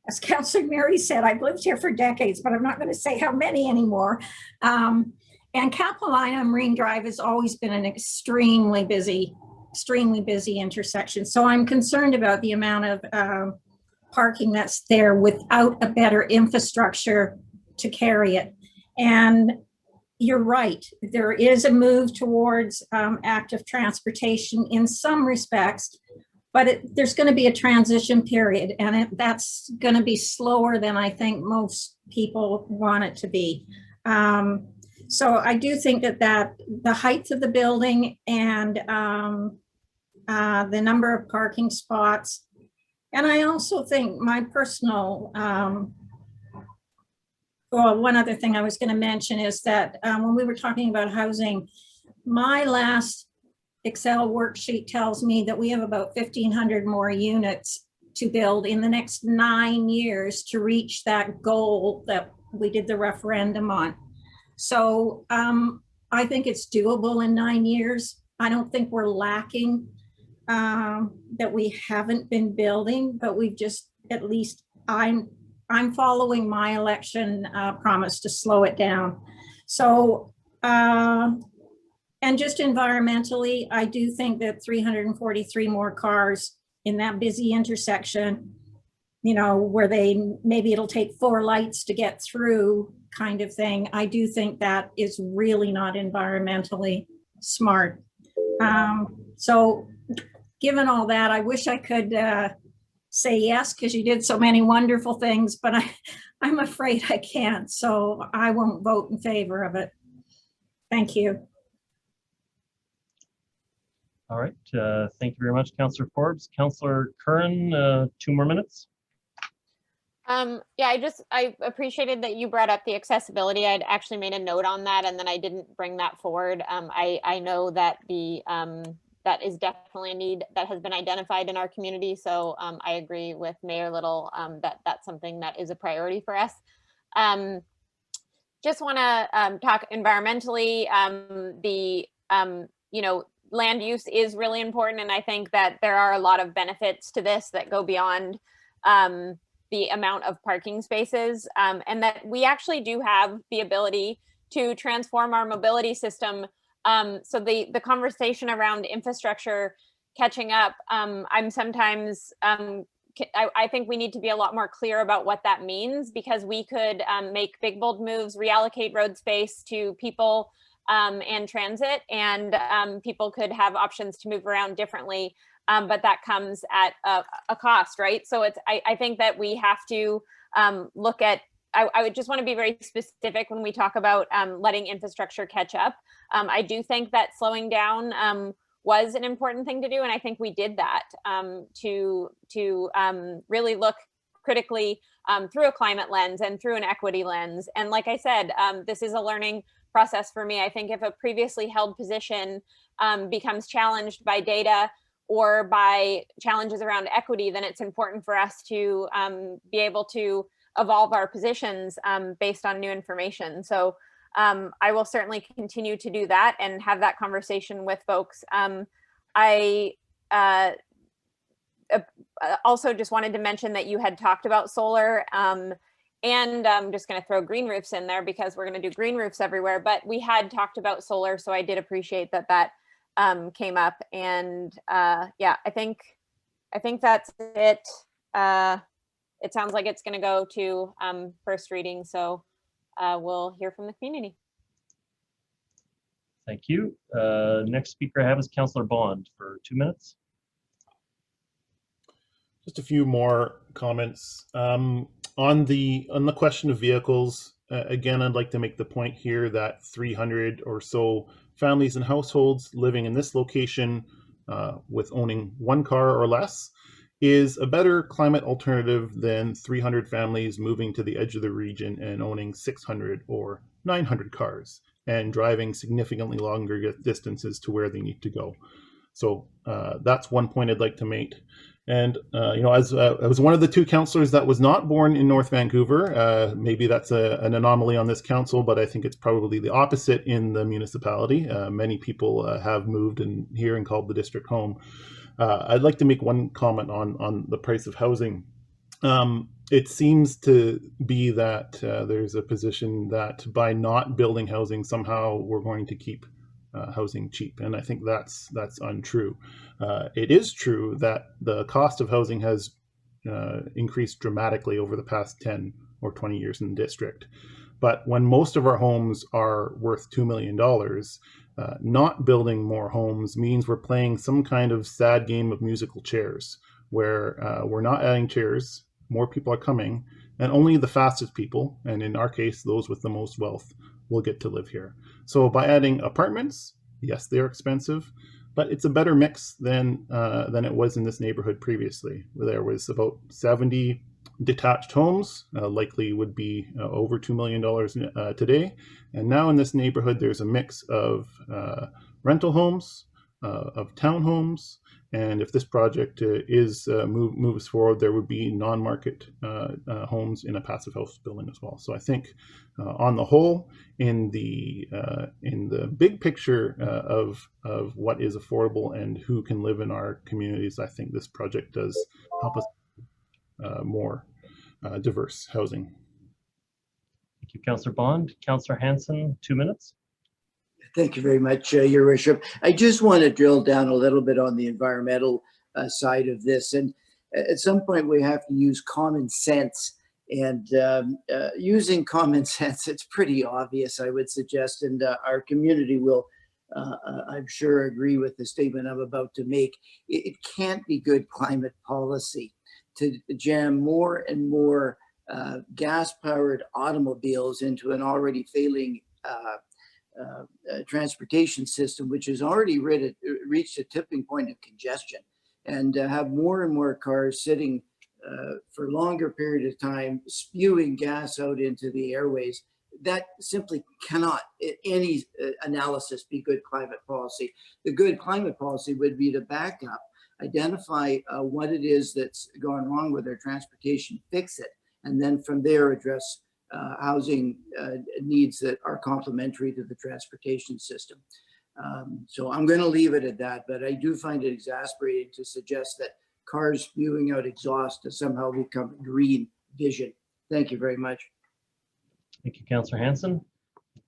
as Councillor Mary said, I've lived here for decades, but I'm not going to say how many anymore. And Capilano Marine Drive has always been an extremely busy intersection. So I'm concerned about the amount of parking that's there without a better infrastructure to carry it. And you're right, there is a move towards active transportation in some respects, but there's going to be a transition period, and that's going to be slower than I think most people want it to be. So I do think that the height of the building and the number of parking spots, and I also think my personal, well, one other thing I was going to mention is that when we were talking about housing, my last Excel worksheet tells me that we have about 1,500 more units to build in the next 9 years to reach that goal that we did the referendum on. So I think it's doable in 9 years. I don't think we're lacking that we haven't been building, but we've just, at least I'm following my election promise to slow it down. So, and just environmentally, I do think that 343 more cars in that busy intersection, you know, where maybe it'll take 4 lights to get through kind of thing. I do think that is really not environmentally smart. So given all that, I wish I could say yes, because you did so many wonderful things, but I'm afraid I can't. So I won't vote in favor of it. Thank you. All right, thank you very much, Councillor Forbes. Councillor Curran, 2 more minutes. Yeah, I appreciated that you brought up the accessibility. I'd actually made a note on that, and then I didn't bring that forward. I know that that is definitely a need that has been identified in our community. So I agree with Mayor Little that that's something that is a priority for us. Just want to talk environmentally. You know, land use is really important, and I think that there are a lot of benefits to this that go beyond the amount of parking spaces, and that we actually do have the ability to transform our mobility system. So the conversation around infrastructure catching up, I'm sometimes, I think we need to be a lot more clear about what that means, because we could make big, bold moves, reallocate road space to people and transit, and people could have options to move around differently. But that comes at a cost, right? So I think that we have to look at, I would just want to be very specific when we talk about letting infrastructure catch up. I do think that slowing down was an important thing to do, and I think we did that to really look critically through a climate lens and through an equity lens. And like I said, this is a learning process for me. I think if a previously held position becomes challenged by data or by challenges around equity, then it's important for us to be able to evolve our positions based on new information. So I will certainly continue to do that and have that conversation with folks. I also just wanted to mention that you had talked about solar, and I'm just going to throw green roofs in there because we're going to do green roofs everywhere, but we had talked about solar, so I did appreciate that came up. And yeah, I think that's it. It sounds like it's going to go to first reading, so we'll hear from the community. Thank you. Next speaker I have is Councillor Bond for 2 minutes. Just a few more comments on the question of vehicles. Again, I'd like to make the point here that 300 or so families and households living in this location with owning 1 car or less is a better climate alternative than 300 families moving to the edge of the region and owning 600 or 900 cars and driving significantly longer distances to where they need to go. So that's one point I'd like to make. And, you know, as I was one of the two councillors that was not born in North Vancouver, maybe that's an anomaly on this council, but I think it's probably the opposite in the municipality. Many people have moved in here and called the district home. I'd like to make one comment on the price of housing. It seems to be that there's a position that by not building housing, somehow we're going to keep housing cheap, and I think that's untrue. It is true that the cost of housing has increased dramatically over the past 10 or 20 years in the district. But when most of our homes are worth $2 million, not building more homes means we're playing some kind of sad game of musical chairs, where we're not adding chairs, more people are coming, and only the fastest people, and in our case, those with the most wealth, will get to live here. So by adding apartments, yes, they're expensive, but it's a better mix than it was in this neighborhood previously, where there was about 70 detached homes, likely would be over $2 million today. And now in this neighborhood, there's a mix of rental homes, of townhomes, and if this project moves forward, there would be non-market homes in a passive house building as well. So I think, on the whole, in the big picture of what is affordable and who can live in our communities, I think this project does help us more diverse housing. Thank you, Councillor Bond. Councillor Hanson, 2 minutes. Thank you very much, Your Worship. I just want to drill down a little bit on the environmental side of this. And at some point, we have to use common sense. And using common sense, it's pretty obvious, I would suggest. And our community will, I'm sure, agree with the statement I'm about to make. It can't be good climate policy to jam more and more gas-powered automobiles into an already failing transportation system, which has already reached a tipping point of congestion, and have more and more cars sitting for a longer period of time, spewing gas out into the airways. That simply cannot, in any analysis, be good climate policy. The good climate policy would be to back up, identify what it is that's gone wrong with our transportation, fix it, and then from there address housing needs that are complementary to the transportation system. So I'm going to leave it at that, but I do find it exasperating to suggest that cars spewing out exhaust has somehow become green vision. Thank you very much. Thank you, Councillor Hanson.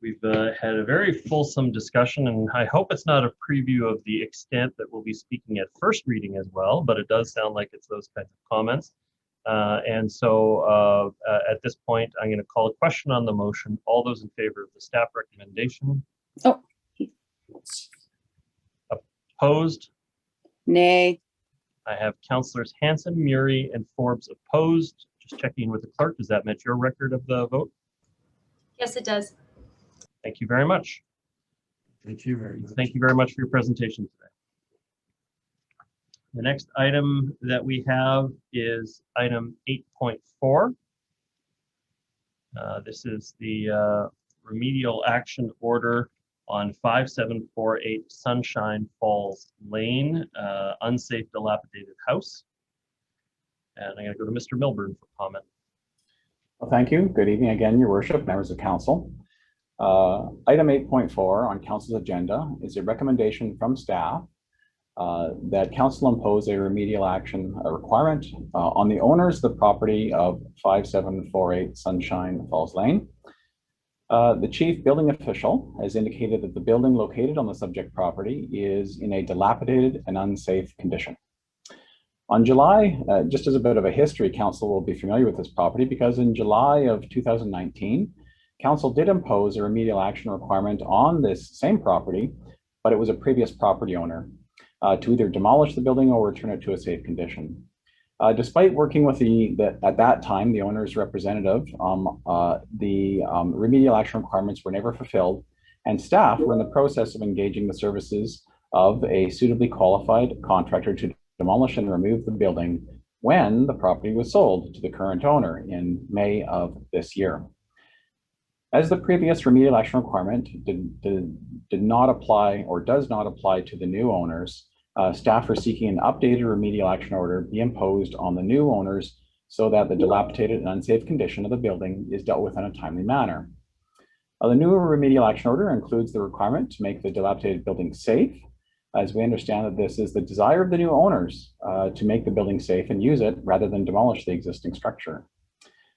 We've had a very fulsome discussion, and I hope it's not a preview of the extent that we'll be speaking at first reading as well, but it does sound like it's those kinds of comments. And so at this point, I'm going to call a question on the motion. All those in favor of the staff recommendation? Oh. Opposed? Nay. I have Councillors Hanson, Murray, and Forbes opposed. Just checking with the clerk. Does that match your record of the vote? Yes, it does. Thank you very much. Thank you very much. Thank you very much for your presentation today. The next item that we have is item 8.4. This is the remedial action order on 5748 Sunshine Falls Lane, unsafe dilapidated house. And I'm going to go to Mr. Milburn for comment. Well, thank you. Good evening again, Your Worship, members of council. Item 8.4 on council's agenda is a recommendation from staff that council impose a remedial action requirement on the owners of the property of 5748 Sunshine Falls Lane. The chief building official has indicated that the building located on the subject property is in a dilapidated and unsafe condition. On July, just as a bit of a history, council will be familiar with this property because in July of 2019, council did impose a remedial action requirement on this same property, but it was a previous property owner to either demolish the building or return it to a safe condition. Despite working with at that time, the owner's representative, the remedial action requirements were never fulfilled, and staff were in the process of engaging the services of a suitably qualified contractor to demolish and remove the building when the property was sold to the current owner in May of this year. As the previous remedial action requirement did not apply or does not apply to the new owners, Staff are seeking an updated remedial action order be imposed on the new owners so that the dilapidated and unsafe condition of the building is dealt with in a timely manner. The new remedial action order includes the requirement to make the dilapidated building safe, as we understand that this is the desire of the new owners to make the building safe and use it rather than demolish the existing structure.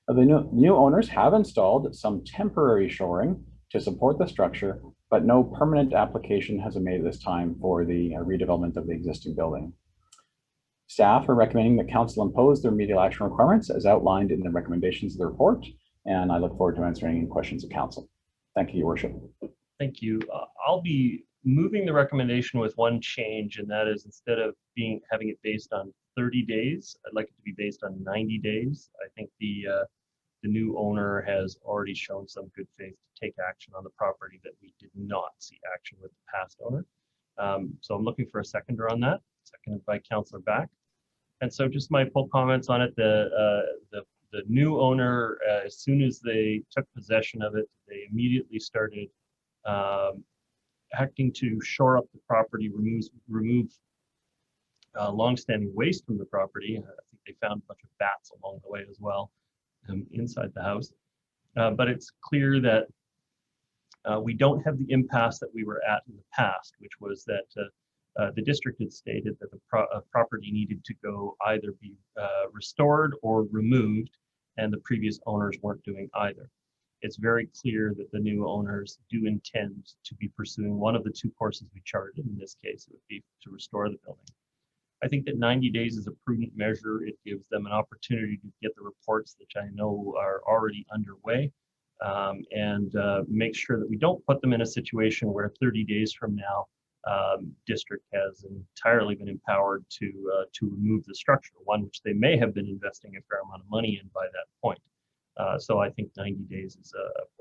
The new owners have installed some temporary shoring to support the structure, but no permanent application has been made at this time for the redevelopment of the existing building. Staff are recommending that council impose the remedial action requirements as outlined in the recommendations of the report, and I look forward to answering any questions of council. Thank you, Your Worship. Thank you. I'll be moving the recommendation with one change, and that is instead of having it based on 30 days, I'd like it to be based on 90 days. I think the new owner has already shown some good faith to take action on the property that we did not see action with the past owner. So I'm looking for a seconder on that, seconded by Councillor Back. And so just my full comments on it, the new owner, as soon as they took possession of it, they immediately started acting to shore up the property, remove longstanding waste from the property. I think they found a bunch of bats along the way as well inside the house. But it's clear that we don't have the impasse that we were at in the past, which was that the district had stated that the property needed to go either be restored or removed, and the previous owners weren't doing either. It's very clear that the new owners do intend to be pursuing one of the two courses we charted. In this case, it would be to restore the building. I think that 90 days is a prudent measure. It gives them an opportunity to get the reports, which I know are already underway, and make sure that we don't put them in a situation where 30 days from now, district has entirely been empowered to remove the structure, one which they may have been investing a fair amount of money in by that point. So I think 90 days is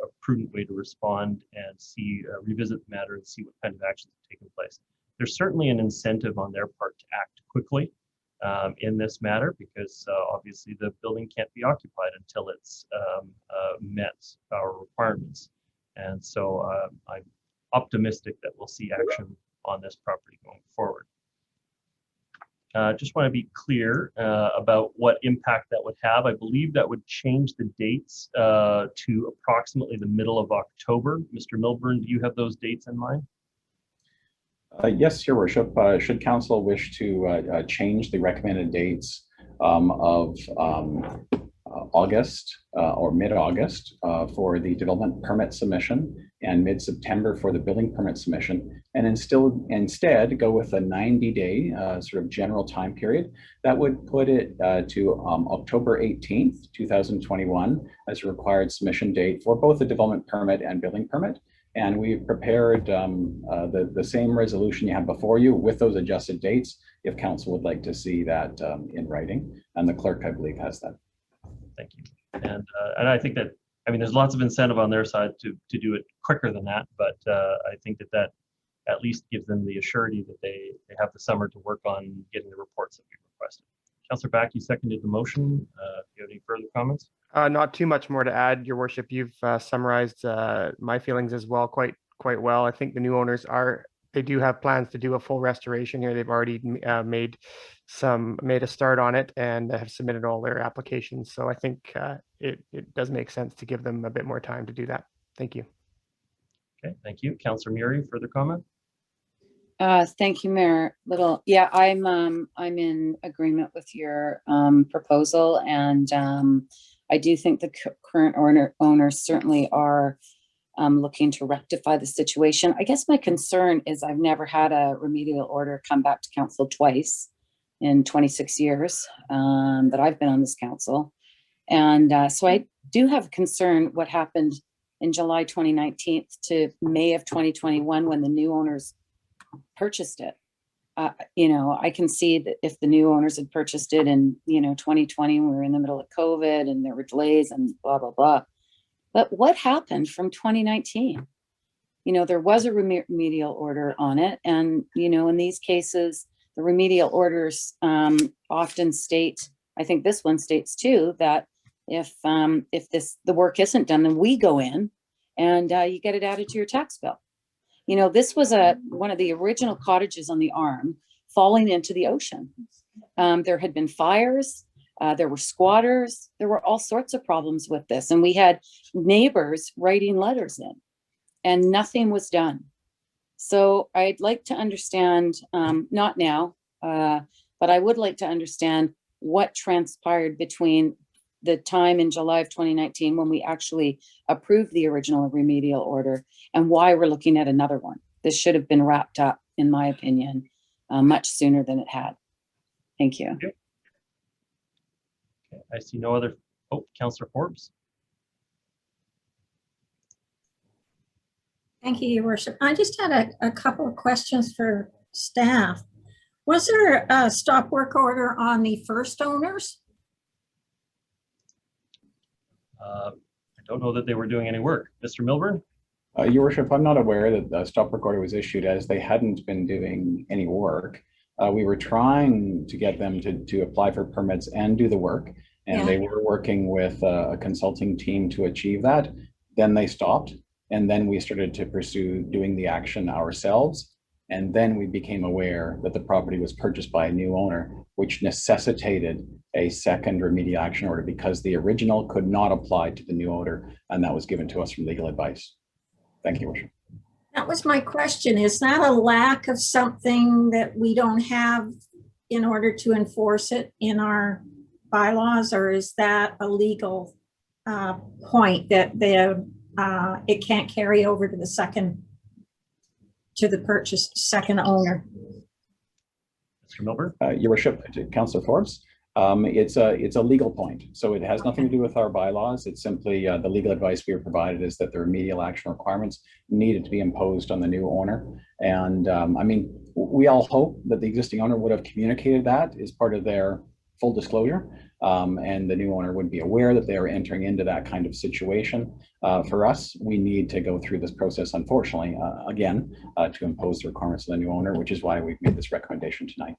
a prudent way to respond and revisit the matter and see what kind of actions have taken place. There's certainly an incentive on their part to act quickly in this matter, because obviously the building can't be occupied until it's met our requirements. And so I'm optimistic that we'll see action on this property going forward. Just want to be clear about what impact that would have. I believe that would change the dates to approximately the middle of October. Mr. Milburn, do you have those dates in mind? Yes, Your Worship. Should council wish to change the recommended dates of August or mid-August for the development permit submission and mid-September for the building permit submission, and instead go with a 90-day sort of general time period, that would put it to October 18th, 2021 as a required submission date for both the development permit and building permit. And we've prepared the same resolution you had before you with those adjusted dates, if council would like to see that in writing. And the clerk, I believe, has that. Thank you. And I think that, I mean, there's lots of incentive on their side to do it quicker than that, but I think that at least gives them the assurity that they have the summer to work on getting the reports that we requested. Councillor Back, you seconded the motion. Do you have any further comments? Not too much more to add, Your Worship. You've summarized my feelings as well quite well. I think the new owners they do have plans to do a full restoration here. They've already made a start on it and have submitted all their applications. So I think it does make sense to give them a bit more time to do that. Thank you. Okay, thank you. Councillor Murray, further comment? Thank you, Mayor Little. Yeah, I'm in agreement with your proposal, and I do think the current owners certainly are looking to rectify the situation. I guess my concern is I've never had a remedial order come back to council twice in 26 years that I've been on this council. And so I do have a concern what happened in July 2019 to May of 2021 when the new owners purchased it. You know, I can see that if the new owners had purchased it in, 2020, we were in the middle of COVID and there were delays and blah, blah, blah. But what happened from 2019? There was a remedial order on it. And, in these cases, the remedial orders often state, I think this one states too, that if the work isn't done, then we go in and you get it added to your tax bill. This was one of the original cottages on the Arm falling into the ocean. There had been fires, there were squatters, there were all sorts of problems with this. And we had neighbors writing letters in, and nothing was done. So I'd like to understand, not now, but I would like to understand what transpired between the time in July of 2019 when we actually approved the original remedial order and why we're looking at another one. This should have been wrapped up, in my opinion, much sooner than it had. Thank you. Okay. I see no other. Oh, Councillor Forbes. Thank you, Your Worship. I just had a couple of questions for staff. Was there a stop work order on the first owners? I don't know that they were doing any work. Mr. Milburn? Your Worship, I'm not aware that the stop work order was issued, as they hadn't been doing any work. We were trying to get them to apply for permits and do the work, and they were working with a consulting team to achieve that. Then they stopped, and then we started to pursue doing the action ourselves. And then we became aware that the property was purchased by a new owner, which necessitated a second remedial action order because the original could not apply to the new owner, and that was given to us from legal advice. Thank you, Worship. That was my question. Is that a lack of something that we don't have in order to enforce it in our bylaws, or is that a legal point that it can't carry over to the second owner? Mr. Milburn? Your Worship, Councillor Forbes, it's a legal point. So it has nothing to do with our bylaws. It's simply the legal advice we were provided is that the remedial action requirements needed to be imposed on the new owner. And I mean, we all hope that the existing owner would have communicated that as part of their full disclosure, and the new owner would be aware that they are entering into that kind of situation. For us, we need to go through this process, unfortunately, again, to impose the requirements of the new owner, which is why we've made this recommendation tonight.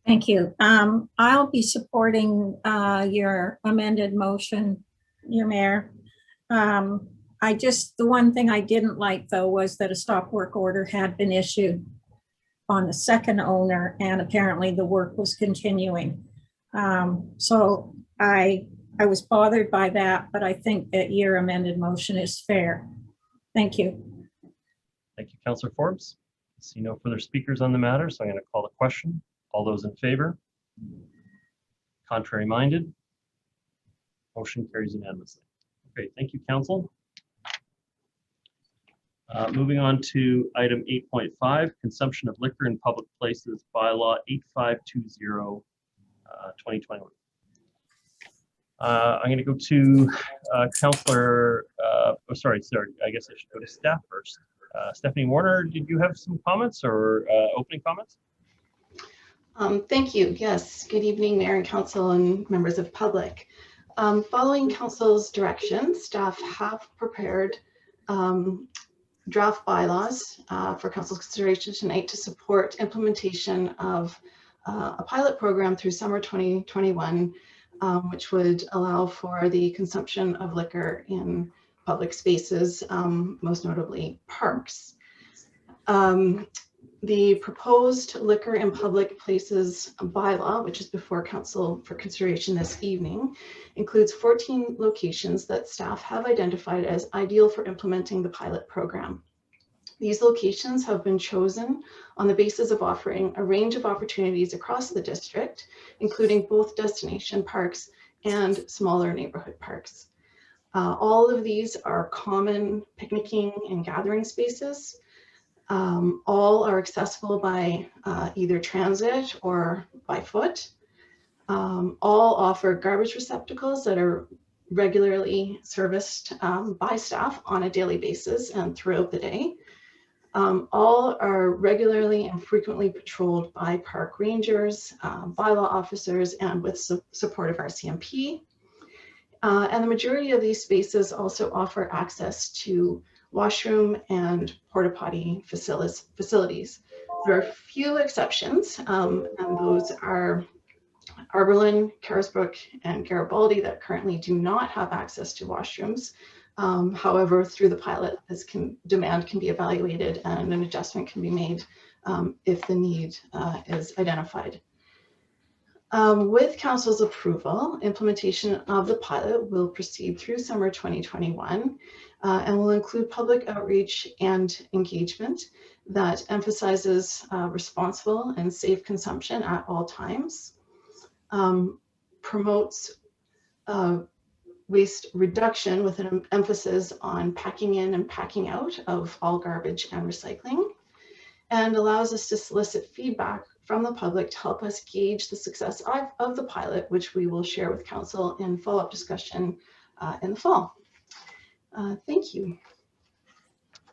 Thank you. I'll be supporting your amended motion, your Mayor. The one thing I didn't like, though, was that a stop work order had been issued on the second owner, and apparently the work was continuing. So I was bothered by that, but I think that your amended motion is fair. Thank you. Thank you, Councillor Forbes. I see no further speakers on the matter, so I'm going to call the question. All those in favor? Contrary minded? Motion carries unanimously. Okay, thank you, Council. Moving on to item 8.5, consumption of liquor in public places bylaw 8520 2021. I'm going to go to Councillor, sorry, I guess I should go to staff first. Stephanie Warner, did you have some comments or opening comments? Thank you. Yes. Good evening, Mayor and Council and members of public. Following Council's direction, staff have prepared draft bylaws for Council's consideration tonight to support implementation of a pilot program through summer 2021, which would allow for the consumption of liquor in public spaces, most notably parks. The proposed liquor in public places bylaw, which is before Council for consideration this evening, includes 14 locations that staff have identified as ideal for implementing the pilot program. These locations have been chosen on the basis of offering a range of opportunities across the district, including both destination parks and smaller neighborhood parks. All of these are common picnicking and gathering spaces. All are accessible by either transit or by foot. All offer garbage receptacles that are regularly serviced by staff on a daily basis and throughout the day. All are regularly and frequently patrolled by park rangers, bylaw officers, and with support of RCMP. And the majority of these spaces also offer access to washroom and porta potty facilities. There are a few exceptions, and those are Arborlin, Carisbrook, and Garibaldi that currently do not have access to washrooms. However, through the pilot, demand can be evaluated and an adjustment can be made if the need is identified. With council's approval, implementation of the pilot will proceed through summer 2021 and will include public outreach and engagement that emphasizes responsible and safe consumption at all times, promotes waste reduction with an emphasis on packing in and packing out of all garbage and recycling, and allows us to solicit feedback from the public to help us gauge the success of the pilot, which we will share with council in follow-up discussion in the fall. Thank you.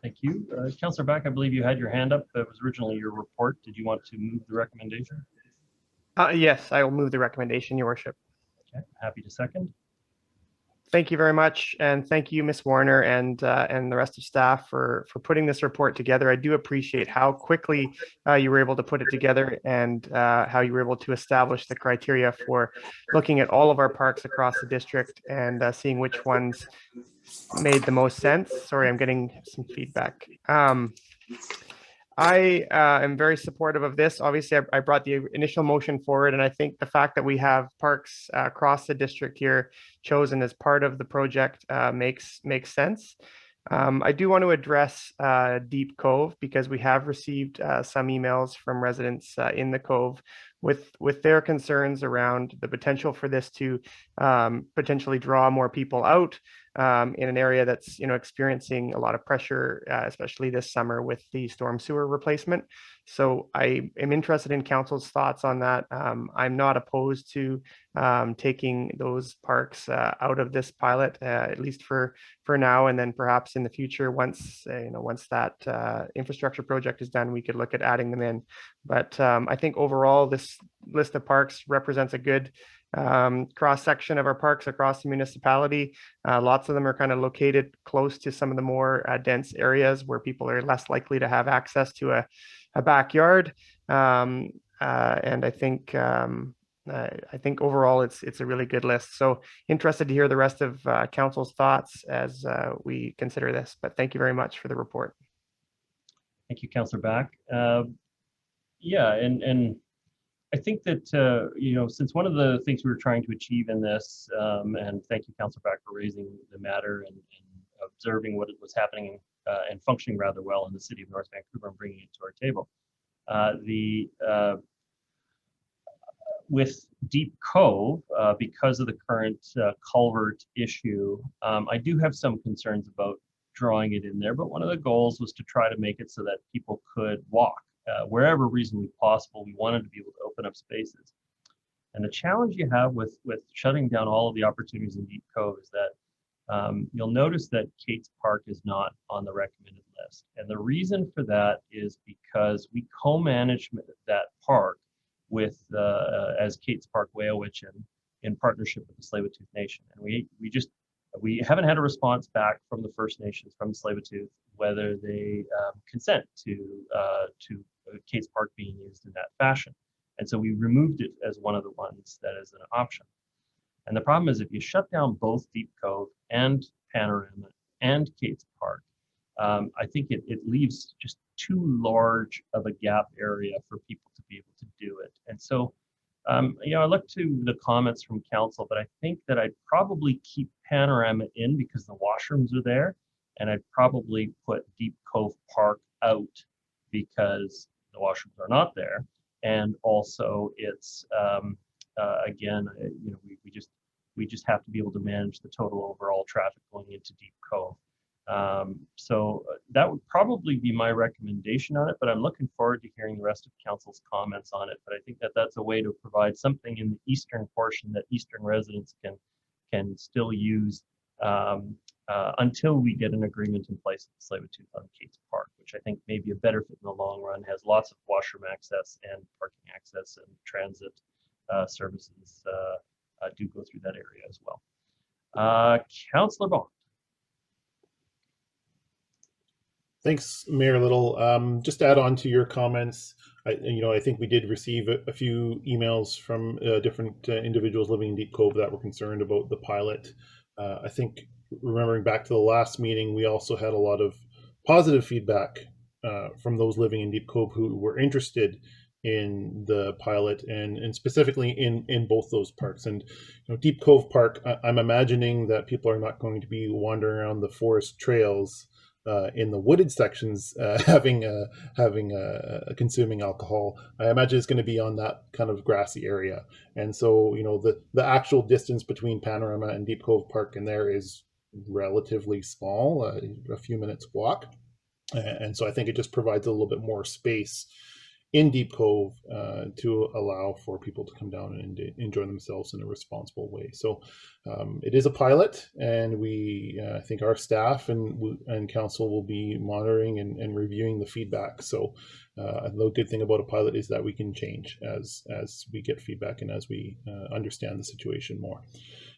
Thank you. Councillor Back, I believe you had your hand up. That was originally your report. Did you want to move the recommendation? Yes, I will move the recommendation, Your Worship. Okay, happy to second. Thank you very much, and thank you, Ms. Warner, and the rest of staff for putting this report together. I do appreciate how quickly you were able to put it together, and how you were able to establish the criteria for looking at all of our parks across the district and seeing which ones made the most sense. Sorry, I'm getting some feedback. I am very supportive of this. Obviously, I brought the initial motion forward, and I think the fact that we have parks across the district here chosen as part of the project makes sense. I do want to address Deep Cove, because we have received some emails from residents in the Cove with their concerns around the potential for this to potentially draw more people out in an area that's experiencing a lot of pressure, especially this summer with the storm sewer replacement. So I am interested in council's thoughts on that. I'm not opposed to taking those parks out of this pilot, at least for now, and then perhaps in the future, once once that infrastructure project is done, we could look at adding them in. But I think overall, this list of parks represents a good cross section of our parks across the municipality. Lots of them are kind of located close to some of the more dense areas where people are less likely to have access to a backyard. And I think overall it's a really good list. So interested to hear the rest of council's thoughts as we consider this. But thank you very much for the report. Thank you, Councillor Back. Yeah, and I think that, since one of the things we were trying to achieve in this, and thank you, Councillor Back, for raising the matter and observing what was happening and functioning rather well in the city of North Vancouver and bringing it to our table. With Deep Cove, because of the current culvert issue, I do have some concerns about drawing it in there, but one of the goals was to try to make it so that people could walk. Wherever reasonably possible, we wanted to be able to open up spaces. And the challenge you have with shutting down all of the opportunities in Deep Cove is that you'll notice that Kate's Park is not on the recommended list. And the reason for that is because we co-manage that park with, as Kate's Park Whale-Witchin, in partnership with the Tsleil-Waututh Nation. And we haven't had a response back from the First Nations, from the Tsleil-Waututh, whether they consent to Kate's Park being used in that fashion. And so we removed it as one of the ones that is an option. And the problem is, if you shut down both Deep Cove and Panorama and Kate's Park, I think it leaves just too large of a gap area for people to be able to do it. And so, I look to the comments from council, but I think that I'd probably keep Panorama in because the washrooms are there, and I'd probably put Deep Cove Park out because the washrooms are not there, and also it's again, we just have to be able to manage the total overall traffic going into Deep Cove. So that would probably be my recommendation on it, but I'm looking forward to hearing the rest of council's comments on it. But I think that that's a way to provide something in the eastern portion that eastern residents can still use until we get an agreement in place with Tsleil-Waututh on Kate's Park, which I think may be a better fit in the long run, has lots of washroom access and parking access, and transit services do go through that area as well. Councillor Bond. Thanks, Mayor Little. Just to add on to your comments, I think we did receive a few emails from different individuals living in Deep Cove that were concerned about the pilot. I think, remembering back to the last meeting, we also had a lot of positive feedback from those living in Deep Cove who were interested in the pilot and specifically in both those parks. And Deep Cove Park, I'm imagining that people are not going to be wandering around the forest trails in the wooded sections consuming alcohol. I imagine it's going to be on that kind of grassy area. And so the actual distance between Panorama and Deep Cove Park in there is relatively small, a few minutes walk. And so I think it just provides a little bit more space in Deep Cove to allow for people to come down and enjoy themselves in a responsible way. So it is a pilot, and we I think our staff and council will be monitoring and reviewing the feedback. So the good thing about a pilot is that we can change as we get feedback and as we understand the situation more.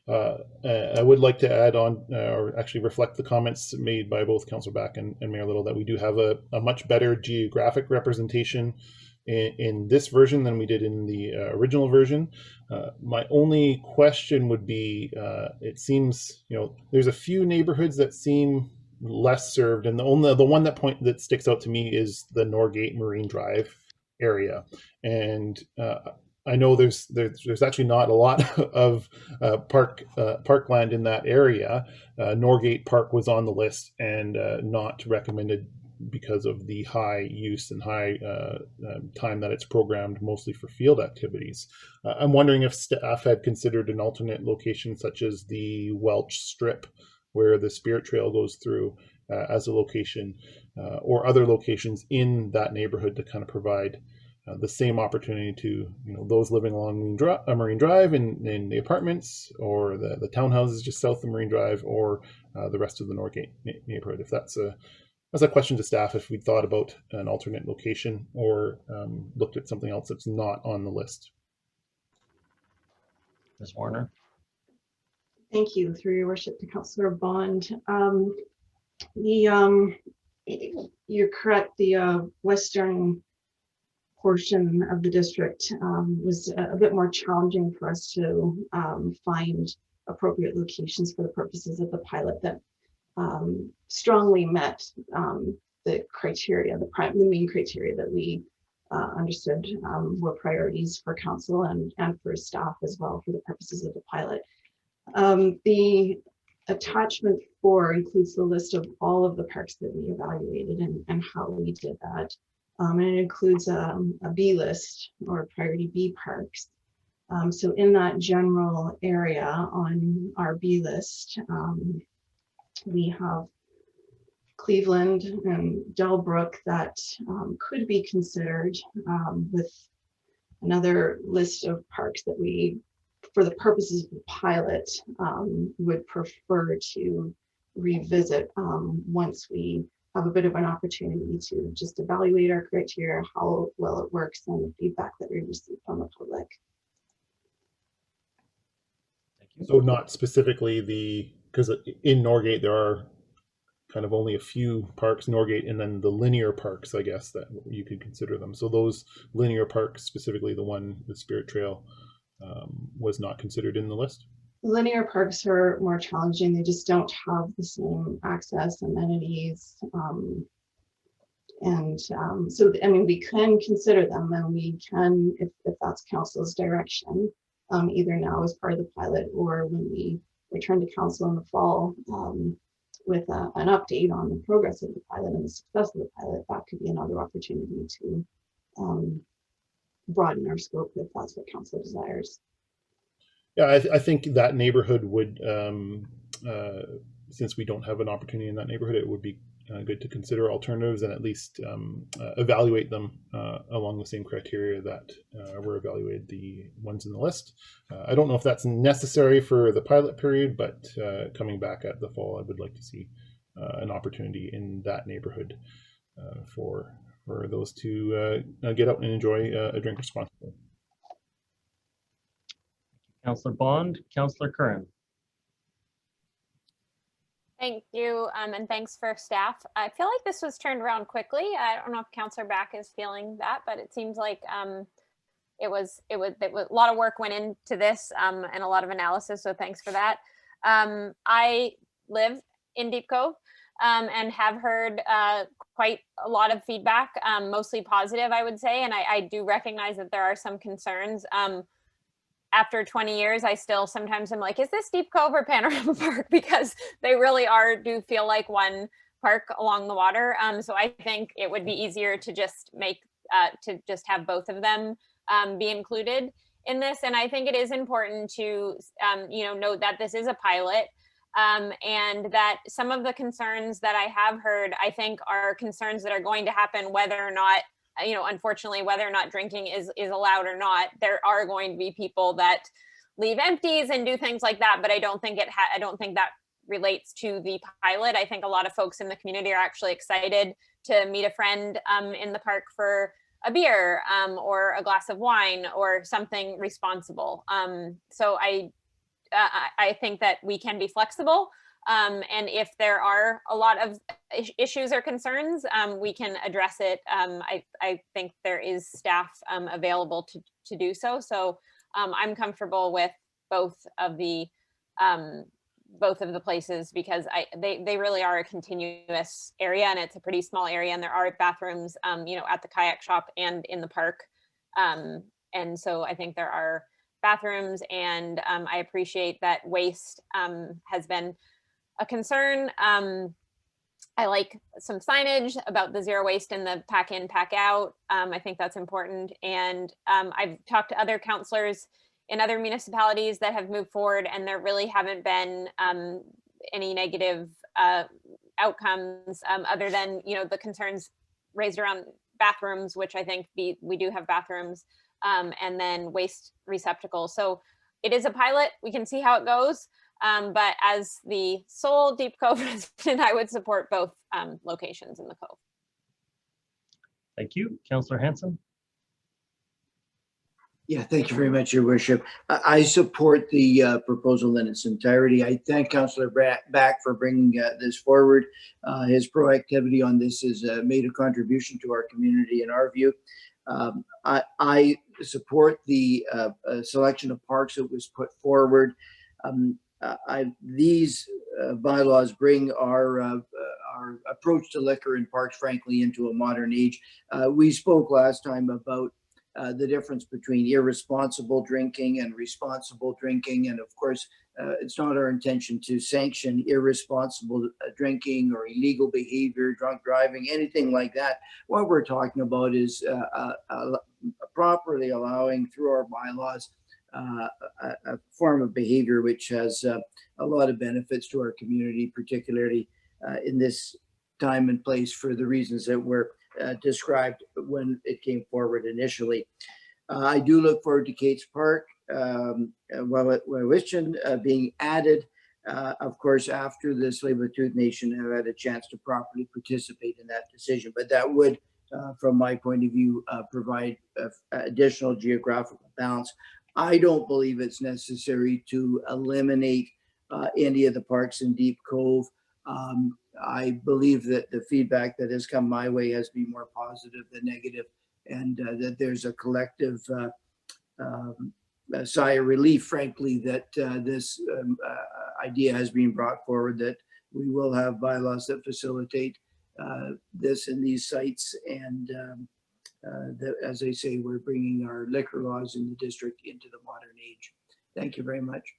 I would like to add on, or actually reflect the comments made by both Councillor Back and Mayor Little, that we do have a much better geographic representation in this version than we did in the original version. My only question would be, it seems there's a few neighborhoods that seem less served, and the one that sticks out to me is the Norgate Marine Drive area. And I know there's actually not a lot of parkland in that area. Norgate Park was on the list and not recommended because of the high use and high time that it's programmed mostly for field activities. I'm wondering if staff had considered an alternate location such as the Welch Strip, where the Spirit Trail goes through, as a location, or other locations in that neighborhood to kind of provide the same opportunity to those living along Marine Drive in the apartments, or the townhouses just south of Marine Drive, or the rest of the Norgate neighborhood. If that's a question to staff, if we thought about an alternate location or looked at something else that's not on the list. Ms. Warner. Thank you, through your worship, to Councillor Bond. You're correct. The western portion of the district was a bit more challenging for us to find appropriate locations for the purposes of the pilot that strongly met the criteria, the main criteria that we understood were priorities for council and for staff as well for the purposes of the pilot. The attachment 4 includes the list of all of the parks that we evaluated and how we did that. And it includes a B list, or priority B parks. So in that general area on our B list, we have Cleveland and Delbrook that could be considered, with another list of parks that we, for the purposes of the pilot, would prefer to revisit once we have a bit of an opportunity to just evaluate our criteria, how well it works, and the feedback that we receive from the public. So not specifically because in Norgate there are kind of only a few parks, Norgate, and then the linear parks, I guess, that you could consider them. So those linear parks, specifically the Spirit Trail, was not considered in the list? Linear parks are more challenging. They just don't have the same access, amenities. So, I mean, we can consider them, and we can, if that's council's direction, either now as part of the pilot or when we return to council in the fall with an update on the progress of the pilot and the success of the pilot. That could be another opportunity to broaden our scope if that's what council desires. Yeah, I think that neighborhood would, since we don't have an opportunity in that neighborhood, it would be good to consider alternatives and at least evaluate them along the same criteria that were evaluated the ones in the list. I don't know if that's necessary for the pilot period, but coming back at the fall, I would like to see an opportunity in that neighborhood for those to get out and enjoy a drink responsibly. Councillor Bond, Councillor Curran. Thank you, and thanks for staff. I feel like this was turned around quickly. I don't know if Councillor Back is feeling that, but it seems like it was a lot of work went into this and a lot of analysis. So thanks for that. I live in Deep Cove, and have heard quite a lot of feedback, mostly positive, I would say. And I do recognize that there are some concerns. After 20 years, I still sometimes am like, is this Deep Cove or Panorama Park? Because they really do feel like one park along the water. So I think it would be easier to just have both of them be included in this. And I think it is important to note that this is a pilot, and that some of the concerns that I have heard, I think, are concerns that are going to happen whether or not, unfortunately, whether or not drinking is allowed or not. There are going to be people that leave empties and do things like that, but I don't think that relates to the pilot. I think a lot of folks in the community are actually excited to meet a friend in the park for a beer or a glass of wine or something responsible. So I think that we can be flexible. And if there are a lot of issues or concerns, we can address it. I think there is staff available to do so. So I'm comfortable with both of the places, because they really are a continuous area, and it's a pretty small area, and there are bathrooms at the kayak shop and in the park. And so I think there are bathrooms, and I appreciate that waste has been a concern. I like some signage about the zero waste and the pack in, pack out. I think that's important. And I've talked to other councillors in other municipalities that have moved forward, and there really haven't been any negative outcomes other than, the concerns raised around bathrooms, which I think we do have bathrooms, and then waste receptacles. So it is a pilot. We can see how it goes. But as the sole Deep Cove resident, I would support both locations in the Cove. Thank you. Councillor Hanson. Yeah, thank you very much, Your Worship. I support the proposal in its entirety. I thank Councillor Back for bringing this forward. His proactivity on this has made a contribution to our community in our view. I support the selection of parks that was put forward. These bylaws bring our approach to liquor in parks, frankly, into a modern age. We spoke last time about the difference between irresponsible drinking and responsible drinking. And of course, it's not our intention to sanction irresponsible drinking or illegal behavior, drunk driving, anything like that. What we're talking about is properly allowing through our bylaws a form of behavior which has a lot of benefits to our community, particularly in this time and place for the reasons that were described when it came forward initially. I do look forward to Kate's Park, Wew'isuwet'en being added, of course, after the Tsleil-Waututh Nation have had a chance to properly participate in that decision. But that would, from my point of view, provide additional geographical balance. I don't believe it's necessary to eliminate any of the parks in Deep Cove. I believe that the feedback that has come my way has been more positive than negative, and that there's a collective sigh of relief, frankly, that this idea has been brought forward, that we will have bylaws that facilitate this in these sites, and that, as I say, we're bringing our liquor laws in the district into the modern age. Thank you very much.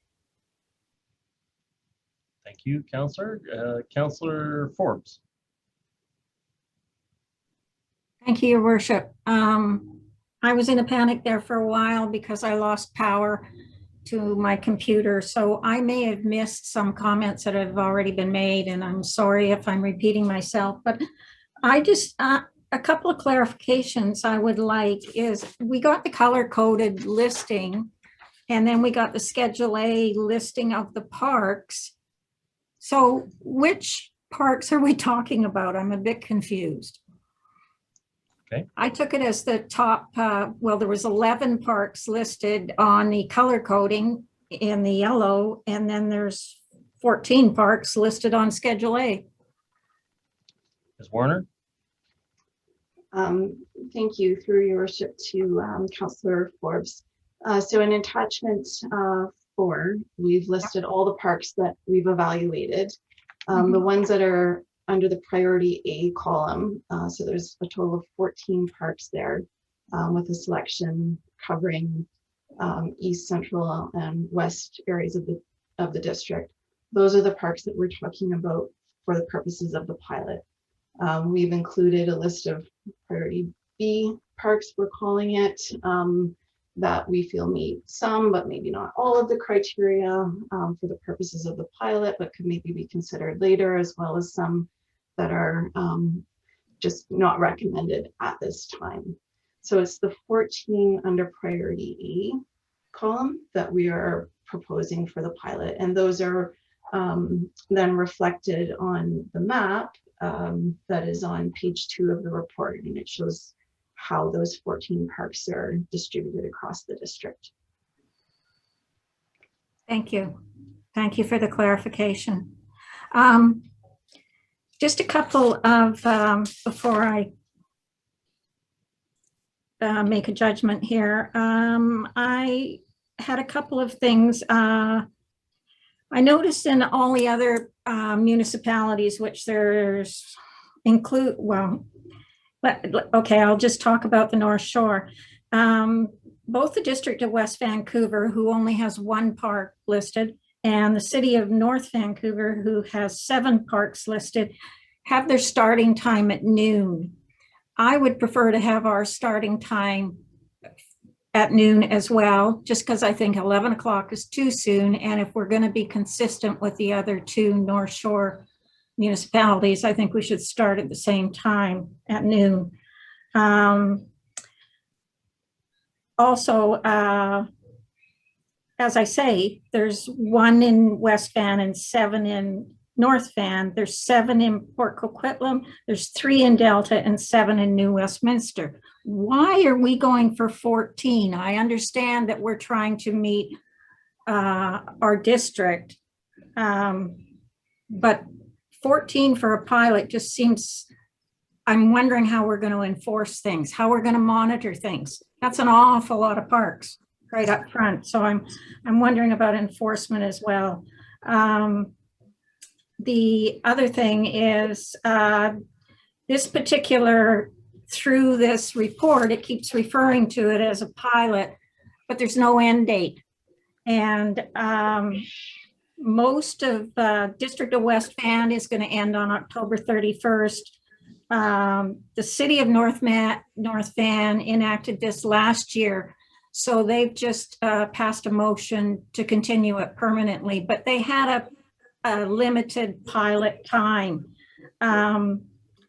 Thank you, Councillor. Councillor Forbes. Thank you, Your Worship. I was in a panic there for a while because I lost power to my computer. So I may have missed some comments that have already been made, and I'm sorry if I'm repeating myself, but I just, a couple of clarifications I would like is we got the color-coded listing, and then we got the Schedule A listing of the parks. So which parks are we talking about? I'm a bit confused. Okay. I took it as the top, well, there was 11 parks listed on the color coding in the yellow, and then there's 14 parks listed on Schedule A. Ms. Warner. Thank you, through your worship, to Councillor Forbes. So in attachment 4, we've listed all the parks that we've evaluated. The ones that are under the priority A column. So there's a total of 14 parks there with a selection covering east, central, and west areas of the district. Those are the parks that we're talking about for the purposes of the pilot. We've included a list of priority B parks, we're calling it, that we feel meet some, but maybe not all of the criteria for the purposes of the pilot, but could maybe be considered later, as well as some that are just not recommended at this time. So it's the 14 under priority E column that we are proposing for the pilot. And those are then reflected on the map that is on page 2 of the report. And it shows how those 14 parks are distributed across the district. Thank you. Thank you for the clarification. Just a couple of, before I make a judgment here, I had a couple of things. I noticed in all the other municipalities, which there's include, well, okay, I'll just talk about the North Shore. Both the District of West Vancouver, who only has 1 park listed, and the City of North Vancouver, who has 7 parks listed, have their starting time at noon. I would prefer to have our starting time at noon as well, just because I think 11 o'clock is too soon. And if we're going to be consistent with the other 2 North Shore municipalities, I think we should start at the same time at noon. Also, as I say, there's 1 in West Van and 7 in North Van. There's 7 in Port Coquitlam. There's 3 in Delta and 7 in New Westminster. Why are we going for 14? I understand that we're trying to meet our district, but 14 for a pilot just seems, I'm wondering how we're going to enforce things, how we're going to monitor things. That's an awful lot of parks right up front. So I'm wondering about enforcement as well. The other thing is this particular, through this report, it keeps referring to it as a pilot, but there's no end date. And most of District of West Van is going to end on October 31st. The City of North Van enacted this last year. So they've just passed a motion to continue it permanently, but they had a limited pilot time.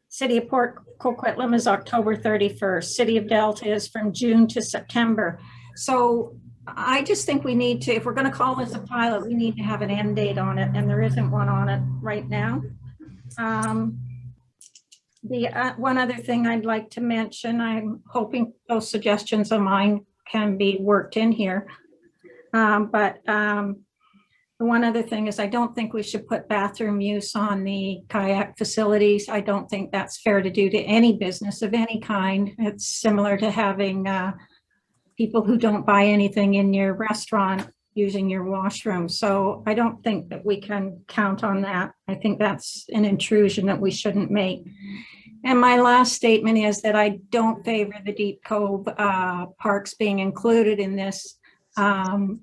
City of Port Coquitlam is October 31st. City of Delta is from June to September. So I just think we need to, if we're going to call this a pilot, we need to have an end date on it, and there isn't one on it right now. The one other thing I'd like to mention, I'm hoping those suggestions of mine can be worked in here. The one other thing is I don't think we should put bathroom use on the kayak facilities. I don't think that's fair to do to any business of any kind. It's similar to having people who don't buy anything in your restaurant using your washroom. So I don't think that we can count on that. I think that's an intrusion that we shouldn't make. And my last statement is that I don't favor the Deep Cove parks being included in this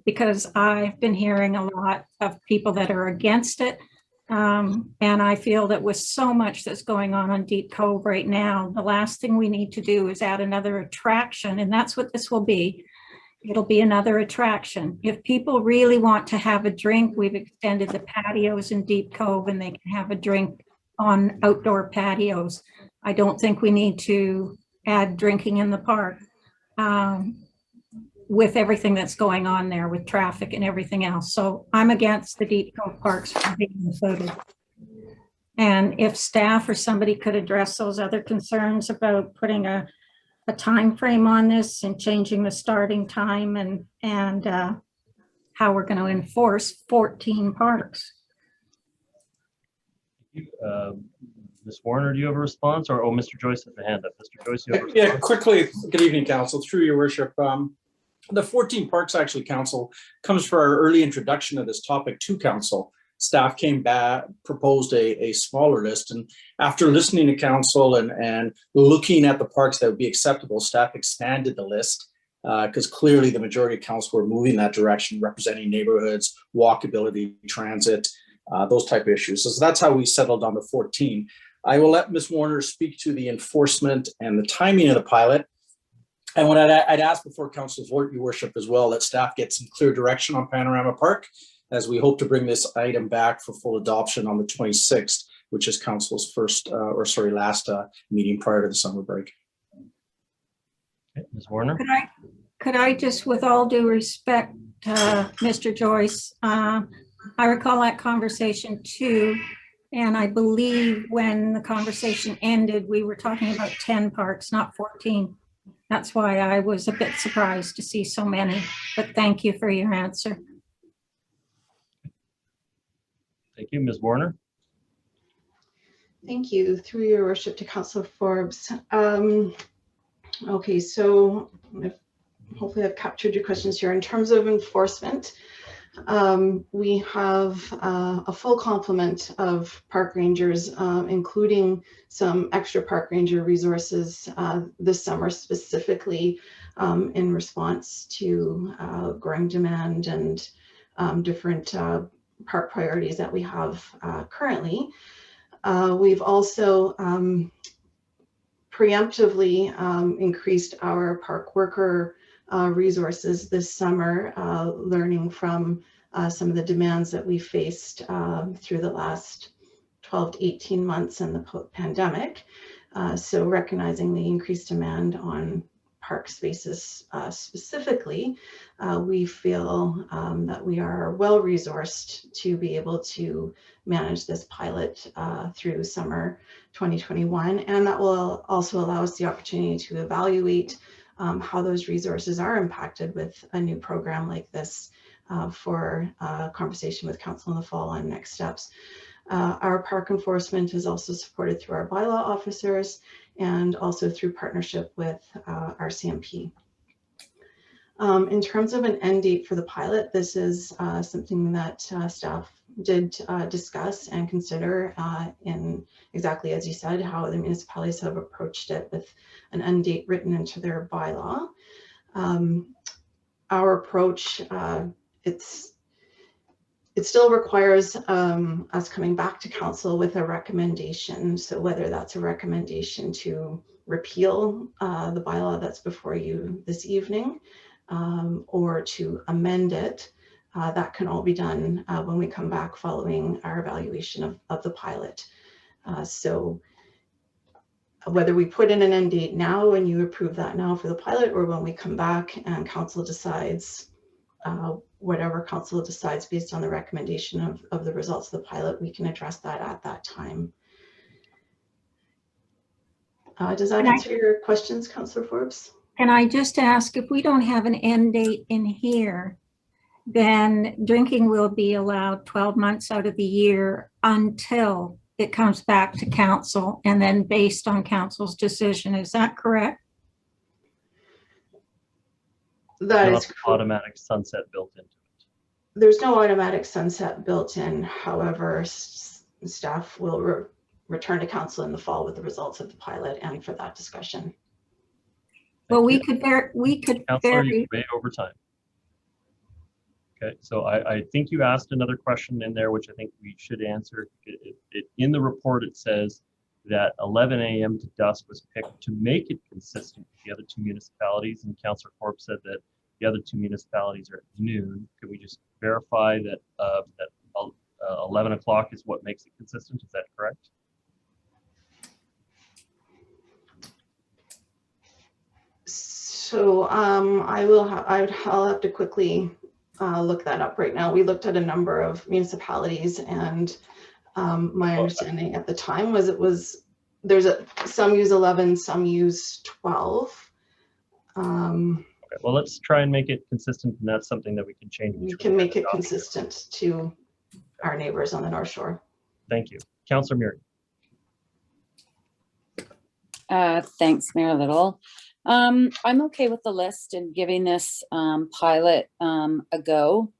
because I've been hearing a lot of people that are against it. And I feel that with so much that's going on Deep Cove right now, the last thing we need to do is add another attraction, and that's what this will be. It'll be another attraction. If people really want to have a drink, we've extended the patios in Deep Cove and they can have a drink on outdoor patios. I don't think we need to add drinking in the park with everything that's going on there with traffic and everything else. So I'm against the Deep Cove parks being included. And if staff or somebody could address those other concerns about putting a time frame on this and changing the starting time and how we're going to enforce 14 parks. Ms. Warner, do you have a response? Or, oh, Mr. Joyce has a hand up. Mr. Joyce, you have a response? Yeah, quickly. Good evening, Council. Through your worship, the 14 Parks, actually, Council, comes for our early introduction of this topic to Council. staff came back, proposed a smaller list. And after listening to council and looking at the parks that would be acceptable, staff expanded the list because clearly the majority of council were moving that direction, representing neighborhoods, walkability, transit, those type of issues. So that's how we settled on the 14. I will let Ms. Warner speak to the enforcement and the timing of the pilot. And what I'd ask before council's vote, your worship, as well, that staff get some clear direction on Panorama Park, as we hope to bring this item back for full adoption on the 26th, which is council's last meeting prior to the summer break. Okay, Ms. Warner. Could I just, with all due respect, Mr. Joyce, I recall that conversation too. And I believe when the conversation ended, we were talking about 10 parks, not 14. That's why I was a bit surprised to see so many, but thank you for your answer. Thank you, Ms. Warner. Thank you. Through your worship to Councillor Forbes. Okay, so hopefully I've captured your questions here. In terms of enforcement, we have a full complement of park rangers, including some extra park ranger resources this summer, specifically in response to growing demand and different park priorities that we have currently. We've also preemptively increased our park worker resources this summer, learning from some of the demands that we faced through the last 12 to 18 months in the pandemic. So recognizing the increased demand on park spaces specifically, we feel that we are well resourced to be able to manage this pilot through summer 2021. And that will also allow us the opportunity to evaluate how those resources are impacted with a new program like this for conversation with council in the fall on next steps. Our park enforcement is also supported through our bylaw officers and also through partnership with our CMP. In terms of an end date for the pilot, this is something that staff did discuss and consider in exactly as you said, how the municipalities have approached it with an end date written into their bylaw. Our approach, it still requires us coming back to council with a recommendation. So whether that's a recommendation to repeal the bylaw that's before you this evening, or to amend it, that can all be done when we come back following our evaluation of the pilot. So whether we put in an end date now and you approve that now for the pilot, or when we come back and council decides whatever council decides based on the recommendation of the results of the pilot, we can address that at that time. Does that answer your questions, Councillor Forbes? Can I just ask, if we don't have an end date in here, then drinking will be allowed 12 months out of the year until it comes back to council, and then based on council's decision. Is that correct? That is automatic sunset built into it. There's no automatic sunset built in. However, staff will return to council in the fall with the results of the pilot and for that discussion. Well, we could Councillor, you're way over time. Okay, so I think you asked another question in there, which I think we should answer. In the report, it says that 11 a.m. to dusk was picked to make it consistent with the other two municipalities, and Councillor Forbes said that the other two municipalities are at noon. Could we just verify that 11 o'clock is what makes it consistent? Is that correct? So I'll have to quickly look that up right now. We looked at a number of municipalities, and my understanding at the time was some use 11, some use 12. Okay, well, let's try and make it consistent, and that's something that we can change. We can make it consistent to our neighbors on the North Shore. Thank you. Councillor Murray. Thanks, Mayor Little. I'm okay with the list and giving this pilot a go.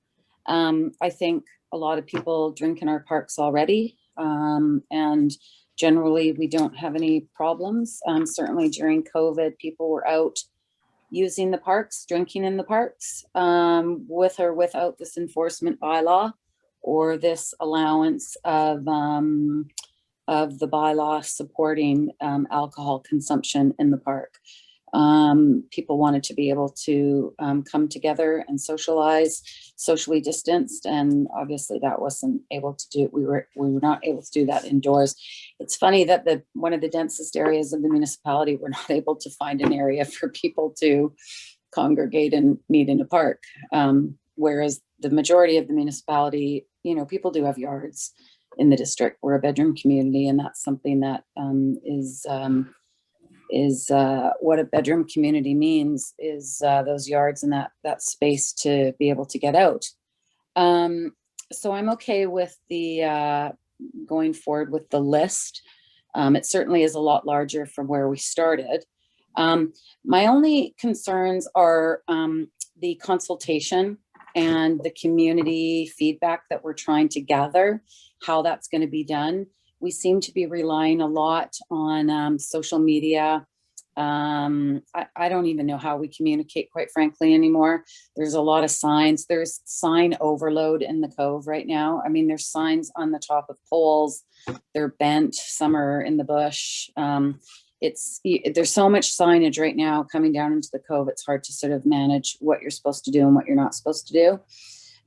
I think a lot of people drink in our parks already. And generally we don't have any problems. Certainly during COVID, people were out using the parks, drinking in the parks, with or without this enforcement bylaw or this allowance of the bylaw supporting alcohol consumption in the park. People wanted to be able to come together and socialize, socially distanced, and obviously that wasn't able to do. We were not able to do that indoors. It's funny that one of the densest areas of the municipality, we're not able to find an area for people to congregate and meet in a park, whereas the majority of the municipality, you know, people do have yards in the district. We're a bedroom community, and that's something that is what a bedroom community means, is those yards and that space to be able to get out. So I'm okay with the going forward with the list. It certainly is a lot larger from where we started. My only concerns are the consultation and the community feedback that we're trying to gather, how that's going to be done. We seem to be relying a lot on social media. I don't even know how we communicate, quite frankly, anymore. There's a lot of signs. There's sign overload in the Cove right now. I mean, there's signs on the top of poles. They're bent. Some are in the bush. There's so much signage right now coming down into the Cove. It's hard to sort of manage what you're supposed to do and what you're not supposed to do.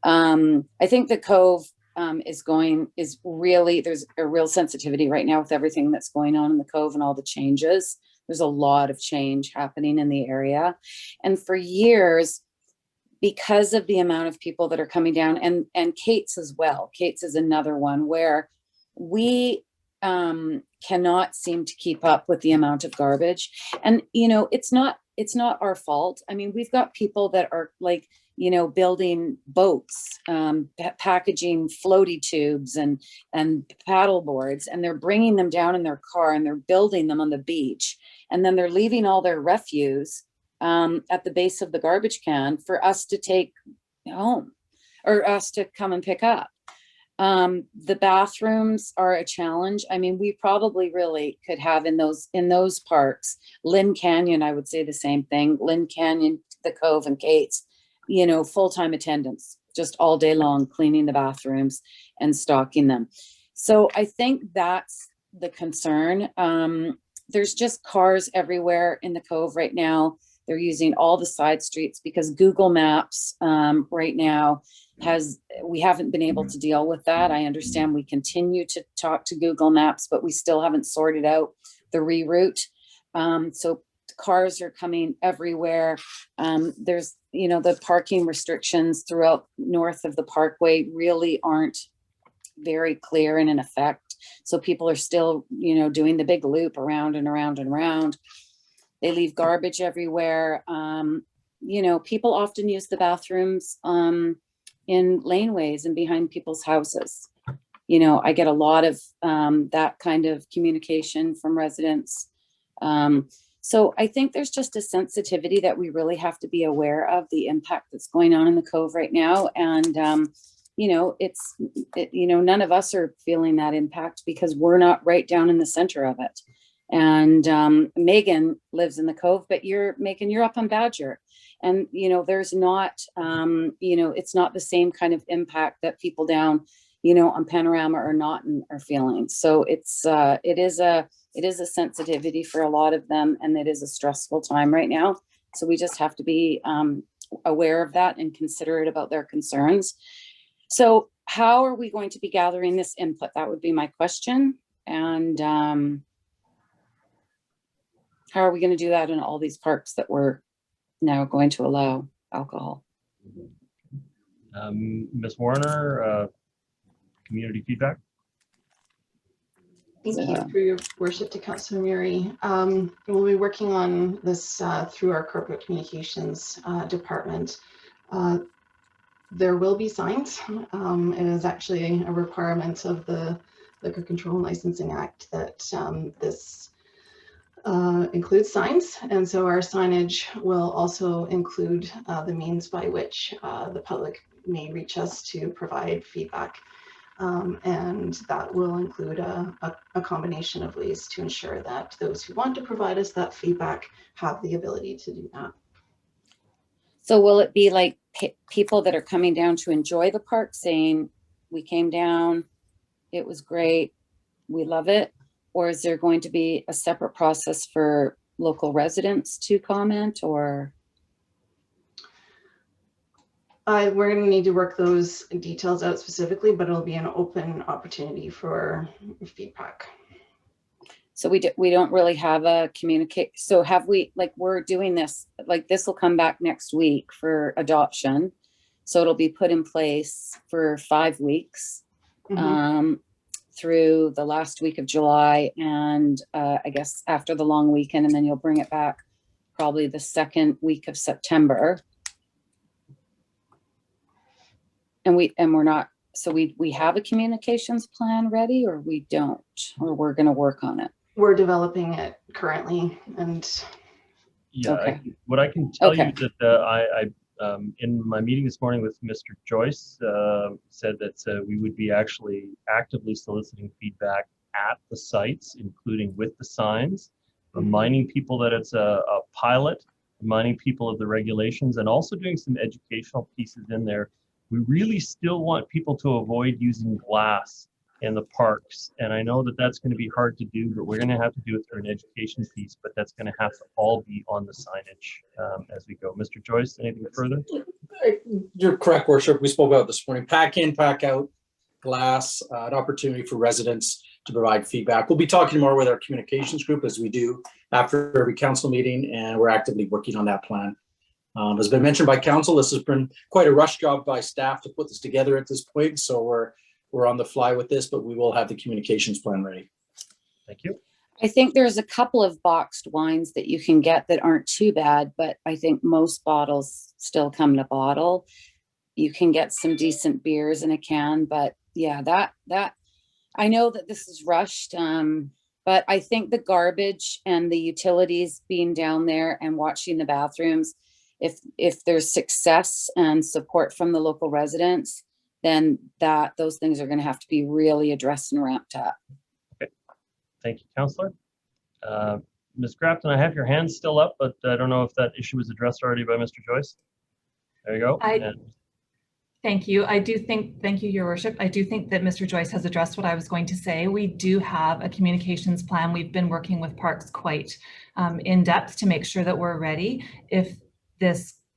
I think the Cove is really, there's a real sensitivity right now with everything that's going on in the Cove and all the changes. There's a lot of change happening in the area. And for years, because of the amount of people that are coming down, and Kate's as well. Kate's is another one where we cannot seem to keep up with the amount of garbage. And, you know, it's not our fault. I mean, we've got people that are like, you know, building boats, packaging floaty tubes and paddle boards, and they're bringing them down in their car and they're building them on the beach. And then they're leaving all their refuse at the base of the garbage can for us to take home or us to come and pick up. The bathrooms are a challenge. I mean, we probably really could have in those parks, Lynn Canyon, I would say the same thing, Lynn Canyon, the Cove and Kate's, you know, full-time attendants, just all day long, cleaning the bathrooms and stocking them. So I think that's the concern. There's just cars everywhere in the Cove right now. They're using all the side streets because Google Maps right now we haven't been able to deal with that. I understand we continue to talk to Google Maps, but we still haven't sorted out the reroute. So cars are coming everywhere. There's, you know, the parking restrictions throughout north of the Parkway really aren't very clear and in effect. So people are still, you know, doing the big loop around and around and around. They leave garbage everywhere. You know, people often use the bathrooms in laneways and behind people's houses. You know, I get a lot of that kind of communication from residents. So I think there's just a sensitivity that we really have to be aware of the impact that's going on in the Cove right now. And, you know, you know, none of us are feeling that impact because we're not right down in the center of it. And Megan lives in the Cove, but Megan, you're up on Badger. And, you know, there's not, you know, it's not the same kind of impact that people down, you know, on Panorama or Naughton are feeling. So it is a sensitivity for a lot of them, and it is a stressful time right now. So we just have to be aware of that and considerate about their concerns. So how are we going to be gathering this input? That would be my question. And how are we going to do that in all these parks that we're now going to allow alcohol? Ms. Warner, community feedback. Thank you for your worship to Councillor Murray. We'll be working on this through our corporate communications department. There will be signs. It is actually a requirement of the Liquor Control and Licensing Act that this includes signs. And so our signage will also include the means by which the public may reach us to provide feedback. And that will include a combination of ways to ensure that those who want to provide us that feedback have the ability to do that. So will it be like people that are coming down to enjoy the park saying, we came down, it was great, we love it? Or is there going to be a separate process for local residents to comment, or? We're going to need to work those details out specifically, but it'll be an open opportunity for feedback. So we don't really have a communicate. So have we, like, we're doing this, like this will come back next week for adoption. So it'll be put in place for 5 weeks through the last week of July. And I guess after the long weekend, and then you'll bring it back probably the second week of September. And we're not, so we have a communications plan ready, or we don't, or we're going to work on it. We're developing it currently, and yeah, okay. What I can tell you is that I in my meeting this morning with Mr. Joyce said that we would be actually actively soliciting feedback at the sites, including with the signs, reminding people that it's a pilot, reminding people of the regulations, and also doing some educational pieces in there. We really still want people to avoid using glass in the parks. And I know that that's going to be hard to do, but we're going to have to do it through an education piece, but that's going to have to all be on the signage as we go. Mr. Joyce, anything further? You're correct, Worship. We spoke about this morning. Pack in, pack out, glass, an opportunity for residents to provide feedback. We'll be talking more with our communications group as we do after every council meeting, and we're actively working on that plan. As been mentioned by council, this has been quite a rush job by staff to put this together at this point. So we're on the fly with this, but we will have the communications plan ready. Thank you. I think there's a couple of boxed wines that you can get that aren't too bad, but I think most bottles still come in a bottle. You can get some decent beers in a can, but yeah, that I know that this is rushed, but I think the garbage and the utilities being down there and watching the bathrooms, if there's success and support from the local residents, then those things are going to have to be really addressed and ramped up. Okay, thank you, Councillor. Ms. Grafton, I have your hand still up, but I don't know if that issue was addressed already by Mr. Joyce. There you go. Thank you. Thank you, Your Worship. I do think that Mr. Joyce has addressed what I was going to say. We do have a communications plan. We've been working with parks quite in depth to make sure that we're ready.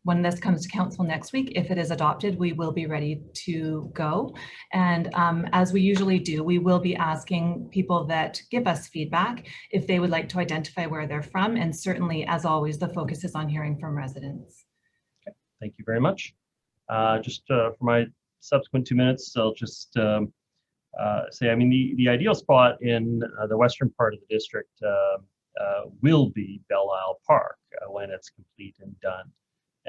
When this comes to council next week, if it is adopted, we will be ready to go. And as we usually do, we will be asking people that give us feedback if they would like to identify where they're from. And certainly, as always, the focus is on hearing from residents. Okay, thank you very much. Just for my subsequent 2 minutes, I'll just say, I mean, the ideal spot in the western part of the district will be Belle Isle Park when it's complete and done.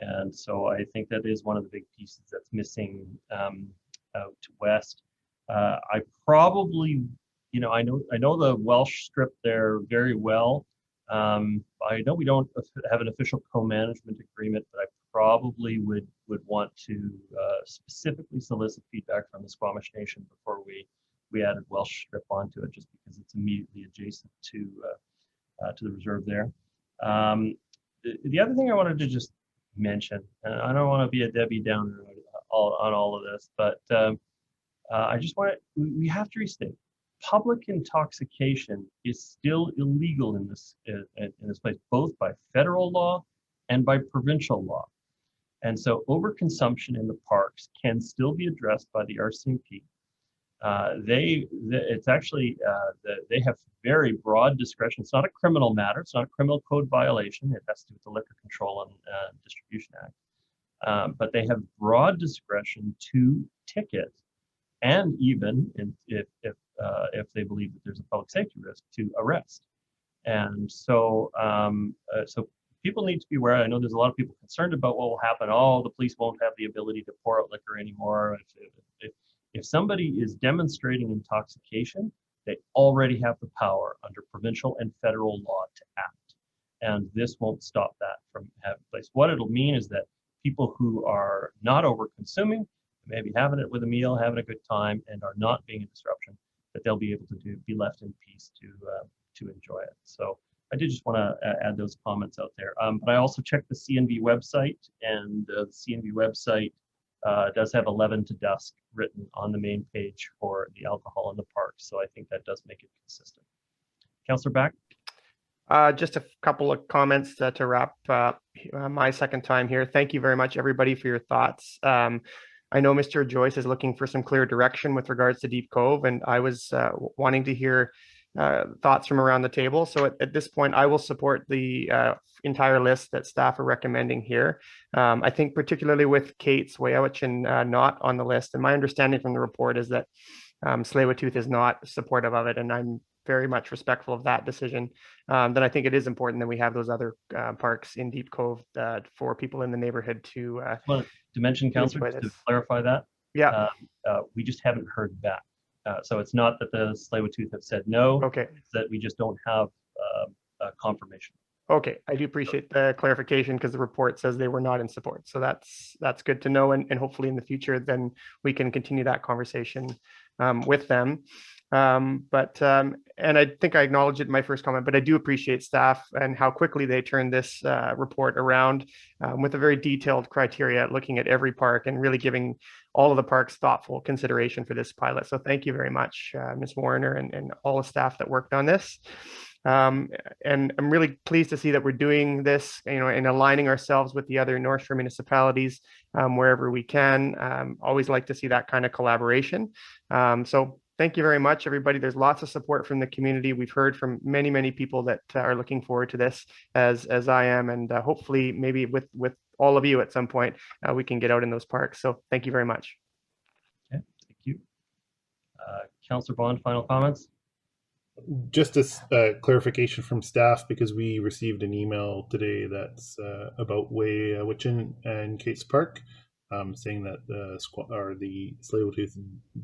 And so I think that is one of the big pieces that's missing out west. I probably, I know the Welsh Strip there very well. I know we don't have an official co-management agreement, but I probably would want to specifically solicit feedback from the Squamish Nation before we added Welsh Strip onto it, just because it's immediately adjacent to the reserve there. The other thing I wanted to just mention, and I don't want to be a Debbie Downer on all of this, but we have to restate, public intoxication is still illegal in this place, both by federal law and by provincial law. And so overconsumption in the parks can still be addressed by the RCMP. It's actually, they have very broad discretion. It's not a criminal matter. It's not a criminal code violation. It has to do with the Liquor Control and Distribution Act. But they have broad discretion to ticket, and even if they believe that there's a public safety risk, to arrest. And so, so people need to be aware. I know there's a lot of people concerned about what will happen. Oh, the police won't have the ability to pour out liquor anymore. If somebody is demonstrating intoxication, they already have the power under provincial and federal law to act. And this won't stop that from having place. What it'll mean is that people who are not over consuming maybe having it with a meal, having a good time, and are not being a disruption, that they'll be able to be left in peace to enjoy it. So I did just want to add those comments out there. But I also checked the CNV website, and the CNV website does have 11 to dusk written on the main page for the alcohol in the park. So I think that does make it consistent. Councillor Back? Just a couple of comments to wrap my second time here. Thank you very much, everybody, for your thoughts. I know Mr. Joyce is looking for some clear direction with regards to Deep Cove, and I was wanting to hear thoughts from around the table. So at this point, I will support the entire list that staff are recommending here. I think particularly with Kate's, Weyowichin not on the list, and my understanding from the report is that Tsleil-Waututh is not supportive of it, and I'm very much respectful of that decision. Then I think it is important that we have those other parks in Deep Cove for people in the neighborhood to mention, Councillor, to clarify that. Yeah. We just haven't heard back. So it's not that the Tsleil-Waututh have said no. Okay. It's that we just don't have confirmation. Okay, I do appreciate the clarification because the report says they were not in support. So that's good to know, and hopefully in the future then we can continue that conversation with them. And I think I acknowledged it in my first comment, but I do appreciate staff and how quickly they turned this report around with a very detailed criteria, looking at every park and really giving all of the parks thoughtful consideration for this pilot. So thank you very much, Ms. Warner and all the staff that worked on this. And I'm really pleased to see that we're doing this, and aligning ourselves with the other North Shore municipalities wherever we can. Always like to see that kind of collaboration. So thank you very much, everybody. There's lots of support from the community. We've heard from many, many people that are looking forward to this, as I am, and hopefully maybe with all of you at some point, we can get out in those parks. So thank you very much. Okay, thank you. Councillor Bond, final comments? Just a clarification from staff, because we received an email today that's about Weyowichin and Kate's Park, saying that the Tsleil-Waututh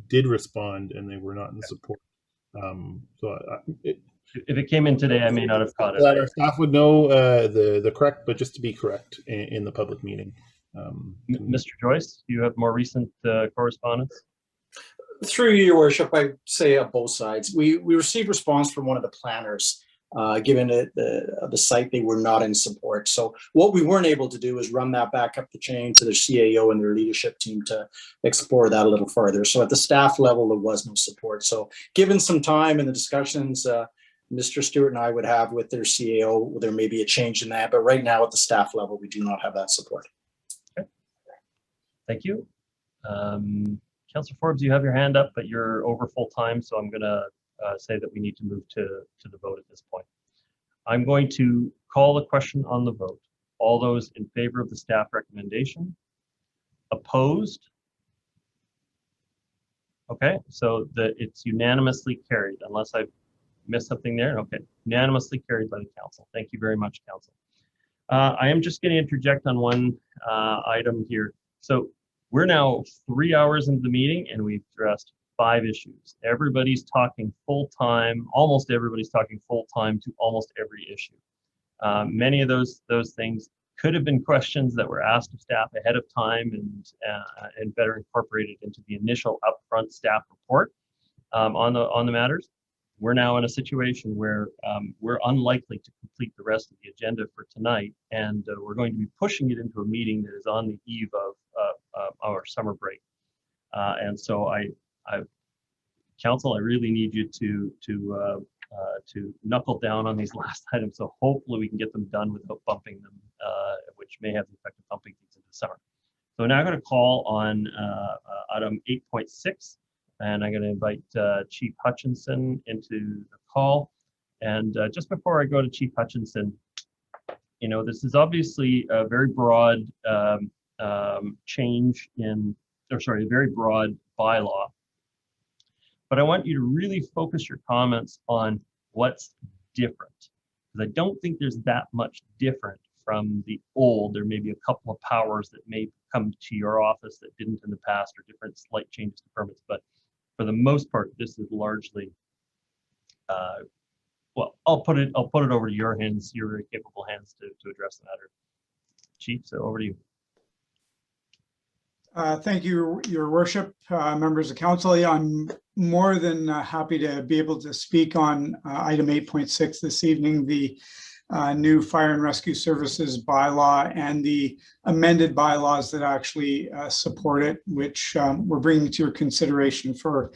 did respond and they were not in support. If it came in today, I may not have caught it. That our staff would know the correct, but just to be correct in the public meeting. Mr. Joyce, do you have more recent correspondence? Through your worship, I say on both sides. We received response from one of the planners, given the site they were not in support. So what we weren't able to do is run that back up the chain to the CAO and their leadership team to explore that a little further. So at the staff level, there was no support. So given some time in the discussions Mr. Stewart and I would have with their CAO, there may be a change in that. But right now at the staff level, we do not have that support. Okay. Thank you. Councillor Forbes, you have your hand up, but you're over full time, so I'm going to say that we need to move to the vote at this point. I'm going to call the question on the vote. All those in favor of the staff recommendation? Opposed? Okay, so it's unanimously carried, unless I've missed something there. Okay, unanimously carried by the council. Thank you very much, council. I am just going to interject on one item here. So we're now 3 hours into the meeting and we've addressed 5 issues. Everybody's talking full time. Almost everybody's talking full time to almost every issue. Many of those things could have been questions that were asked of staff ahead of time and better incorporated into the initial upfront staff report on the matters. We're now in a situation where we're unlikely to complete the rest of the agenda for tonight, and we're going to be pushing it into a meeting that is on the eve of our summer break. And so Council, I really need you to knuckle down on these last items. So hopefully we can get them done without bumping them, which may have the effect of bumping things into summer. So now I'm going to call on item 8.6. And I'm going to invite Chief Hutchinson into the call. And just before I go to Chief Hutchinson, this is obviously a very broad change a very broad bylaw. But I want you to really focus your comments on what's different, because I don't think there's that much different from the old. There may be a couple of powers that may come to your office that didn't in the past, or different slight changes to permits, but for the most part, this is largely, well, I'll put it over to your hands, your very capable hands to address the matter. Chief, so over to you. Thank you, Your Worship, members of council. Yeah, I'm more than happy to be able to speak on item 8.6 this evening, the new Fire and Rescue Services bylaw and the amended bylaws that actually support it, which we're bringing to your consideration for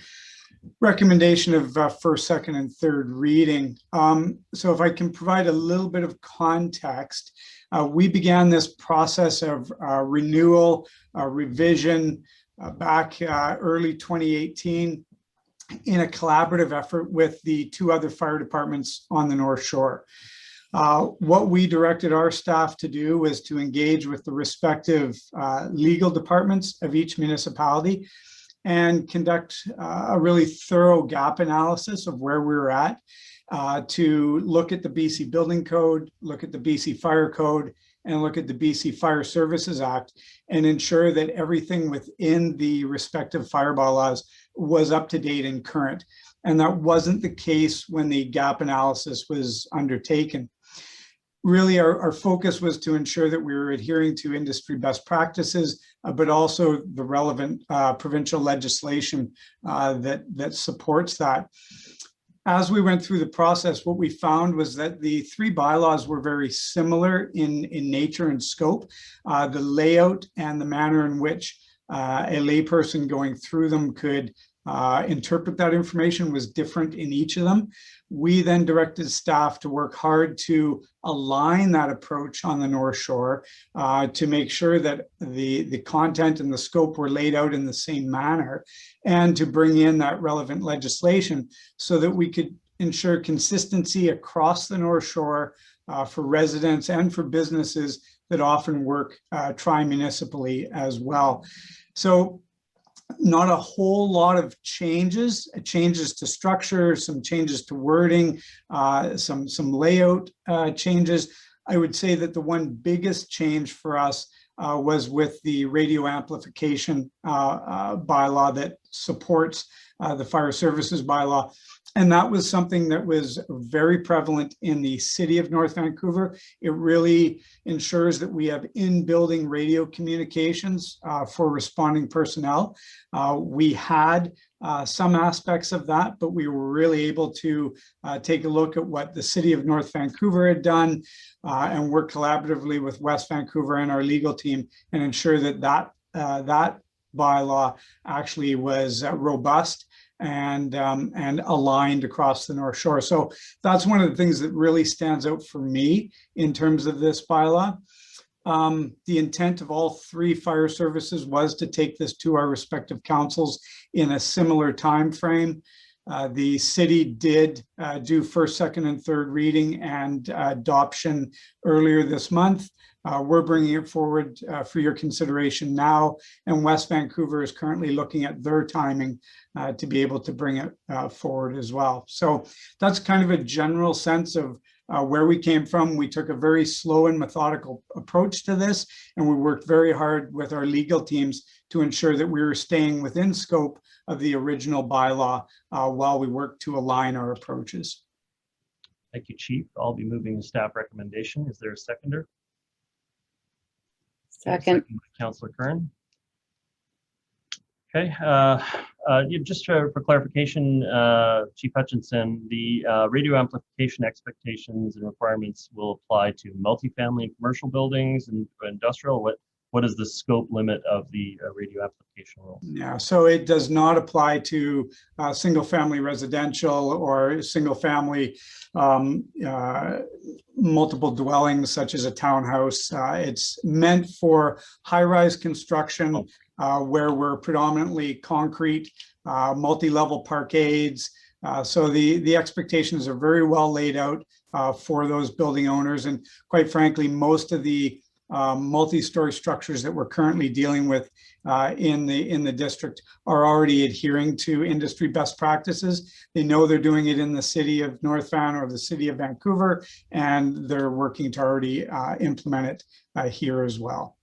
recommendation of first, second, and third reading. So if I can provide a little bit of context, we began this process of renewal, revision back early 2018 in a collaborative effort with the two other fire departments on the North Shore. What we directed our staff to do was to engage with the respective legal departments of each municipality and conduct a really thorough gap analysis of where we were at, to look at the BC Building Code, look at the BC Fire Code, and look at the BC Fire Services Act, and ensure that everything within the respective fire bylaws was up to date and current. And that wasn't the case when the gap analysis was undertaken. Really, our focus was to ensure that we were adhering to industry best practices, but also the relevant provincial legislation that supports that. As we went through the process, what we found was that the three bylaws were very similar in nature and scope. The layout and the manner in which a layperson going through them could interpret that information was different in each of them. We then directed staff to work hard to align that approach on the North Shore to make sure that the content and the scope were laid out in the same manner, and to bring in that relevant legislation so that we could ensure consistency across the North Shore for residents and for businesses that often work tri-municipally as well. So not a whole lot of changes to structure, some changes to wording, some layout changes. I would say that the one biggest change for us was with the radio amplification bylaw that supports the fire services bylaw. And that was something that was very prevalent in the city of North Vancouver. It really ensures that we have in-building radio communications for responding personnel. We had some aspects of that, but we were really able to take a look at what the city of North Vancouver had done and work collaboratively with West Vancouver and our legal team and ensure that that bylaw actually was robust and aligned across the North Shore. So that's one of the things that really stands out for me in terms of this bylaw. The intent of all three fire services was to take this to our respective councils in a similar time frame. The city did do first, second, and third reading and adoption earlier this month. We're bringing it forward for your consideration now, and West Vancouver is currently looking at their timing to be able to bring it forward as well. So that's kind of a general sense of where we came from. We took a very slow and methodical approach to this, and we worked very hard with our legal teams to ensure that we were staying within scope of the original bylaw while we work to align our approaches. Thank you, Chief. I'll be moving the staff recommendation. Is there a seconder? Second. Councillor Kern. Okay, just for clarification, Chief Hutchinson, the radio amplification expectations and requirements will apply to multifamily and commercial buildings and industrial. What is the scope limit of the radio amplification rule? Yeah, so it does not apply to single family residential or single family multiple dwellings such as a townhouse. It's meant for high-rise construction where we're predominantly concrete, multi-level parkades. So the expectations are very well laid out for those building owners. And quite frankly, most of the multi-story structures that we're currently dealing with in the district are already adhering to industry best practices. They know they're doing it in the city of North Van or the city of Vancouver, and they're working to already implement it here as well.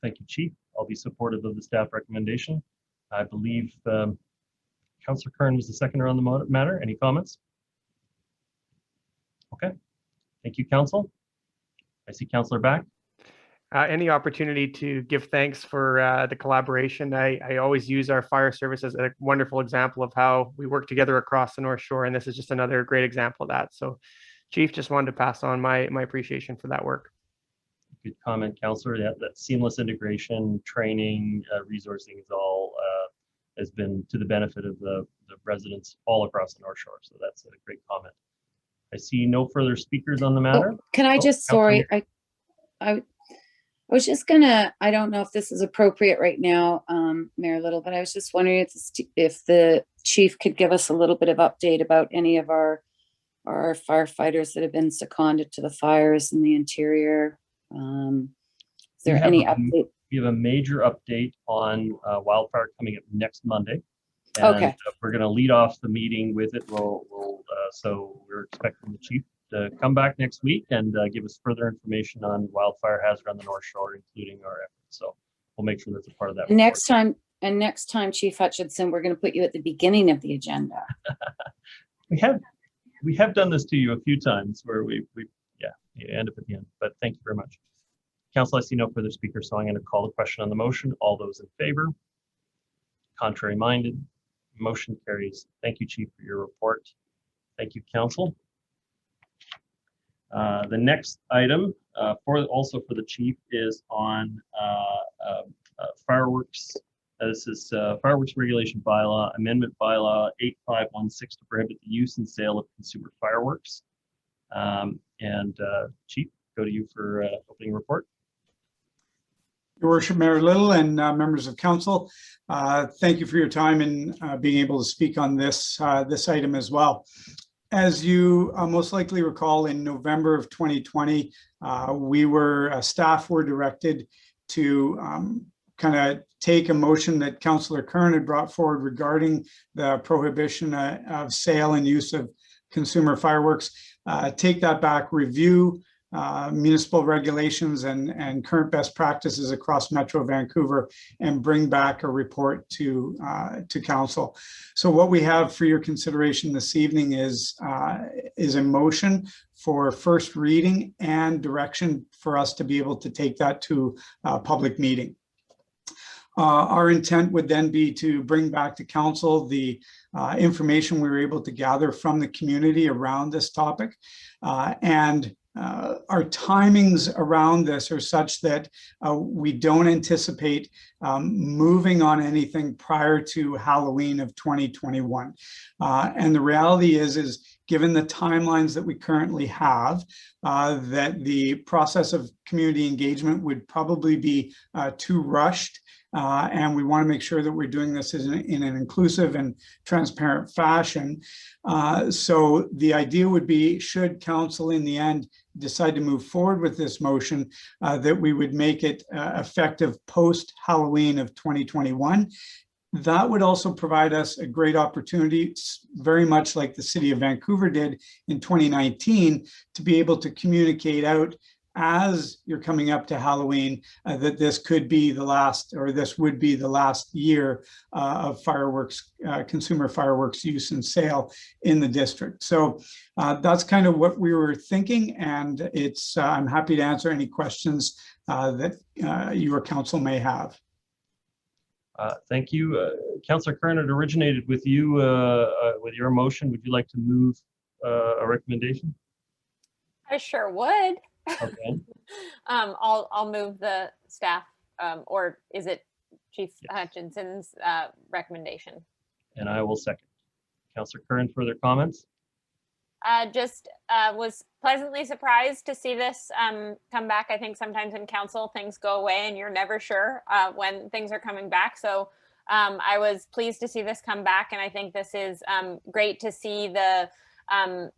Thank you, Chief. I'll be supportive of the staff recommendation. I believe Councillor Kern was the seconder on the matter. Any comments? Okay. Thank you, Council. I see Councillor back. any opportunity to give thanks for the collaboration. I always use our fire service as a wonderful example of how we work together across the North Shore, and this is just another great example of that. So, Chief, just wanted to pass on my appreciation for that work. Good comment, Councillor. Yeah, that seamless integration, training, resourcing is all has been to the benefit of the residents all across the North Shore. So that's a great comment. I see no further speakers on the matter. Can I just, sorry, I was just gonna, I don't know if this is appropriate right now, Mayor Little, but I was just wondering if the chief could give us a little bit of update about any of our firefighters that have been seconded to the fires in the interior. Is there any update? We have a major update on wildfire coming up next Monday. And okay. We're going to lead off the meeting with it. So we're expecting the chief to come back next week and give us further information on wildfire hazard on the North Shore, including our efforts. So we'll make sure that's a part of that. Next time, Chief Hutchinson, we're going to put you at the beginning of the agenda. We have done this to you a few times where you end up at the end, but thank you very much. Council, I see no further speakers, so I'm going to call the question on the motion. All those in favor? Contrary minded? Motion carries. Thank you, Chief, for your report. Thank you, Council. The next item, also for the Chief, is on fireworks. This is Fireworks Regulation Bylaw, Amendment Bylaw 8516 to prohibit the use and sale of consumer fireworks. Chief, go to you for opening report. Your Worship, Mayor Little, and members of council, thank you for your time in being able to speak on this item as well. As you most likely recall, in November of 2020, staff were directed to kind of take a motion that Councillor Kern had brought forward regarding the prohibition of sale and use of consumer fireworks, take that back, review municipal regulations and current best practices across Metro Vancouver, and bring back a report to council. So what we have for your consideration this evening is a motion for first reading and direction for us to be able to take that to a public meeting. Our intent would then be to bring back to council the information we were able to gather from the community around this topic, and our timings around this are such that we don't anticipate moving on anything prior to Halloween of 2021. And the reality is given the timelines that we currently have, that the process of community engagement would probably be too rushed. And we want to make sure that we're doing this in an inclusive and transparent fashion. So the idea would be, should council in the end decide to move forward with this motion, that we would make it effective post-Halloween of 2021. That would also provide us a great opportunity, very much like the City of Vancouver did in 2019, to be able to communicate out as you're coming up to Halloween, that this could be the last, or this would be the last year of fireworks, consumer fireworks use and sale in the district. So that's kind of what we were thinking, and it's I'm happy to answer any questions that your council may have. Thank you. Councillor Kern, it originated with you, with your motion. Would you like to move a recommendation? I sure would. Okay. I'll move the staff, or is it Chief Hutchinson's recommendation? And I will second. Councillor Kern, further comments? Just was pleasantly surprised to see this come back. I think sometimes in council things go away and you're never sure when things are coming back. So I was pleased to see this come back, and I think this is great to see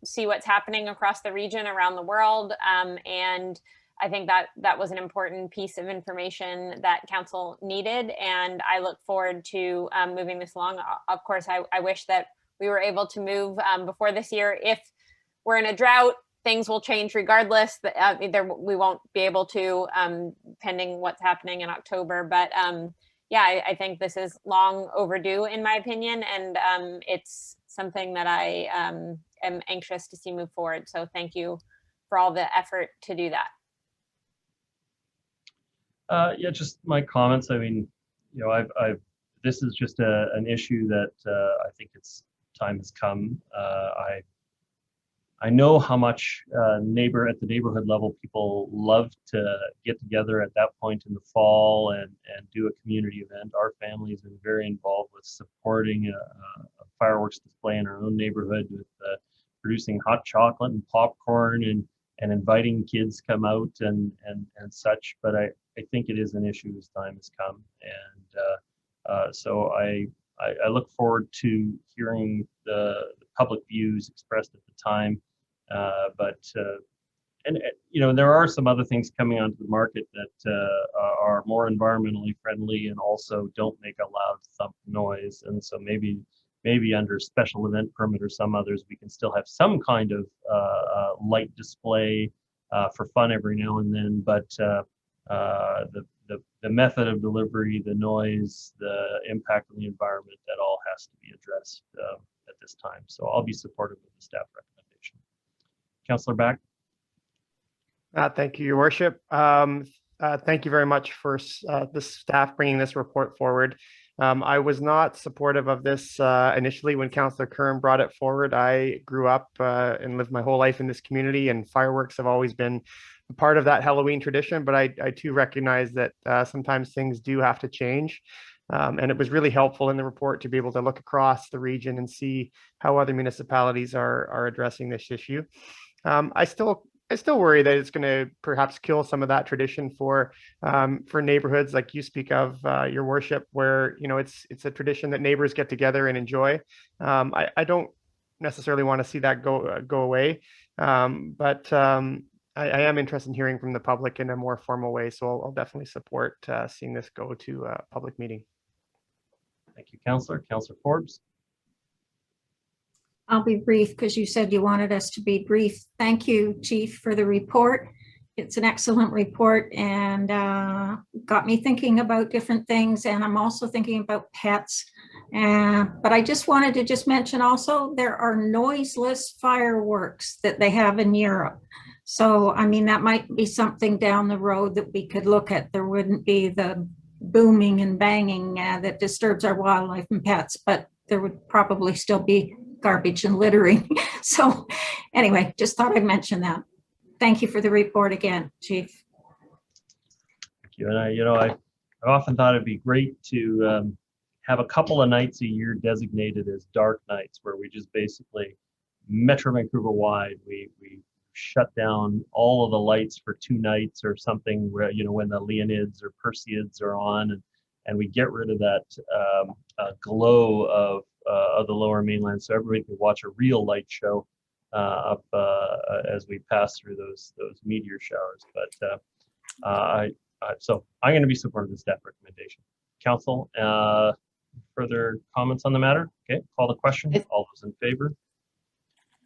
see what's happening across the region, around the world, and I think that was an important piece of information that council needed, and I look forward to moving this along. Of course, I wish that we were able to move before this year. If we're in a drought, things will change regardless. Either we won't be able to, pending what's happening in October. But yeah, I think this is long overdue, in my opinion, and it's something that I am anxious to see move forward. So thank you for all the effort to do that. Yeah, just my comments. I mean, you know, this is just an issue that I think time has come. I know how much at the neighborhood level, people love to get together at that point in the fall and do a community event. Our family has been very involved with supporting a fireworks display in our own neighborhood with producing hot chocolate and popcorn and inviting kids come out and such. But I think it is an issue as time has come. And so I look forward to hearing the public views expressed at the time. You know, there are some other things coming onto the market that are more environmentally friendly and also don't make a loud thump noise. And so maybe under special event permit or some others, we can still have some kind of light display for fun every now and then. But the method of delivery, the noise, the impact on the environment, that all has to be addressed at this time. So I'll be supportive of the staff recommendation. Councillor Back. Thank you, Your Worship. Thank you very much for the staff bringing this report forward. I was not supportive of this initially when Councillor Kern brought it forward. I grew up and lived my whole life in this community, and fireworks have always been a part of that Halloween tradition, but I too recognize that sometimes things do have to change. And it was really helpful in the report to be able to look across the region and see how other municipalities are addressing this issue. I still worry that it's going to perhaps kill some of that tradition for neighborhoods like you speak of, Your Worship, where it's a tradition that neighbors get together and enjoy. I don't necessarily want to see that go away, but I am interested in hearing from the public in a more formal way. So I'll definitely support seeing this go to a public meeting. Thank you, Councillor. Councillor Forbes. I'll be brief because you said you wanted us to be brief. Thank you, Chief, for the report. It's an excellent report and got me thinking about different things. And I'm also thinking about pets. But I just wanted to mention also, there are noiseless fireworks that they have in Europe. So, I mean, that might be something down the road that we could look at. There wouldn't be the booming and banging that disturbs our wildlife and pets, but there would probably still be garbage and littering. So anyway, just thought I'd mention that. Thank you for the report again, Chief. Thank you. And I've often thought it'd be great to have a couple of nights a year designated as dark nights, where we just basically, Metro Vancouver wide, we shut down all of the lights for 2 nights or something, where, when the Leonids or Perseids are on, and we get rid of that glow of the Lower Mainland, so everybody can watch a real light show up as we pass through those meteor showers. But so I'm going to be supportive of the staff recommendation. Council, further comments on the matter? Okay, call the question. All those in favor?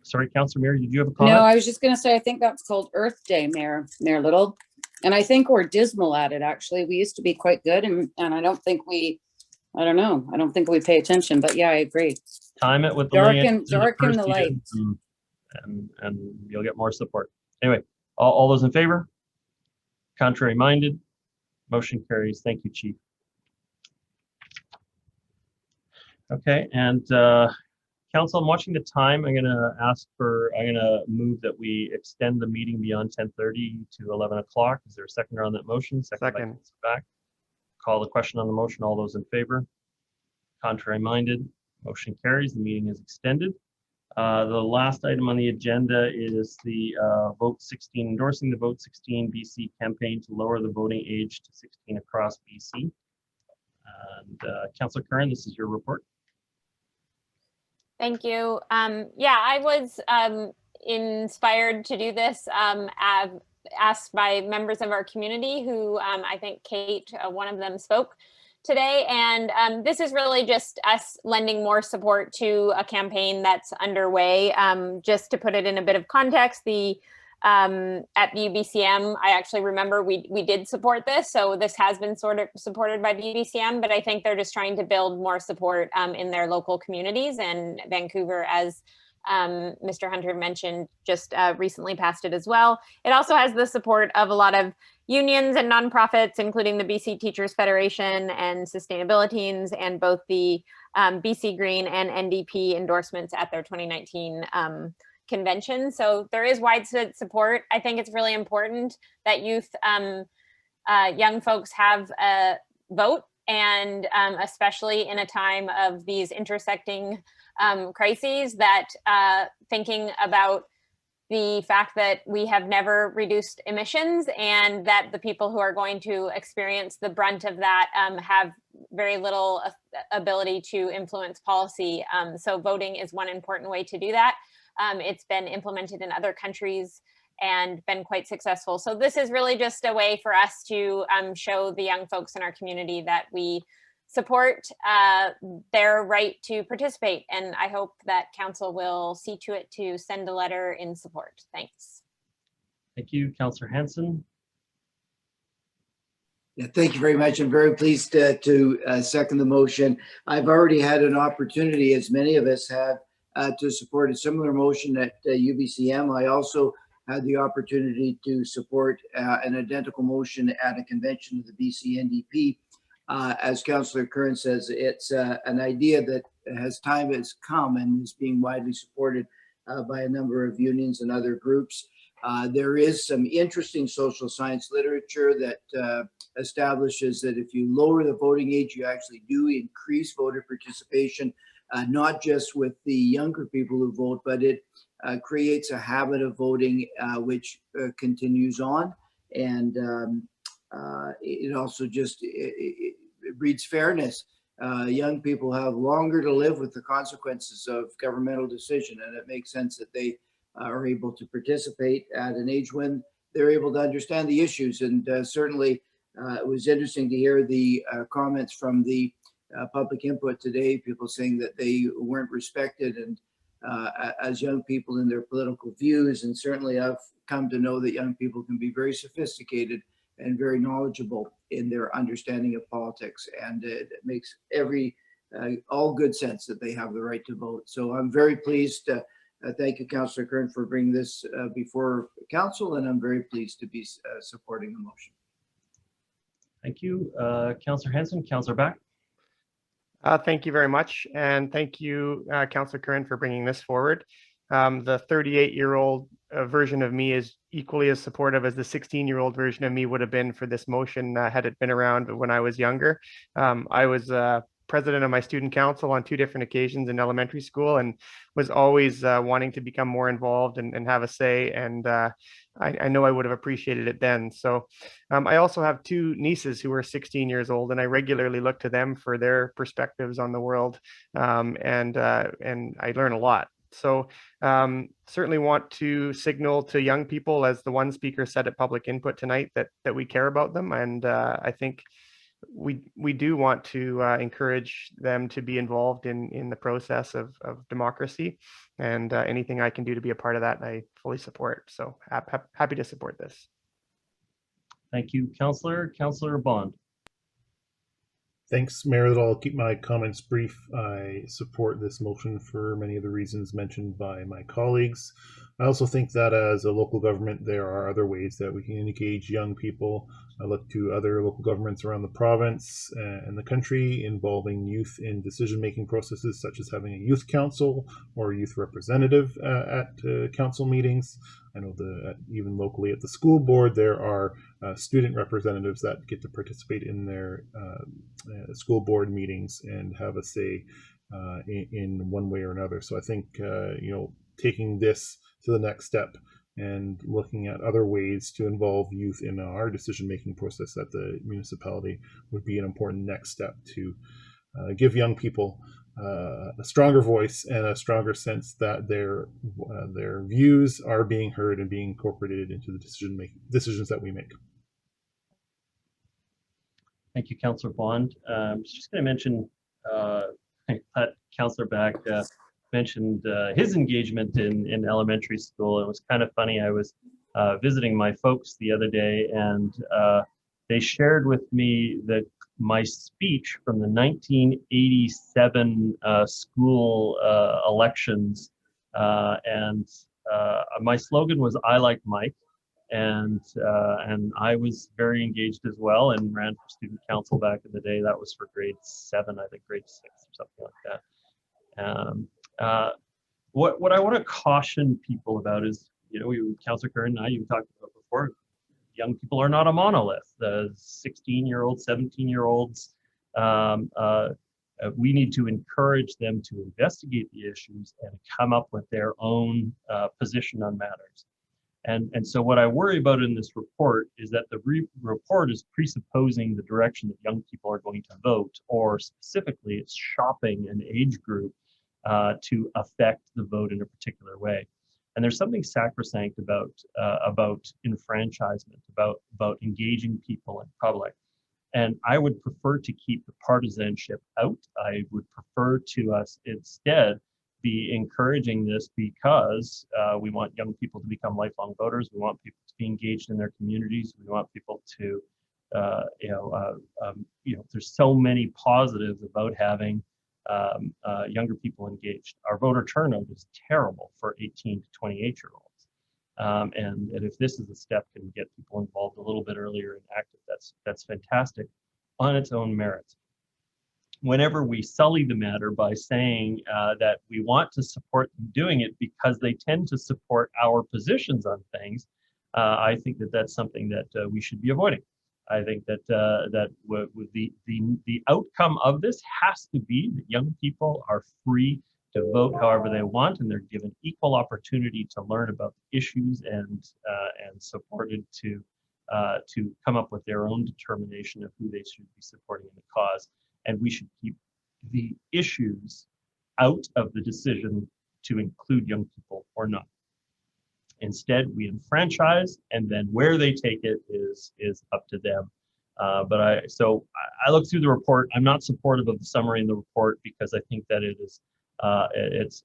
Sorry, Councillor Mayor, did you have a comment? No, I was just going to say, I think that's called Earth Day, Mayor Little. And I think we're dismal at it, actually. We used to be quite good, and I don't think I don't know. I don't think we pay attention, but yeah, I agree. Time it with the darken the lights. And you'll get more support. Anyway, all those in favor? Contrary minded? Motion carries. Thank you, Chief. Okay, and Council, I'm watching the time. I'm going to move that we extend the meeting beyond 10:30 to 11 o'clock. Is there a seconder on that motion? Second. Back. Call the question on the motion. All those in favor? Contrary minded? Motion carries. The meeting is extended. The last item on the agenda is the Vote 16, endorsing the Vote 16 BC campaign to lower the voting age to 16 across BC. And Councillor Kern, this is your report. Thank you. Yeah, I was inspired to do this, asked by members of our community who I think Kate, one of them, spoke today. And this is really just us lending more support to a campaign that's underway. Just to put it in a bit of context, at the UBCM, I actually remember we did support this. So this has been sort of supported by the UBCM, but I think they're just trying to build more support in their local communities, and Vancouver as Mr. Hunter mentioned just recently passed it as well. It also has the support of a lot of unions and nonprofits, including the BC Teachers Federation and Sustainability, and both the BC Green and NDP endorsements at their 2019 convention. So there is widespread support. I think it's really important that youth, young folks have a vote, and especially in a time of these intersecting crises, that thinking about the fact that we have never reduced emissions, and that the people who are going to experience the brunt of that have very little ability to influence policy. So voting is one important way to do that. It's been implemented in other countries and been quite successful. So this is really just a way for us to show the young folks in our community that we support their right to participate. And I hope that council will see to it to send a letter in support. Thanks. Thank you, Councillor Hanson. Yeah, thank you very much. I'm very pleased to second the motion. I've already had an opportunity, as many of us have, to support a similar motion at UBCM. I also had the opportunity to support an identical motion at a convention of the BC NDP. As Councillor Kern says, it's an idea that time has come and is being widely supported by a number of unions and other groups. There is some interesting social science literature that establishes that if you lower the voting age, you actually do increase voter participation, not just with the younger people who vote, but it creates a habit of voting which continues on. And it also just it breeds fairness. Young people have longer to live with the consequences of governmental decision, and it makes sense that they are able to participate at an age when they're able to understand the issues. And certainly it was interesting to hear the comments from the public input today, people saying that they weren't respected and as young people in their political views. And certainly I've come to know that young people can be very sophisticated and very knowledgeable in their understanding of politics. And it makes all good sense that they have the right to vote. So I'm very pleased. Thank you, Councillor Kern, for bringing this before council, and I'm very pleased to be supporting the motion. Thank you, Councillor Hanson. Councillor Back. Thank you very much. And thank you, Councillor Kern, for bringing this forward. The 38-year-old version of me is equally as supportive as the 16-year-old version of me would have been for this motion had it been around when I was younger. I was president of my student council on 2 different occasions in elementary school, and was always wanting to become more involved and have a say. And I know I would have appreciated it then. So I also have 2 nieces who are 16 years old, and I regularly look to them for their perspectives on the world. And I learn a lot. So certainly want to signal to young people, as the one speaker said at public input tonight, that we care about them. And I think we do want to encourage them to be involved in the process of democracy, and anything I can do to be a part of that, I fully support. So happy to support this. Thank you, Councillor. Councillor Bond. Thanks, Mayor. I'll keep my comments brief. I support this motion for many of the reasons mentioned by my colleagues. I also think that as a local government, there are other ways that we can engage young people. I look to other local governments around the province and the country involving youth in decision-making processes, such as having a youth council or a youth representative at council meetings. I know that even locally at the school board, there are student representatives that get to participate in their school board meetings and have a say in one way or another. So I think, taking this to the next step and looking at other ways to involve youth in our decision-making process at the municipality would be an important next step to give young people a stronger voice and a stronger sense that their views are being heard and being incorporated into the decisions that we make. Thank you, Councillor Bond. I'm just going to mention that Councillor Back mentioned his engagement in elementary school. It was kind of funny. I was visiting my folks the other day, and they shared with me that my speech from the 1987 school elections My slogan was "I like Mike," and I was very engaged as well and ran for student council back in the day. That was for grade 7, I think grade 6 or something like that. What I want to caution people about is, Councillor Curran and I, you've talked about before, young people are not a monolith. The 16-year-olds, 17-year-olds, we need to encourage them to investigate the issues and come up with their own position on matters. And so what I worry about in this report is that the report is presupposing the direction that young people are going to vote, or specifically it's shopping an age group to affect the vote in a particular way. And there's something sacrosanct about enfranchisement, about engaging people in public. And I would prefer to keep the partisanship out. I would prefer to us instead be encouraging this, because we want young people to become lifelong voters. We want people to be engaged in their communities. We want people to, there's so many positives about having younger people engaged. Our voter turnout is terrible for 18 to 28-year-olds. And if this is a step can get people involved a little bit earlier and active, that's fantastic on its own merits. Whenever we sully the matter by saying that we want to support them doing it because they tend to support our positions on things, I think that that's something that we should be avoiding. I think that the outcome of this has to be that young people are free to vote however they want, and they're given equal opportunity to learn about the issues and supported to come up with their own determination of who they should be supporting in the cause. And we should keep the issues out of the decision to include young people or not. Instead, we enfranchise, and then where they take it is up to them. But I look through the report. I'm not supportive of the summary in the report because I think that it's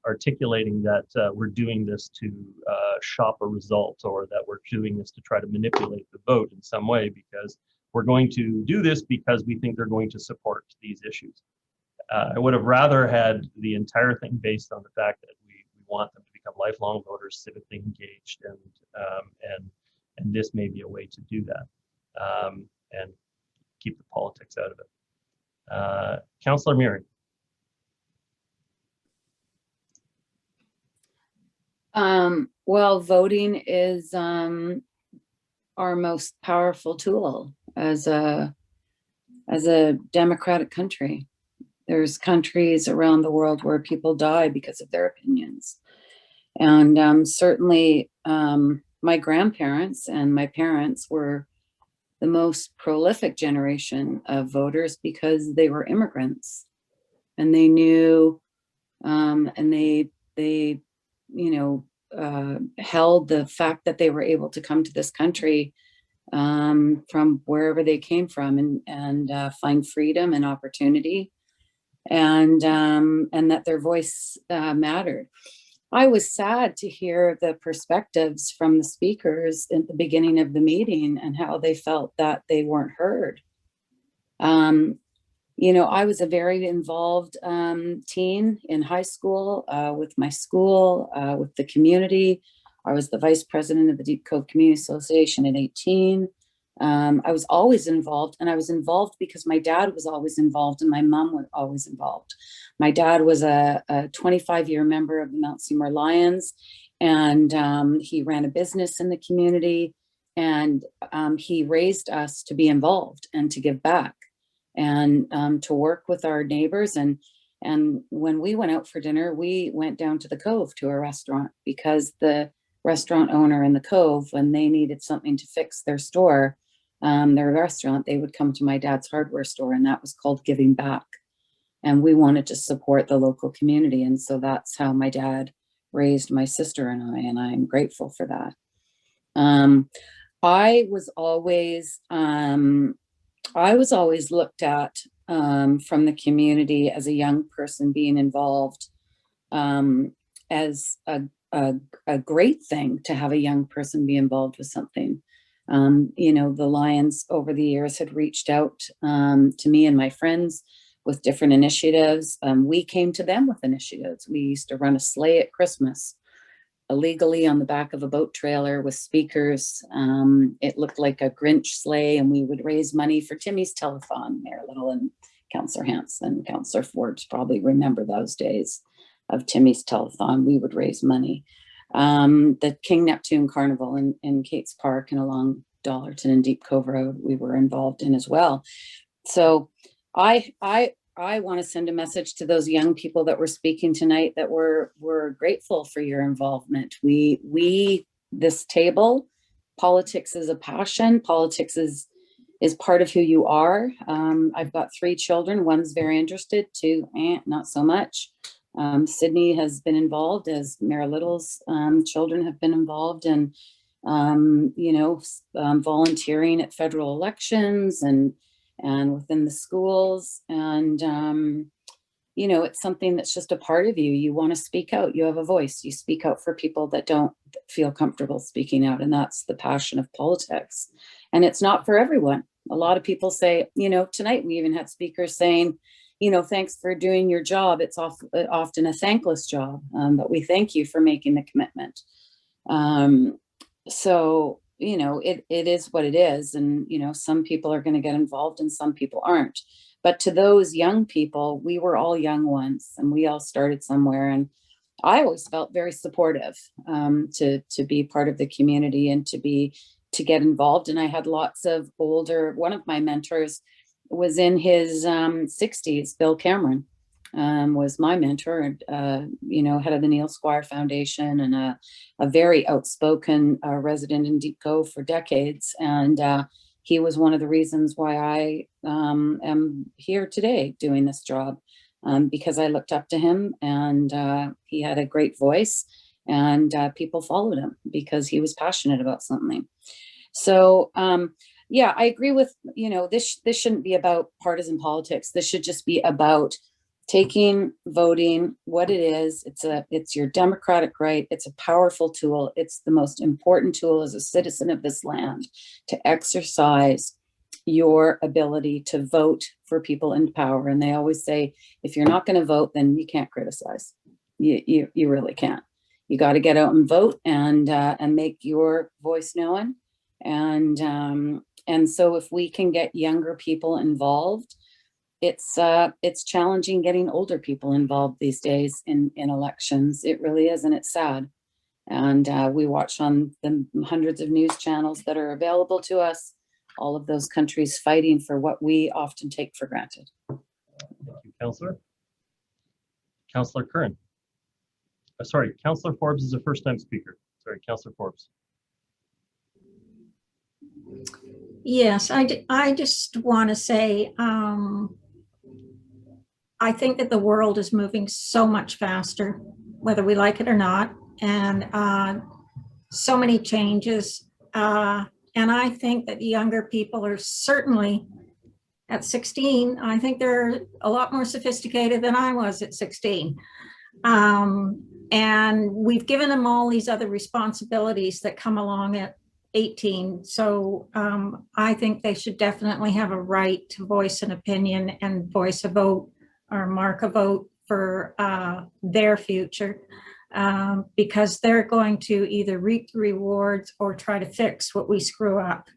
articulating that we're doing this to shop a result, or that we're doing this to try to manipulate the vote in some way, because we're going to do this because we think they're going to support these issues. I would have rather had the entire thing based on the fact that we want them to become lifelong voters, civically engaged, and this may be a way to do that, and keep the politics out of it. Councillor Meary. Well, voting is our most powerful tool as a democratic country. There's countries around the world where people die because of their opinions. And certainly my grandparents and my parents were the most prolific generation of voters because they were immigrants, and they knew and they held the fact that they were able to come to this country from wherever they came from and find freedom and opportunity, and that their voice mattered. I was sad to hear the perspectives from the speakers at the beginning of the meeting and how they felt that they weren't heard. I was a very involved teen in high school, with my school, with the community. I was the vice president of the Deep Cove Community Association at 18. I was always involved, and I was involved because my dad was always involved and my mom was always involved. My dad was a 25-year member of the Mount Seymour Lions, and he ran a business in the community, and he raised us to be involved and to give back and to work with our neighbors. And when we went out for dinner, we went down to the Cove to a restaurant, because the restaurant owner in the Cove, when they needed something to fix their store, their restaurant, they would come to my dad's hardware store, and that was called giving back. And we wanted to support the local community. And so that's how my dad raised my sister and I'm grateful for that. I was always looked at from the community as a young person being involved as a great thing to have a young person be involved with something. The Lions over the years had reached out to me and my friends with different initiatives. We came to them with initiatives. We used to run a sleigh at Christmas illegally on the back of a boat trailer with speakers. It looked like a Grinch sleigh, and we would raise money for Timmy's Telethon. Mayor Little and Councillor Hanson, Councillor Forbes probably remember those days of Timmy's Telethon. We would raise money. The King Neptune Carnival in Kate's Park and along Dollarton and Deep Cove Road, we were involved in as well. So I want to send a message to those young people that were speaking tonight that we're grateful for your involvement. This table, politics is a passion. Politics is part of who you are. I've got 3 children. One's very interested, 2, not so much. Sydney has been involved, as Mayor Little's children have been involved, and volunteering at federal elections and within the schools. And it's something that's just a part of you. You want to speak out. You have a voice. You speak out for people that don't feel comfortable speaking out, and that's the passion of politics. And it's not for everyone. A lot of people say, tonight we even had speakers saying, thanks for doing your job. It's often a thankless job, but we thank you for making the commitment. So, it is what it is. And, some people are going to get involved and some people aren't. But to those young people, we were all young once and we all started somewhere. And I always felt very supportive to be part of the community and to get involved. And I had lots of one of my mentors was in his 60s. Bill Cameron was my mentor, head of the Neil Squire Foundation and a very outspoken resident in Deep Cove for decades. And he was one of the reasons why I am here today doing this job, because I looked up to him and he had a great voice and people followed him because he was passionate about something. So, yeah, I agree with, this shouldn't be about partisan politics. This should just be about voting, what it is. It's your democratic right. It's a powerful tool. It's the most important tool as a citizen of this land to exercise your ability to vote for people in power. And they always say, if you're not going to vote, then you can't criticize. You really can't. You got to get out and vote and make your voice known. And so if we can get younger people involved, it's challenging getting older people involved these days in elections. It really is, and it's sad. And we watch on the hundreds of news channels that are available to us, all of those countries fighting for what we often take for granted. Thank you, Councillor. Councillor Kern. Sorry, Councillor Forbes is a first-time speaker. Sorry, Councillor Forbes. Yes, I just want to say, I think that the world is moving so much faster, whether we like it or not, and so many changes. And I think that younger people are certainly at 16, I think they're a lot more sophisticated than I was at 16. And we've given them all these other responsibilities that come along at 18. So I think they should definitely have a right to voice an opinion and voice a vote or mark a vote for their future, because they're going to either reap the rewards or try to fix what we screw up.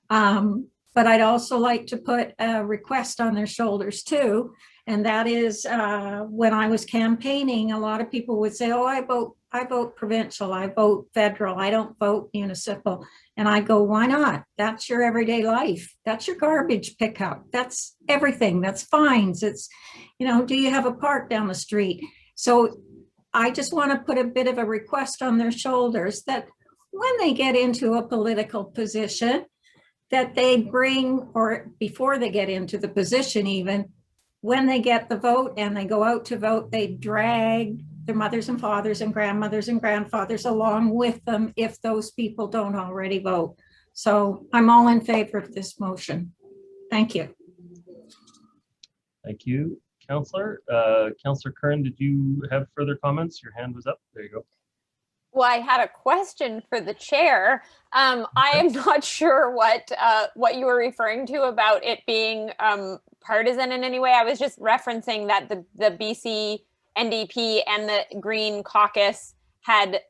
But I'd also like to put a request on their shoulders too. And that is when I was campaigning, a lot of people would say, oh, I vote provincial, I vote federal, I don't vote municipal. And I go, why not? That's your everyday life. That's your garbage pickup. That's everything. That's fines. It's, do you have a park down the street? So I just want to put a bit of a request on their shoulders that when they get into a political position, that they bring, or before they get into the position even, when they get the vote and they go out to vote, they drag their mothers and fathers and grandmothers and grandfathers along with them if those people don't already vote. So I'm all in favor of this motion. Thank you. Thank you, Councillor. Councillor Kern, did you have further comments? Your hand was up. There you go. Well, I had a question for the chair. I am not sure what you were referring to about it being partisan in any way. I was just referencing that the BC NDP and the Green Caucus had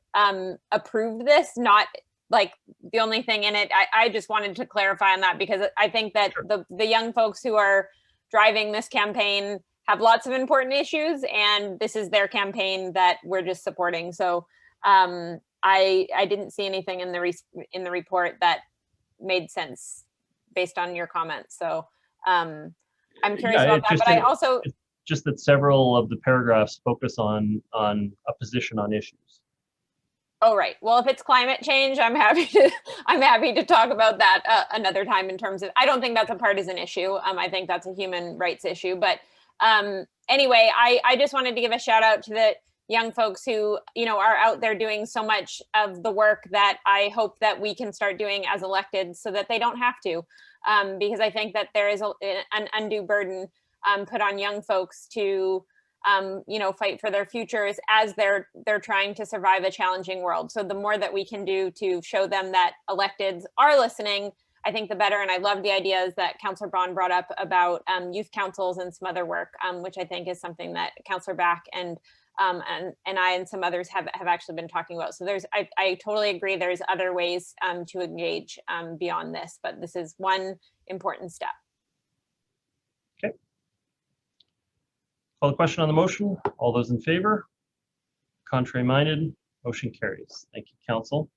approved this, not like the only thing in it. I just wanted to clarify on that, because I think that the young folks who are driving this campaign have lots of important issues, and this is their campaign that we're just supporting. So I didn't see anything in the report that made sense based on your comments. So I'm curious about that. But I also just that several of the paragraphs focus on a position on issues. Oh, right. Well, if it's climate change, I'm happy to talk about that another time. In terms of, I don't think that's a partisan issue. I think that's a human rights issue. But anyway, I just wanted to give a shout out to the young folks who, you know, are out there doing so much of the work that I hope that we can start doing as elected, so that they don't have to, because I think that there is an undue burden put on young folks to you know, fight for their futures as they're trying to survive a challenging world. So the more that we can do to show them that electeds are listening, I think the better. And I love the ideas that Councillor Braun brought up about youth councils and some other work, which I think is something that Councillor Back and I and some others have actually been talking about. So I totally agree. There's other ways to engage beyond this, but this is one important step. Okay. Call the question on the motion. All those in favor? Contrary minded? Motion carries. Thank you, Council.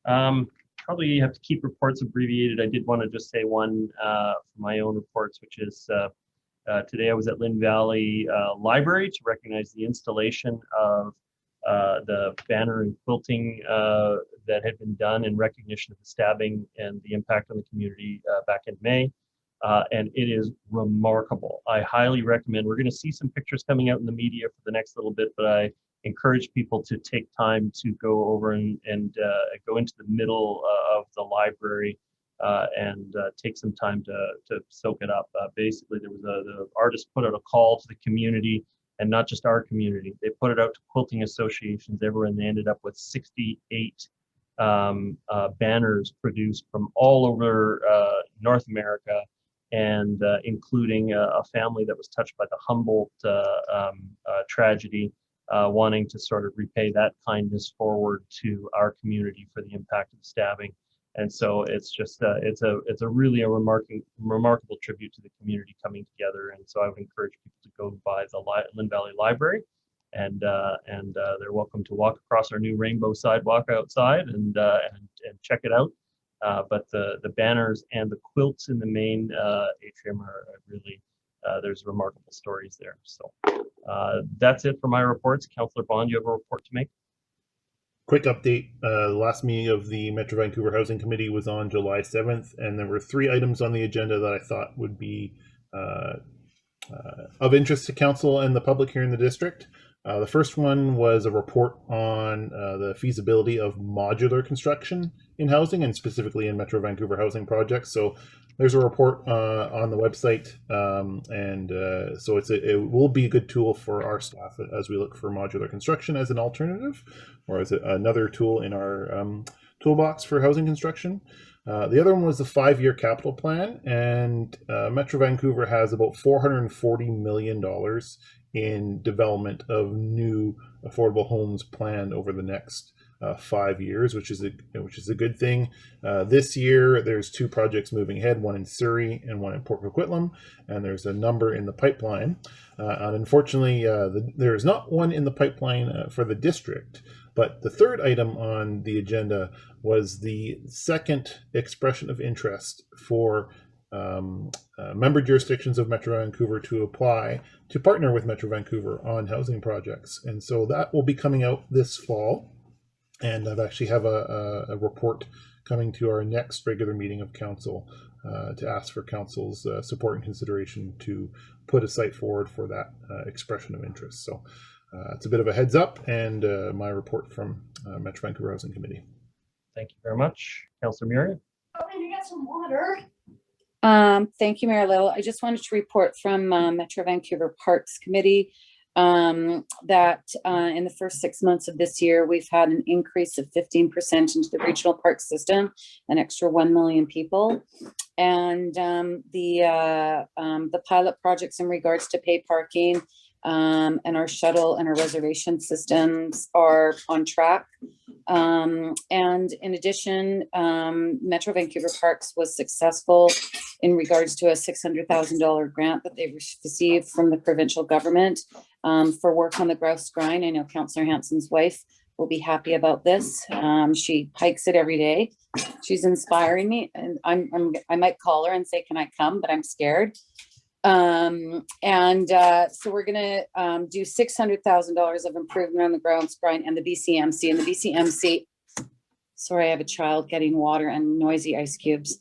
Probably have to keep reports abbreviated. I did want to just say one for my own reports, which is today I was at Lynn Valley Library to recognize the installation of the banner and quilting that had been done in recognition of the stabbing and the impact on the community back in May. And it is remarkable. I highly recommend. We're going to see some pictures coming out in the media for the next little bit, but I encourage people to take time to go over and go into the middle of the library and take some time to soak it up. Basically, there was the artist put out a call to the community, and not just our community. They put it out to quilting associations everywhere, and they ended up with 68 banners produced from all over North America, and including a family that was touched by the Humboldt tragedy, wanting to sort of repay that kindness forward to our community for the impact of the stabbing. And so it's just it's a really remarkable tribute to the community coming together. And so I would encourage people to go by the Lynn Valley Library, and they're welcome to walk across our new rainbow sidewalk outside and check it out. But the banners and the quilts in the main atrium are really, there's remarkable stories there. So that's it for my reports. Councillor Bond, you have a report to make? Quick update. The last meeting of the Metro Vancouver Housing Committee was on July 7th, and there were 3 items on the agenda that I thought would be of interest to council and the public here in the district. The first one was a report on the feasibility of modular construction in housing, and specifically in Metro Vancouver housing projects. So there's a report on the website, so it will be a good tool for our staff as we look for modular construction as an alternative, or as another tool in our toolbox for housing construction. The other one was the 5-year capital plan, and Metro Vancouver has about $440 million in development of new affordable homes planned over the next 5 years, which is a good thing. This year, there's 2 projects moving ahead, one in Surrey and one in Port Coquitlam, and there's a number in the pipeline. And unfortunately, there is not one in the pipeline for the district. But the third item on the agenda was the second expression of interest for member jurisdictions of Metro Vancouver to apply to partner with Metro Vancouver on housing projects. And so that will be coming out this fall. And I've actually have a report coming to our next regular meeting of council to ask for council's support and consideration to put a site forward for that expression of interest. So it's a bit of a heads up, and my report from Metro Vancouver Housing Committee. Thank you very much. Councillor Muriel. Oh, and you got some water. Thank you, Mayor Little. I just wanted to report from Metro Vancouver Parks Committee that in the first 6 months of this year, we've had an increase of 15% into the regional park system, an extra 1 million people. And the pilot projects in regards to pay parking and our shuttle and our reservation systems are on track. And in addition, Metro Vancouver Parks was successful in regards to a $600,000 grant that they received from the provincial government for work on the grouse grind. I know Councillor Hanson's wife will be happy about this. She hikes it every day. She's inspiring me, and I might call her and say, can I come? But I'm scared. So we're gonna do $600,000 of improvement on the grounds grind and the BCMC. And the BCMC, sorry, I have a child getting water and noisy ice cubes.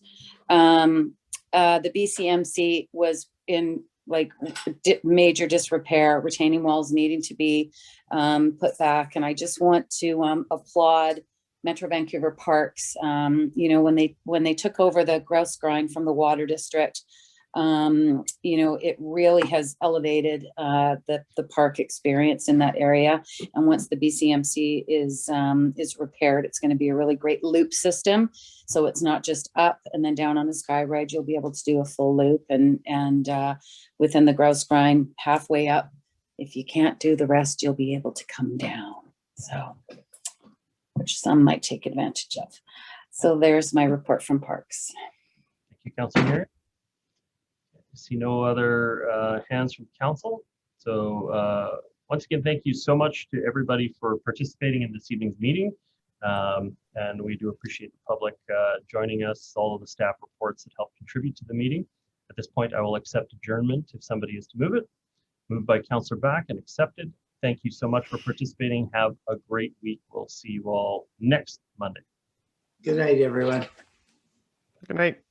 The BCMC was in like major disrepair, retaining walls needing to be put back. And I just want to applaud Metro Vancouver Parks. You know, when they took over the grouse grind from the water district, you know, it really has elevated the park experience in that area. And once the BCMC is repaired, it's going to be a really great loop system. So it's not just up and then down on the sky ride. You'll be able to do a full loop, and within the grouse grind, halfway up. If you can't do the rest, you'll be able to come down. So, which some might take advantage of. So there's my report from Parks. Thank you, Councillor Mary. I see no other hands from council. So once again, thank you so much to everybody for participating in this evening's meeting. And we do appreciate the public joining us, all of the staff reports that help contribute to the meeting. At this point, I will accept adjournment if somebody is to move it. Moved by Councillor Back and accepted. Thank you so much for participating. Have a great week. We'll see you all next Monday. Good night, everyone. Good night.